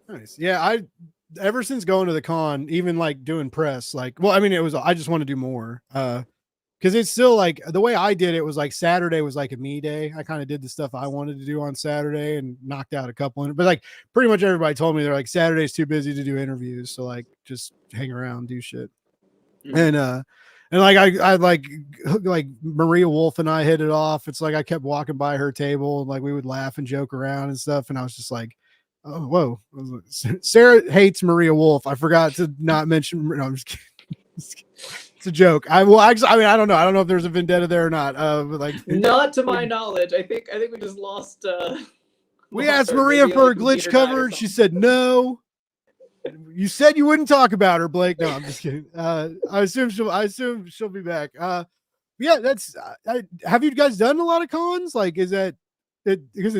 [SPEAKER 1] Nice. Yeah, ever since going to the con, even like doing press, like, well, I mean, I just want to do more. Because it's still like the way I did it was like Saturday was like a me day. I kind of did the stuff I wanted to do on Saturday and knocked out a couple, but like pretty much everybody told me they're like Saturday's too busy to do interviews, so like just hang around, do shit.
[SPEAKER 3] Mhm.
[SPEAKER 1] And like I like Maria Wolf and I hit it off. It's like I kept walking by her table and like we would laugh and joke around and stuff, and I was just like, oh whoa. I was like, Sarah hates Maria Wolf. I forgot to not mention. No, I'm just kidding. It's a joke. I will actually. I mean, I don't know. I don't know if there's a vendetta there or not. But like,
[SPEAKER 3] Not to my knowledge. I think we just lost.
[SPEAKER 1] We
[SPEAKER 3] lost
[SPEAKER 1] asked
[SPEAKER 3] her.
[SPEAKER 1] Maria
[SPEAKER 3] Maybe,
[SPEAKER 1] for
[SPEAKER 3] like,
[SPEAKER 1] a
[SPEAKER 3] we beat
[SPEAKER 1] glitch
[SPEAKER 3] her down or
[SPEAKER 1] cover. She
[SPEAKER 3] something.
[SPEAKER 1] said no. You said you wouldn't talk about her, Blake. No, I'm just kidding. I assume she'll be back. Yeah, that's. Have you guys done a lot of cons? Like, is that it? Because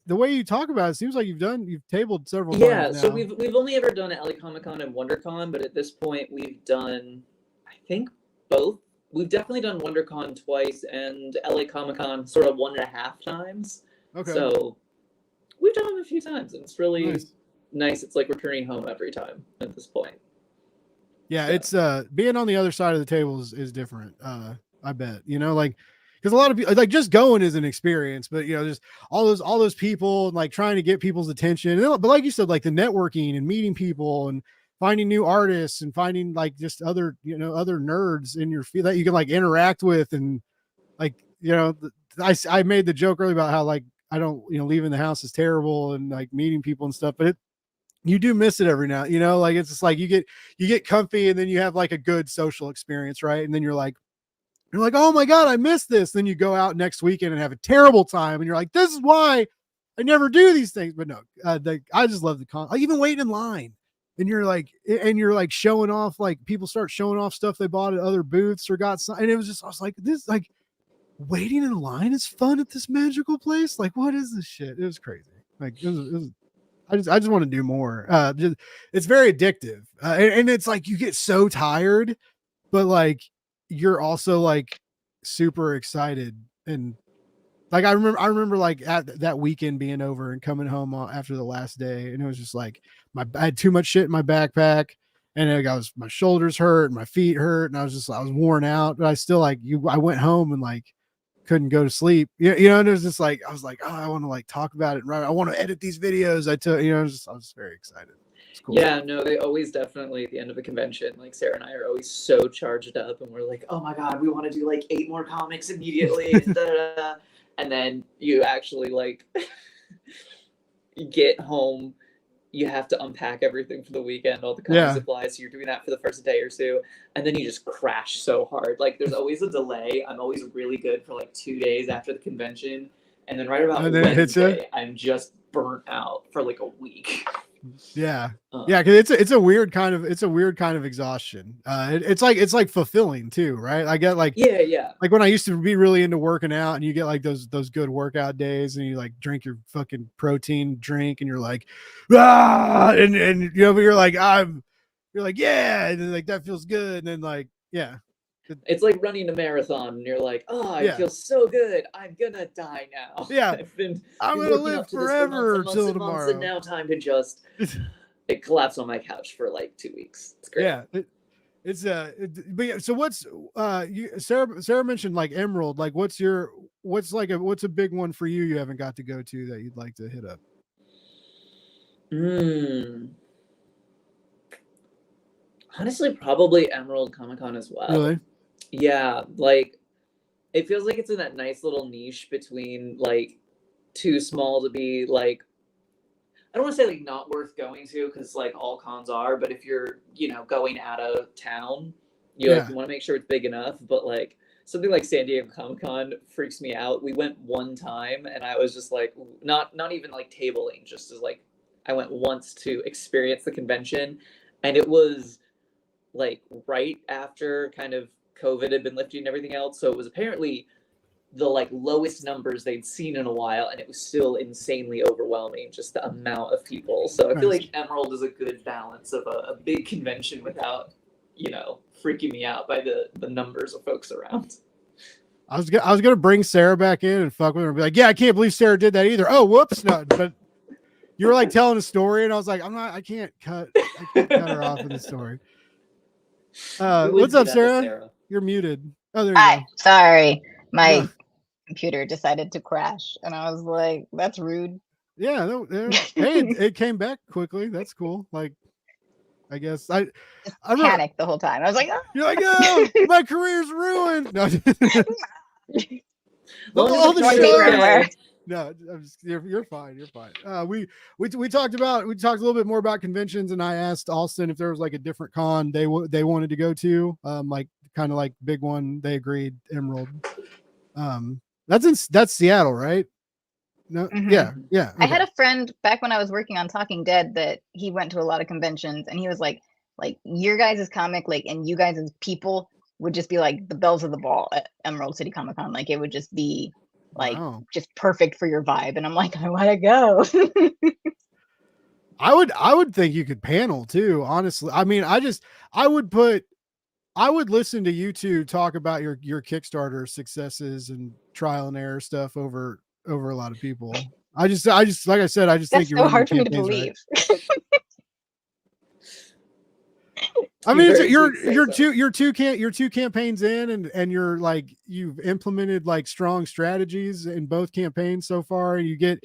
[SPEAKER 1] the way you talk about it seems like you've tabled several
[SPEAKER 3] Yeah,
[SPEAKER 1] times now.
[SPEAKER 3] so we've only ever done LA Comic Con and WonderCon, but at this point we've done, I think, both. We've definitely done WonderCon twice and LA Comic Con sort of 1.5 times.
[SPEAKER 1] Okay.
[SPEAKER 3] So we've done them a few times, and it's really
[SPEAKER 1] nice.
[SPEAKER 3] It's like returning home every time at this point.
[SPEAKER 1] Yeah,
[SPEAKER 3] So.
[SPEAKER 1] it's being on the other side of the table is different. I bet, like, because a lot of people like just going is an experience, but just all those people and like trying to get people's attention. But like you said, like the networking and meeting people and finding new artists and finding like just other nerds in your field that you can like interact with. And like, I made the joke earlier about how like I don't, leaving the house is terrible and like meeting people and stuff, but you do miss it every now, like it's just like you get comfy and then you have like a good social experience, right? And then you're like, oh my God, I missed this. Then you go out next weekend and have a terrible time. And you're like, this is why I never do these things. But no, I just love the con. I even wait in line and you're like showing off, like people start showing off stuff they bought at other booths or got some. And I was like, this, like waiting in line is fun at this magical place. Like, what is this shit? It was crazy. Like it was I just want to do more. It's very addictive. And it's like, you get so tired, but like, you're also like super excited. And like, I remember like at that weekend being over and coming home after the last day. And it was just like, I had too much shit in my backpack and my shoulders hurt and my feet hurt. And I was worn out, but I still I went home and like, couldn't go to sleep. And it was just like, I was like, oh, I want to like talk about it. Right. I want to edit these videos. I was very excited. It's cool.
[SPEAKER 3] Yeah, no, they always definitely at the end of a convention, like Sarah and I are always so charged up and we're like, oh my God, we want to do like 8 more comics immediately. And then you actually like you get home, you have to unpack everything for the weekend, all the comic supplies. So you're doing that for the first day or two, and then you just crash so hard. Like there's always a delay. I'm always really good for like 2 days after the convention, and then right about Wednesday, I'm just burnt out for like a week.
[SPEAKER 1] Yeah, because it's a weird kind of exhaustion. It's like fulfilling too, right? I get like like when I used to be really into working out, and you get like those good workout days, and you like drink your fucking protein drink, and you're like, and but you're like yeah, and then like that feels good, and then like
[SPEAKER 3] it's like running a marathon, and you're like, oh, I feel so good. I'm gonna die now.
[SPEAKER 1] Yeah,
[SPEAKER 3] I'm
[SPEAKER 1] gonna live forever till tomorrow.
[SPEAKER 3] And now time to just collapse on my couch for like 2 weeks. It's great.
[SPEAKER 1] Yeah, It's but yeah, so what's Sarah mentioned like Emerald, like what's a big one for you haven't got to go to that you'd like to hit up?
[SPEAKER 3] Honestly, probably Emerald Comic Con as well.
[SPEAKER 1] Really?
[SPEAKER 3] Yeah, like it feels like it's in that nice little niche between like too small to be like, I don't want to say like not worth going to because like all cons are, but if you're, going out of town, you
[SPEAKER 1] Yeah.
[SPEAKER 3] you want to make sure it's big enough. But like something like San Diego Comic Con freaks me out. We went one time and I was just like, not even like tabling, just as like I went once to experience the convention, and it was like right after kind of COVID had been lifted and everything else. So it was apparently the like lowest numbers they'd seen in a while, and it was still insanely overwhelming, just the amount of people. So I feel
[SPEAKER 1] Nice.
[SPEAKER 3] like Emerald is a good balance of a big convention without, freaking me out by the numbers of folks around.
[SPEAKER 1] I was gonna bring Sarah back in and fuck with her and be like, yeah, I can't believe Sarah did that either. Oh, whoops, no. But you were like telling a story, and I was like, I can't cut her off in the story. What's up, Sarah? You're muted. Oh, there you
[SPEAKER 4] Hi,
[SPEAKER 1] go.
[SPEAKER 4] sorry. My
[SPEAKER 1] No.
[SPEAKER 4] computer decided to crash, and I was like, that's rude.
[SPEAKER 1] Yeah, hey, it came back quickly. That's cool. Like, I guess I
[SPEAKER 4] panicked the whole time. I was like,
[SPEAKER 1] you're like, oh, my career's ruined. No, all the shows. No, you're fine. You're fine. We talked a little bit more about conventions, and I asked Alston if there was like a different con they wanted to go to, like kind of like big one. They agreed, Emerald. That's Seattle, right? No,
[SPEAKER 4] Mhm.
[SPEAKER 1] yeah. Okay.
[SPEAKER 4] I had a friend back when I was working on Talking Dead that he went to a lot of conventions, and he was like your guys' comic, like, and you guys as people would just be like the bells of the ball at Emerald City Comic Con. Like, it would just be like just perfect for your vibe. And I'm like, I want to go.
[SPEAKER 1] I would think you could panel too, honestly. I mean, I would listen to you two talk about your Kickstarter successes and trial and error stuff over a lot of people. I just like I said, I just
[SPEAKER 4] That's
[SPEAKER 1] think
[SPEAKER 4] so hard for me to believe.
[SPEAKER 1] Right. I mean, you're two campaigns in, and you're like, you've implemented like strong strategies in both campaigns so far. You get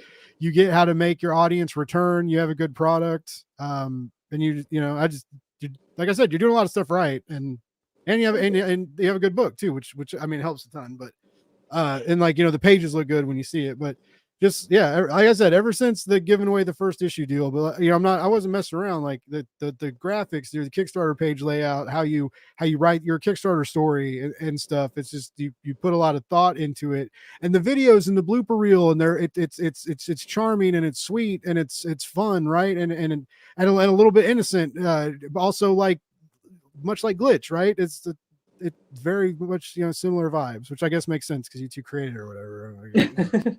[SPEAKER 1] how to make your audience return. You have a good product. And like I said, you're doing a lot of stuff right. And you have a good book too, which I mean helps a ton. But and like, the pages look good when you see it. But just, yeah, like I said, ever since the giving away the first issue deal, but I wasn't messing around. Like the graphics, the Kickstarter page layout, how you write your Kickstarter story and stuff. It's just you put a lot of thought into it, and the videos and the blooper reel, and it's charming and it's sweet and it's fun, right? And a little bit innocent, also like much like Glitch, right? It's very much similar vibes, which I guess makes sense because you two created or whatever.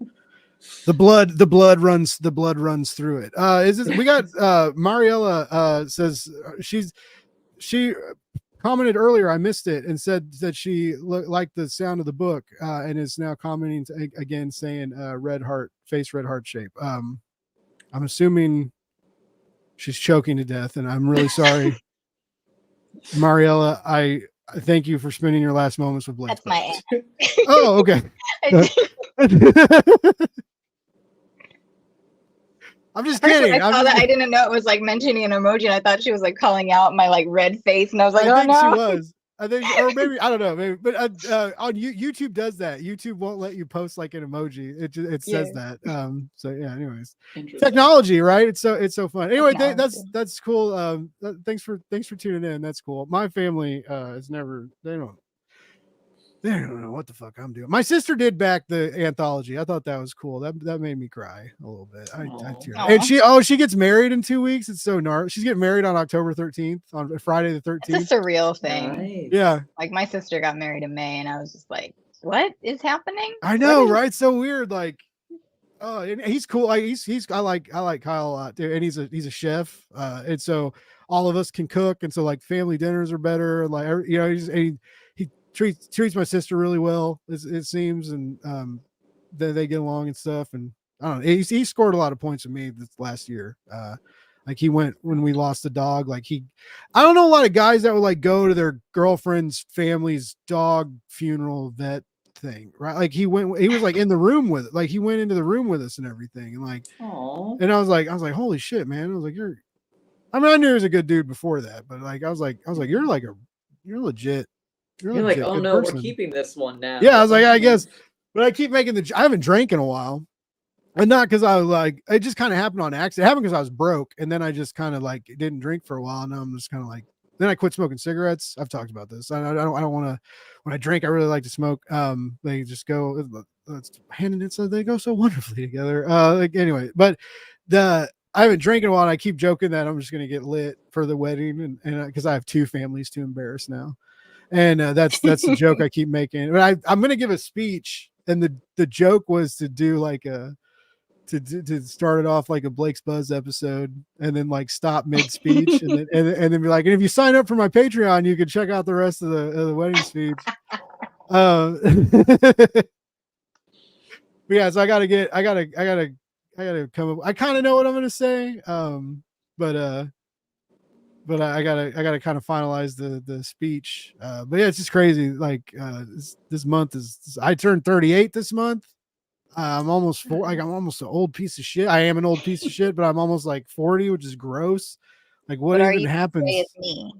[SPEAKER 1] The blood runs through it. We got Mariella says she commented earlier, I missed it, and said that she liked the sound of the book, and is now commenting again saying red heart shape. I'm assuming she's choking to death, and I'm really sorry. Mariella, I thank you for spending your last moments with Blake.
[SPEAKER 4] That's my aunt.
[SPEAKER 1] Oh, okay. I'm just kidding.
[SPEAKER 4] When I saw that, I didn't know it was like mentioning an emoji, and I thought she was like calling out my like red face, and I was like,
[SPEAKER 1] I think
[SPEAKER 4] no.
[SPEAKER 1] she was. I think, or maybe I don't know. Maybe, but on YouTube does that. YouTube won't let you post like an emoji. It says that. So yeah. Anyways, technology, right? It's so fun. Anyway, that's cool. Thanks for tuning in. That's cool. My family has never. They don't know what the fuck I'm doing. My sister did back the anthology. I thought that was cool. That made me cry a little bit. I teared. And she gets married in 2 weeks. It's so gnarly. She's getting married on October 13th, on Friday the 13th.
[SPEAKER 4] It's a surreal thing.
[SPEAKER 3] Nice.
[SPEAKER 1] Yeah.
[SPEAKER 4] Like my sister got married in May, and I was just like, what is happening?
[SPEAKER 1] I know, right? So weird. Like, oh, and he's cool. Like I like Kyle a lot too, and he's a chef. And so all of us can cook, and so like family dinners are better. Like, he treats my sister really well, it seems, and they get along and stuff. And I don't know, he scored a lot of points with me this last year. Like he went when we lost the dog. Like I don't know a lot of guys that would like go to their girlfriend's family's dog funeral vet thing, right? Like he was like in the room with it. Like he went into the room with us and everything. And like,
[SPEAKER 3] Aww.
[SPEAKER 1] and I was like, holy shit, man. I was like, I mean, I knew he was a good dude before that, but like, I was like, you're legit.
[SPEAKER 3] You're like,
[SPEAKER 1] legit
[SPEAKER 3] oh
[SPEAKER 1] good
[SPEAKER 3] no,
[SPEAKER 1] person.
[SPEAKER 3] we're keeping this one now.
[SPEAKER 1] Yeah, I was like, I guess, but I keep making I haven't drank in a while. And not because I was like, it just kind of happened on accident. It happened because I was broke. And then I just kind of like didn't drink for a while. Now I'm just kind of like, then I quit smoking cigarettes. I've talked about this. I don't want to, when I drink, I really like to smoke. They just go, it's hand in it. So they go so wonderfully together. Like anyway, but I haven't drank in a while. And I keep joking that I'm just going to get lit for the wedding. And cause I have 2 families to embarrass now. And that's the joke I keep making. But I'm going to give a speech. And the joke was to do like to start it off like a Blake's Buzz episode and then like stop mid speech and then be like, and if you sign up for my Patreon, you can check out the rest of the wedding speech. But yeah, so I gotta come up. I kind of know what I'm gonna say. But I gotta kind of finalize the speech. But yeah, it's just crazy. Like this month I turned 38 this month. I'm almost I'm almost an old piece of shit. I am an old piece of shit, but I'm almost like 40, which is gross. Like what even happens?
[SPEAKER 4] It's me.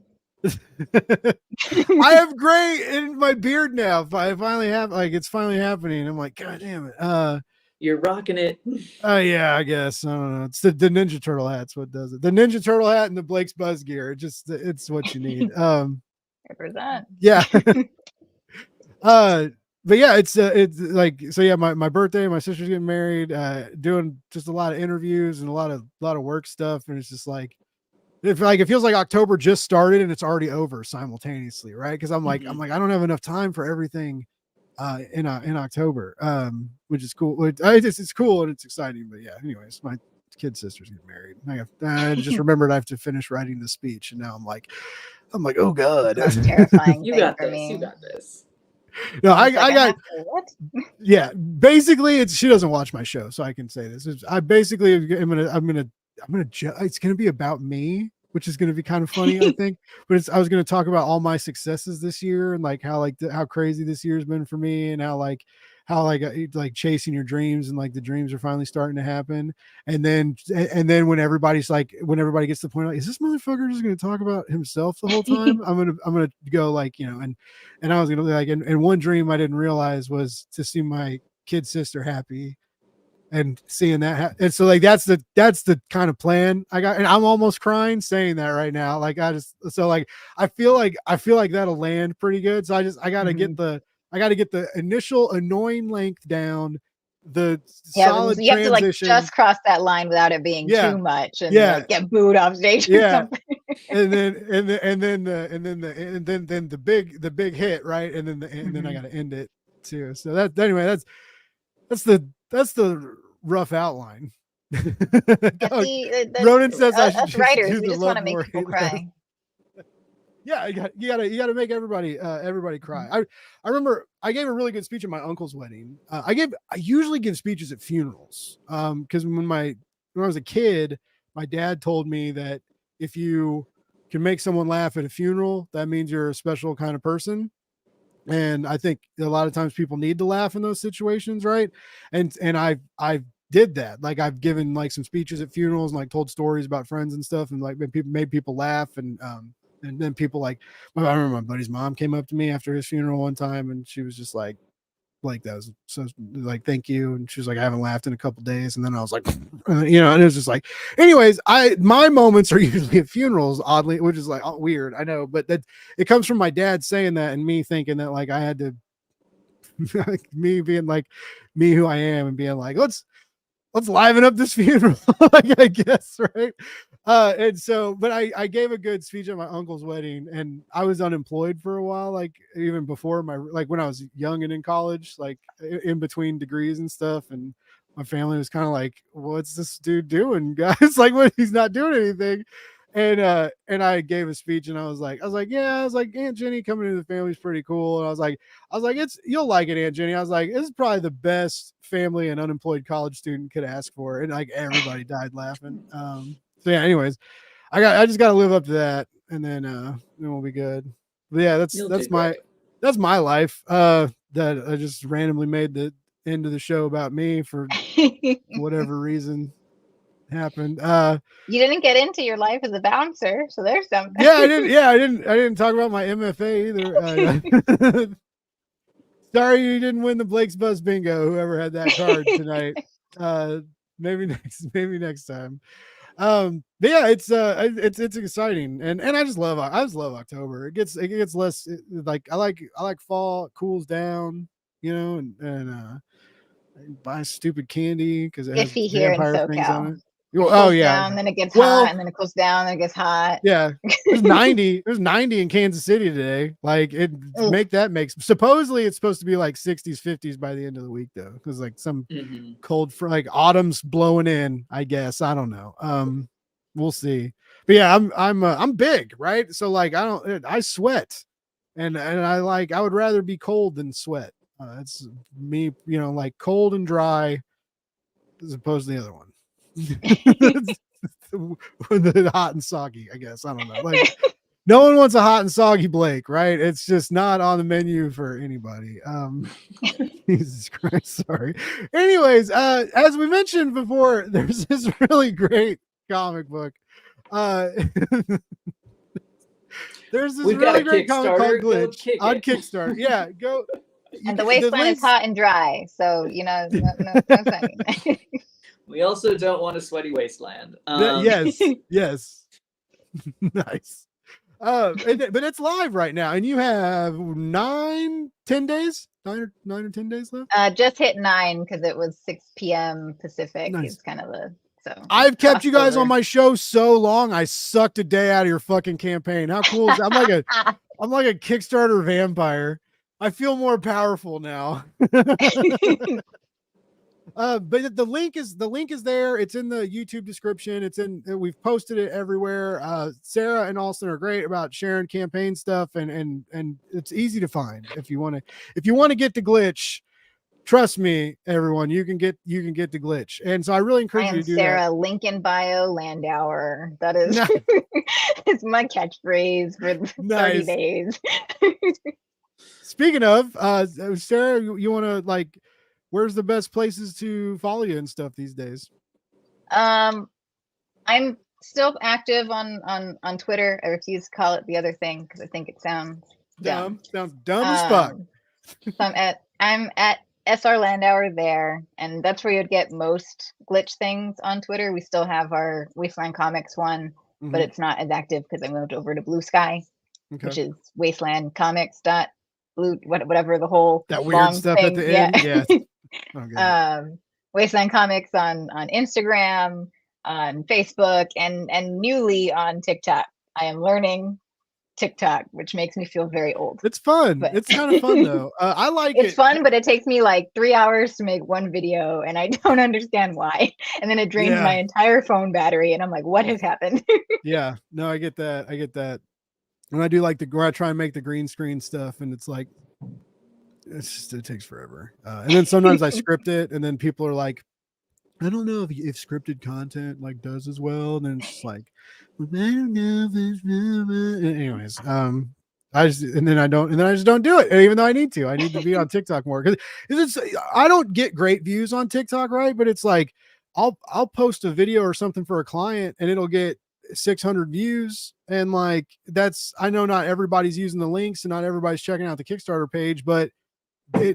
[SPEAKER 1] I have gray in my beard now. I finally have it's finally happening. I'm like, God damn it.
[SPEAKER 3] You're rocking it.
[SPEAKER 1] Yeah, I guess. I don't know. It's the Ninja Turtle hat's what does it. The Ninja Turtle hat and the Blake's Buzz gear. It's what you need.
[SPEAKER 4] Represent.
[SPEAKER 1] Yeah. But yeah, it's like, so yeah, my birthday, my sister's getting married, doing just a lot of interviews and a lot of work stuff. And it's just like, it feels like October just started and it's already over simultaneously. Right. Cause I'm like, I don't have enough time for everything, in October, which is cool. It's cool and it's exciting, but yeah, anyways, my kid sister's getting married. I just remembered I have to finish writing the speech. And now I'm like, oh God.
[SPEAKER 4] That's terrifying.
[SPEAKER 3] You got this. You got this.
[SPEAKER 1] No, I got what? Yeah, basically she doesn't watch my show, so I can say this. I basically I'm gonna it's gonna be about me, which is gonna be kind of funny, I think. But I was gonna talk about all my successes this year and like how how crazy this year's been for me and how chasing your dreams and like the dreams are finally starting to happen. And then when everybody gets to the point, like, is this motherfucker just going to talk about himself the whole time? I'm going to go like, and I was going to like, and one dream I didn't realize was to see my kid sister happy and seeing that. And so like, that's the kind of plan I got. And I'm almost crying saying that right now. Like I feel like that'll land pretty good. So I got to get the initial annoying length down, the solid
[SPEAKER 4] you have
[SPEAKER 1] transition.
[SPEAKER 4] to like just cross that line without it being too much and like get booed off stage or something.
[SPEAKER 1] and then the big hit, right? And then I got to end it too. So that's the rough outline. Ronan says
[SPEAKER 4] us writers, we just want to make people cry.
[SPEAKER 1] Yeah, you gotta make everybody cry. I remember I gave a really good speech at my uncle's wedding. I usually give speeches at funerals. Because when I was a kid, my dad told me that if you can make someone laugh at a funeral, that means you're a special kind of person. And I think a lot of times people need to laugh in those situations, right? And I did that. Like I've given like some speeches at funerals and like told stories about friends and stuff and like made people laugh and then people like, I remember my buddy's mom came up to me after his funeral one time and she was just like that was so like, thank you. And she was like, I haven't laughed in a couple days. And then I was like, and it was just like, anyways, my moments are usually at funerals, oddly, which is like weird. I know, but that it comes from my dad saying that and me thinking that like I had to, me being like me who I am and being like, let's liven up this funeral, like, I guess, right? And so, but I gave a good speech at my uncle's wedding, and I was unemployed for a while, like even before when I was young and in college, like in between degrees and stuff, and my family was kind of like, "What's this dude doing, guys? Like, what? He's not doing anything." And I gave a speech and I was like, Aunt Jenny coming into the family is pretty cool. And I was like, you'll like it, Aunt Jenny. I was like, this is probably the best family an unemployed college student could ask for. And like everybody died laughing. So yeah, anyways, I just got to live up to that, and then we'll be good. But yeah, that's
[SPEAKER 3] You'll do
[SPEAKER 1] my
[SPEAKER 3] great.
[SPEAKER 1] that's my life. That I just randomly made the end of the show about me for whatever reason happened.
[SPEAKER 4] You didn't get into your life as a bouncer, so there's something.
[SPEAKER 1] Yeah, I didn't. Yeah, I didn't talk about my MFA either. Sorry, you didn't win the Blake's Buzz Bingo. Whoever had that card tonight. Maybe next time. But yeah, it's exciting, and I just love October. It gets less like I like fall. It cools down, and buy stupid candy because it has
[SPEAKER 4] Iffy here in
[SPEAKER 1] vampire things on
[SPEAKER 4] SoCal.
[SPEAKER 1] it.
[SPEAKER 4] It
[SPEAKER 1] Oh
[SPEAKER 4] cools
[SPEAKER 1] yeah,
[SPEAKER 4] down, then it gets
[SPEAKER 1] well,
[SPEAKER 4] hot, and then it cools down, then it gets hot.
[SPEAKER 1] yeah. There's 90 in Kansas City today. Like supposedly it's supposed to be like 60s, 50s by the end of the week though, because like some cold like autumn's blowing in. I guess I don't know. We'll see. But yeah, I'm big, right? So like I sweat, and I would rather be cold than sweat. It's me, like cold and dry, as opposed to the other one. The hot and soggy, I guess. I don't know. Like no one wants a hot and soggy Blake, right? It's just not on the menu for anybody. Jesus Christ, sorry. Anyways, as we mentioned before, there's this really great comic book. There's this really great comic called Glitch on Kickstarter. Yeah, go.
[SPEAKER 4] And the wasteland is hot and dry, so no.
[SPEAKER 3] We also don't want a sweaty wasteland.
[SPEAKER 1] Yes. Nice. But it's live right now, and you have 9 or 10 days left.
[SPEAKER 4] Just hit 9 because it was 6 p.m. Pacific.
[SPEAKER 1] Nice.
[SPEAKER 4] It's kind of
[SPEAKER 1] I've kept you guys on my show so long. I sucked a day out of your fucking campaign. How cool is that? I'm like a Kickstarter vampire. I feel more powerful now. But the link is there. It's in the YouTube description. We've posted it everywhere. Sarah and Alston are great about sharing campaign stuff, and it's easy to find if you want to get the Glitch. Trust me, everyone, you can get the Glitch. And so I really encourage you to do
[SPEAKER 4] Sarah,
[SPEAKER 1] that.
[SPEAKER 4] link in bio, Landauer. That is it's my catchphrase for 30 days.
[SPEAKER 1] Speaking of, Sarah, you want to where's the best places to follow you and stuff these days?
[SPEAKER 4] I'm still active on Twitter. I refuse to call it the other thing because I think it sounds dumb.
[SPEAKER 1] Sounds dumb as fuck.
[SPEAKER 4] So I'm at SR Landauer there, and that's where you'd get most Glitch things on Twitter. We still have our Wasteland Comics one, but it's not as active because I moved over to Blue Sky, which is Wasteland Comics whatever the whole
[SPEAKER 1] that weird stuff thing. At the end. Yeah.
[SPEAKER 4] Okay. Wasteland Comics on Instagram, on Facebook, and newly on TikTok. I am learning TikTok, which makes me feel very old.
[SPEAKER 1] It's fun. It's kind of fun though. I like it.
[SPEAKER 4] It's fun, but it takes me like 3 hours to make one video, and I don't understand why. And then it drains my entire phone battery, and I'm like, what has happened?
[SPEAKER 1] Yeah, no, I get that. When I do where I try and make the green screen stuff, and it's like, it takes forever. And then sometimes I script it, and then people are like, I don't know if scripted content does as well. And then it's like, I don't know. Anyways, I just don't do it, even though I need to. I need to be on TikTok more because I don't get great views on TikTok, right? But it's like I'll post a video or something for a client, and it'll get 600 views, and I know not everybody's using the links and not everybody's checking out the Kickstarter page, but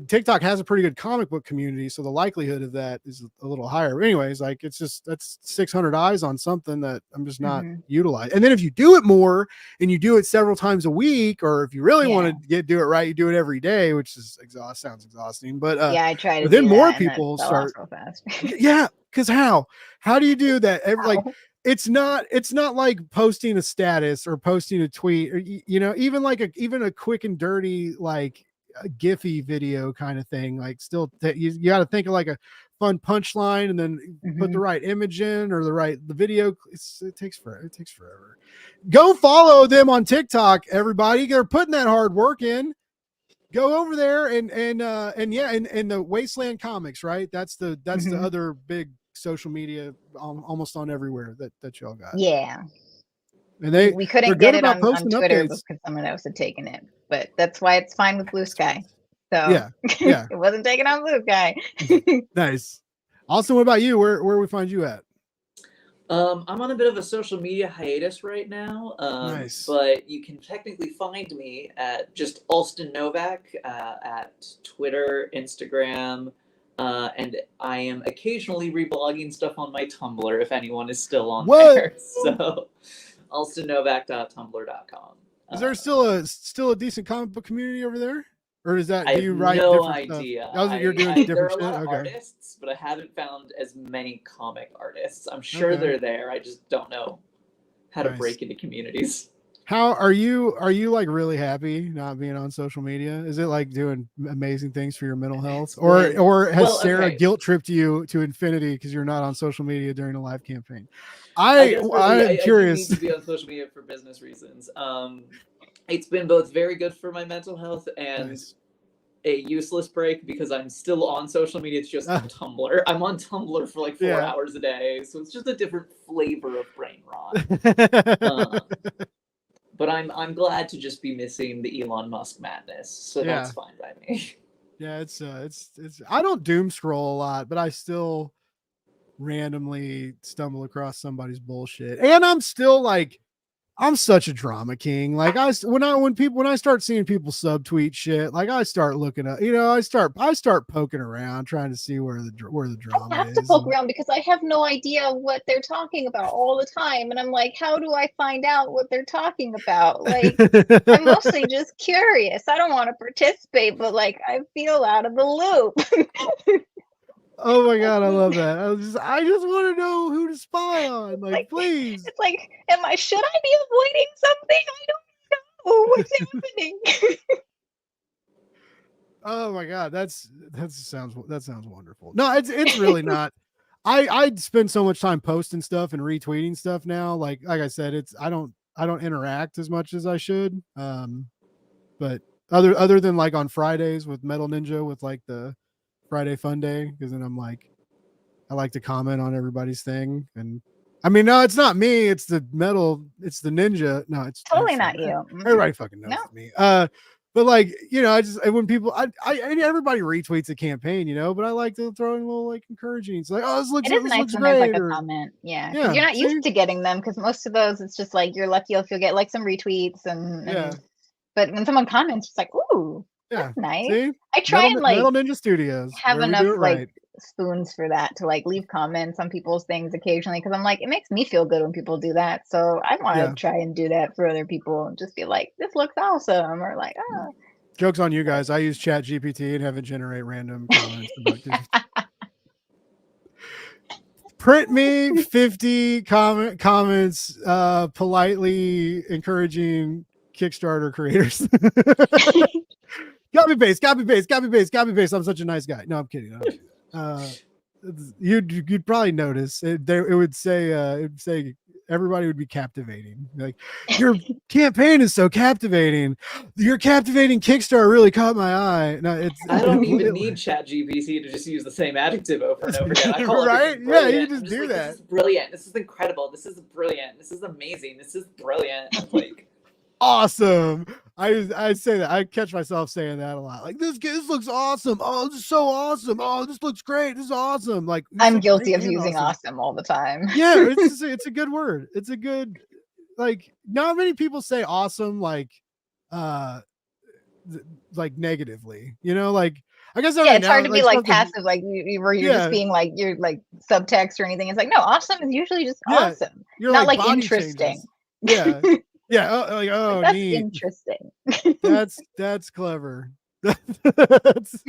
[SPEAKER 1] TikTok has a pretty good comic book community, so the likelihood of that is a little higher. Anyways, that's 600 eyes on something that I'm just not utilizing. And then if you do it more and you do it several times a week, or if you really want to do it right, you do it every day, which sounds exhausting. But
[SPEAKER 4] I try to.
[SPEAKER 1] Then more people start. Yeah, because how do you do that? It's not like posting a status or posting a tweet, or even a quick and dirty a Giphy video kind of thing. You got to think of a fun punchline, and then put the right image in or the video. It takes forever. Go follow them on TikTok, everybody. They're putting that hard work in. Go over there and the Wasteland Comics, right? That's the other big social media almost on everywhere that y'all got.
[SPEAKER 4] Yeah.
[SPEAKER 1] And
[SPEAKER 4] We
[SPEAKER 1] they're
[SPEAKER 4] couldn't
[SPEAKER 1] good
[SPEAKER 4] get it
[SPEAKER 1] about
[SPEAKER 4] on
[SPEAKER 1] posting
[SPEAKER 4] Twitter
[SPEAKER 1] updates.
[SPEAKER 4] because someone else had taken it, but that's why it's fine with Blue Sky. So
[SPEAKER 1] Yeah, yeah.
[SPEAKER 4] it wasn't taken on Blue Sky.
[SPEAKER 1] Nice. Also, what about you? Where we find you at?
[SPEAKER 3] I'm on a bit of a social media hiatus right now,
[SPEAKER 1] Nice.
[SPEAKER 3] but you can technically find me at just Alston Novak at Twitter, Instagram, and I am occasionally reblogging stuff on my Tumblr if anyone is still on there. So, alstonnovak.tumblr.com.
[SPEAKER 1] Is there still a decent comic book community over there? Or is that, do you write
[SPEAKER 3] no
[SPEAKER 1] different
[SPEAKER 3] idea.
[SPEAKER 1] stuff? You're doing
[SPEAKER 3] There
[SPEAKER 1] different
[SPEAKER 3] are a lot
[SPEAKER 1] shit?
[SPEAKER 3] of
[SPEAKER 1] Okay.
[SPEAKER 3] artists, but I haven't found as many comic artists. I'm sure they're there. I just don't know how to break into communities.
[SPEAKER 1] How are you like really happy not being on social media? Is it like doing amazing things for your mental health? Or has Sarah guilt tripped you to infinity because you're not on social media during a live campaign? I'm curious.
[SPEAKER 3] I do need to be on social media for business reasons. It's been both very good for my mental health and a useless break because I'm still on social media. It's just Tumblr. I'm on Tumblr for like 4 hours a day, so it's just a different flavor of brain rot. But I'm glad to just be missing the Elon Musk madness, so that's fine by me. Yeah,
[SPEAKER 1] it's I don't doom scroll a lot, but I still randomly stumble across somebody's bullshit, and I'm still like, I'm such a drama king. Like when I start seeing people subtweet shit, like I start looking up, I start poking around trying to see where the drama
[SPEAKER 4] I have to poke around because I have no idea what they're talking about all the time. And I'm like, how do I find out what they're talking about? Like, I'm mostly just curious. I don't want to participate, but like, I feel out of the loop.
[SPEAKER 1] Oh my God, I love that. I just want to know who to spy on. Like, please.
[SPEAKER 4] It's like, should I be avoiding something? I don't know what's happening.
[SPEAKER 1] Oh my God, that sounds wonderful. No, it's really not. I spend so much time posting stuff and retweeting stuff now. Like I said, I don't interact as much as I should. But other than like on Fridays with Metal Ninja with like the Friday Fun Day, because then I'm like, I like to comment on everybody's thing. And I mean, no, it's not me, it's the ninja. No, it's
[SPEAKER 4] totally not you.
[SPEAKER 1] Everybody fucking knows me. But like, I just, when people, everybody retweets the campaign, but I like to throw in a little like encouraging. It's like, oh, this looks
[SPEAKER 4] nice when there's like a comment. Yeah. Because you're not used to getting them, because most of those, it's just like, you're lucky if you'll get like some retweets but when someone comments, it's like, ooh, that's nice. See? I try and like
[SPEAKER 1] Metal Ninja Studios
[SPEAKER 4] have enough like spoons for that to like leave comments on people's things occasionally, because I'm like, it makes me feel good when people do that, so I want to try and do that for other people and just be like, this looks awesome, or like, oh,
[SPEAKER 1] joke's on you guys, I use Chat GPT and have it generate random comments about print me 50 comments politely encouraging Kickstarter creators. Copy paste. I'm such a nice guy. No, I'm kidding. You'd probably notice it would say everybody would be captivating. Like, your campaign is so captivating. Your captivating Kickstarter really caught my eye. No,
[SPEAKER 3] I don't even need ChatGPT to just use the same adjective over and over again. I call
[SPEAKER 1] right? Yeah, you just do like, that.
[SPEAKER 3] This is brilliant. This is incredible. This is brilliant. This is amazing. This is brilliant. Like,
[SPEAKER 1] awesome. I say that. I catch myself saying that a lot. Like, this looks awesome. Oh, this is so awesome. Oh, this looks great. This is awesome. Like,
[SPEAKER 4] I'm guilty of using awesome all the time.
[SPEAKER 1] Yeah, it's a good word. It's a good, like, not many people say awesome like negatively. Like, I guess
[SPEAKER 4] it's hard to be like passive, like you're just being like, you're like subtext or anything. It's like, no, awesome is usually just awesome. You're not like interesting.
[SPEAKER 1] Changes. Yeah. Yeah,
[SPEAKER 4] that's
[SPEAKER 1] neat.
[SPEAKER 4] Interesting.
[SPEAKER 1] That's clever. That's,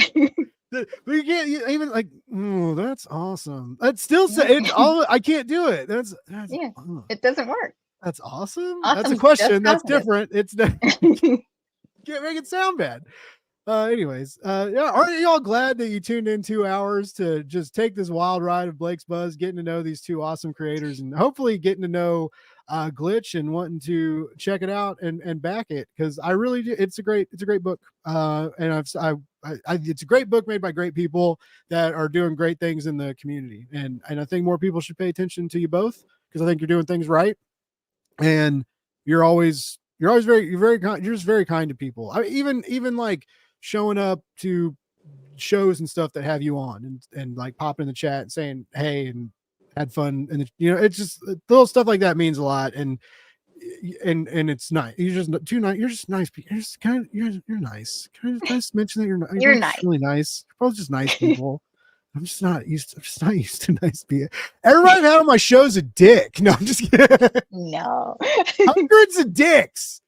[SPEAKER 1] we can't even like, oh, that's awesome. That's still say it's all. I can't do it. That's
[SPEAKER 4] it doesn't work.
[SPEAKER 1] That's awesome. That's a question. That's different. It's can't make it sound bad. Anyways, aren't y'all glad that you tuned in 2 hours to just take this wild ride of Blake's Buzz, getting to know these two awesome creators, and hopefully getting to know Glitch and wanting to check it out and back it, because I really do. It's a great book. And it's a great book made by great people that are doing great things in the community. And I think more people should pay attention to you both, because I think you're doing things right. And you're just very kind to people. Even like showing up to shows and stuff that have you on and like popping in the chat and saying, hey, and had fun. And it's just little stuff like that means a lot. And it's nice. You're just too nice. You're just nice. You're just you're nice. Can I just mention that you're
[SPEAKER 4] nice.
[SPEAKER 1] Really nice. You're both just nice people. I'm just not used to nice people. Everybody out on my show's a dick. No, I'm just kidding.
[SPEAKER 4] No.
[SPEAKER 1] Hundreds of dicks.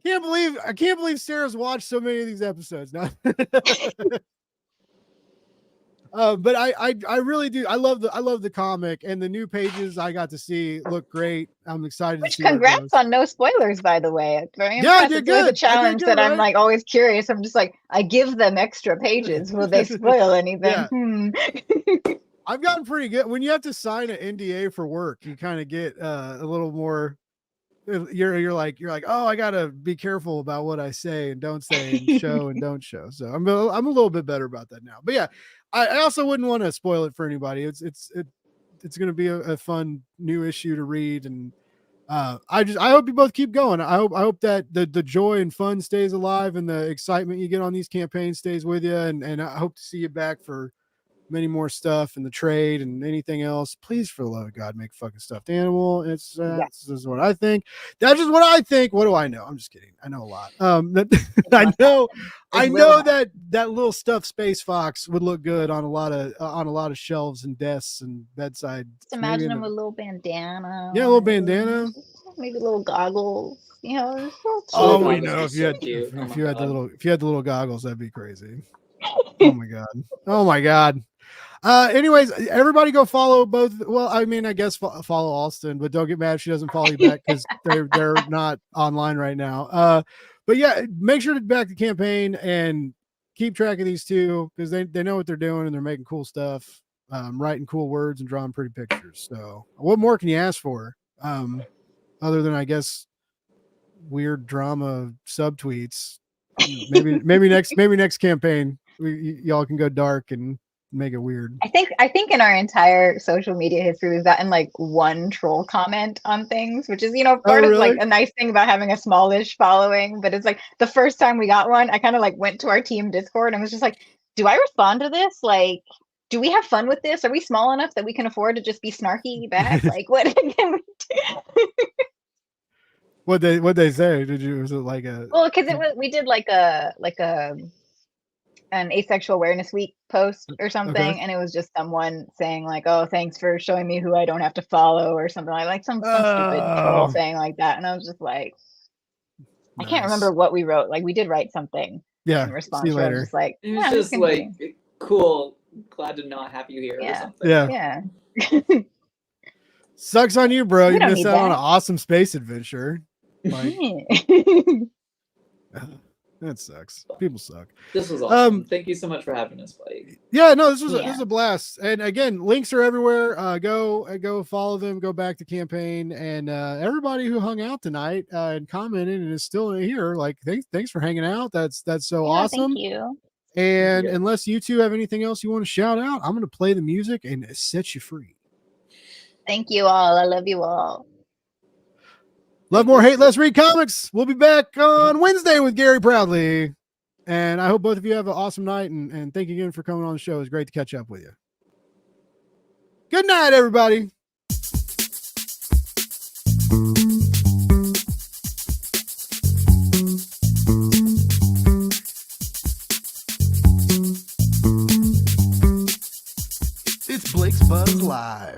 [SPEAKER 1] I can't believe Sarah's watched so many of these episodes. No. But I really do. I love the comic, and the new pages I got to see look great. I'm excited to see.
[SPEAKER 4] Congrats on no spoilers, by the way. It's very impressive. I did good. It's a challenge that right? I'm like always curious. I'm just like, I give them extra pages. Will they spoil anything?
[SPEAKER 1] Yeah. I've gotten pretty good. When you have to sign an NDA for work, you kind of get a little more. You're like, oh, I gotta be careful about what I say and don't say, and show and don't show. So I'm a little bit better about that now. But yeah, I also wouldn't want to spoil it for anybody. It's going to be a fun new issue to read, and I hope you both keep going. I hope that the joy and fun stays alive, and the excitement you get on these campaigns stays with you, and I hope to see you back for many more stuff in the trade and anything else. Please, for the love of God, make fucking stuffed animal. This is what I think. That's just what I think. What do I know? I'm just kidding. I know a lot. I know that little stuffed space fox would look good on a lot of shelves and desks and bedside.
[SPEAKER 4] Just imagine him with a little bandana.
[SPEAKER 1] Yeah, a little bandana.
[SPEAKER 4] Maybe little goggles.
[SPEAKER 1] Oh, we know if you had the little goggles, that'd be crazy. Oh my god. Anyways, everybody go follow both. Well, I mean, I guess follow Alston, but don't get mad if she doesn't follow you back, because they're not online right now. But yeah, make sure to back the campaign and keep track of these two, because they know what they're doing and they're making cool stuff, writing cool words and drawing pretty pictures. So what more can you ask for? Other than, I guess, weird drama subtweets. Maybe next campaign y'all can go dark and make it weird.
[SPEAKER 4] I think in our entire social media history, we've gotten like one troll comment on things, which is, part of like a nice thing about having a smallish following. But it's like the first time we got one, I kind of like went to our team Discord and was just like, do I respond to this? Like, do we have fun with this? Are we small enough that we can afford to just be snarky back? Like, what can we do?
[SPEAKER 1] What they say? Was it like a?
[SPEAKER 4] Well, because we did like an asexual awareness week post or something, okay. And it was just someone saying like, oh, thanks for showing me who I don't have to follow, or something like some stupid troll saying like that. And I was just like, nice. I can't remember what we wrote. Like, we did write something in response. See you later. Just like,
[SPEAKER 3] it was just like, cool, glad to not have you here, or something.
[SPEAKER 1] Yeah. Sucks on you, bro. You missed out on an awesome space adventure. Like, that sucks. People suck.
[SPEAKER 3] This was awesome. Thank you so much for having us, Blake.
[SPEAKER 1] Yeah, no, this was a blast. And again, links are everywhere. Go follow them. Go back to campaign, and everybody who hung out tonight and commented and is still here. Like, thanks for hanging out. That's so awesome.
[SPEAKER 4] Thank you.
[SPEAKER 1] And unless you two have anything else you want to shout out, I'm going to play the music and set you free.
[SPEAKER 4] Thank you all. I love you all.
[SPEAKER 1] Love more, hate less, read comics. We'll be back on Wednesday with Gary Proudly. And I hope both of you have an awesome night. And thank you again for coming on the show. It's great to catch up with you. Good night, everybody. It's Blake's Buzz Live.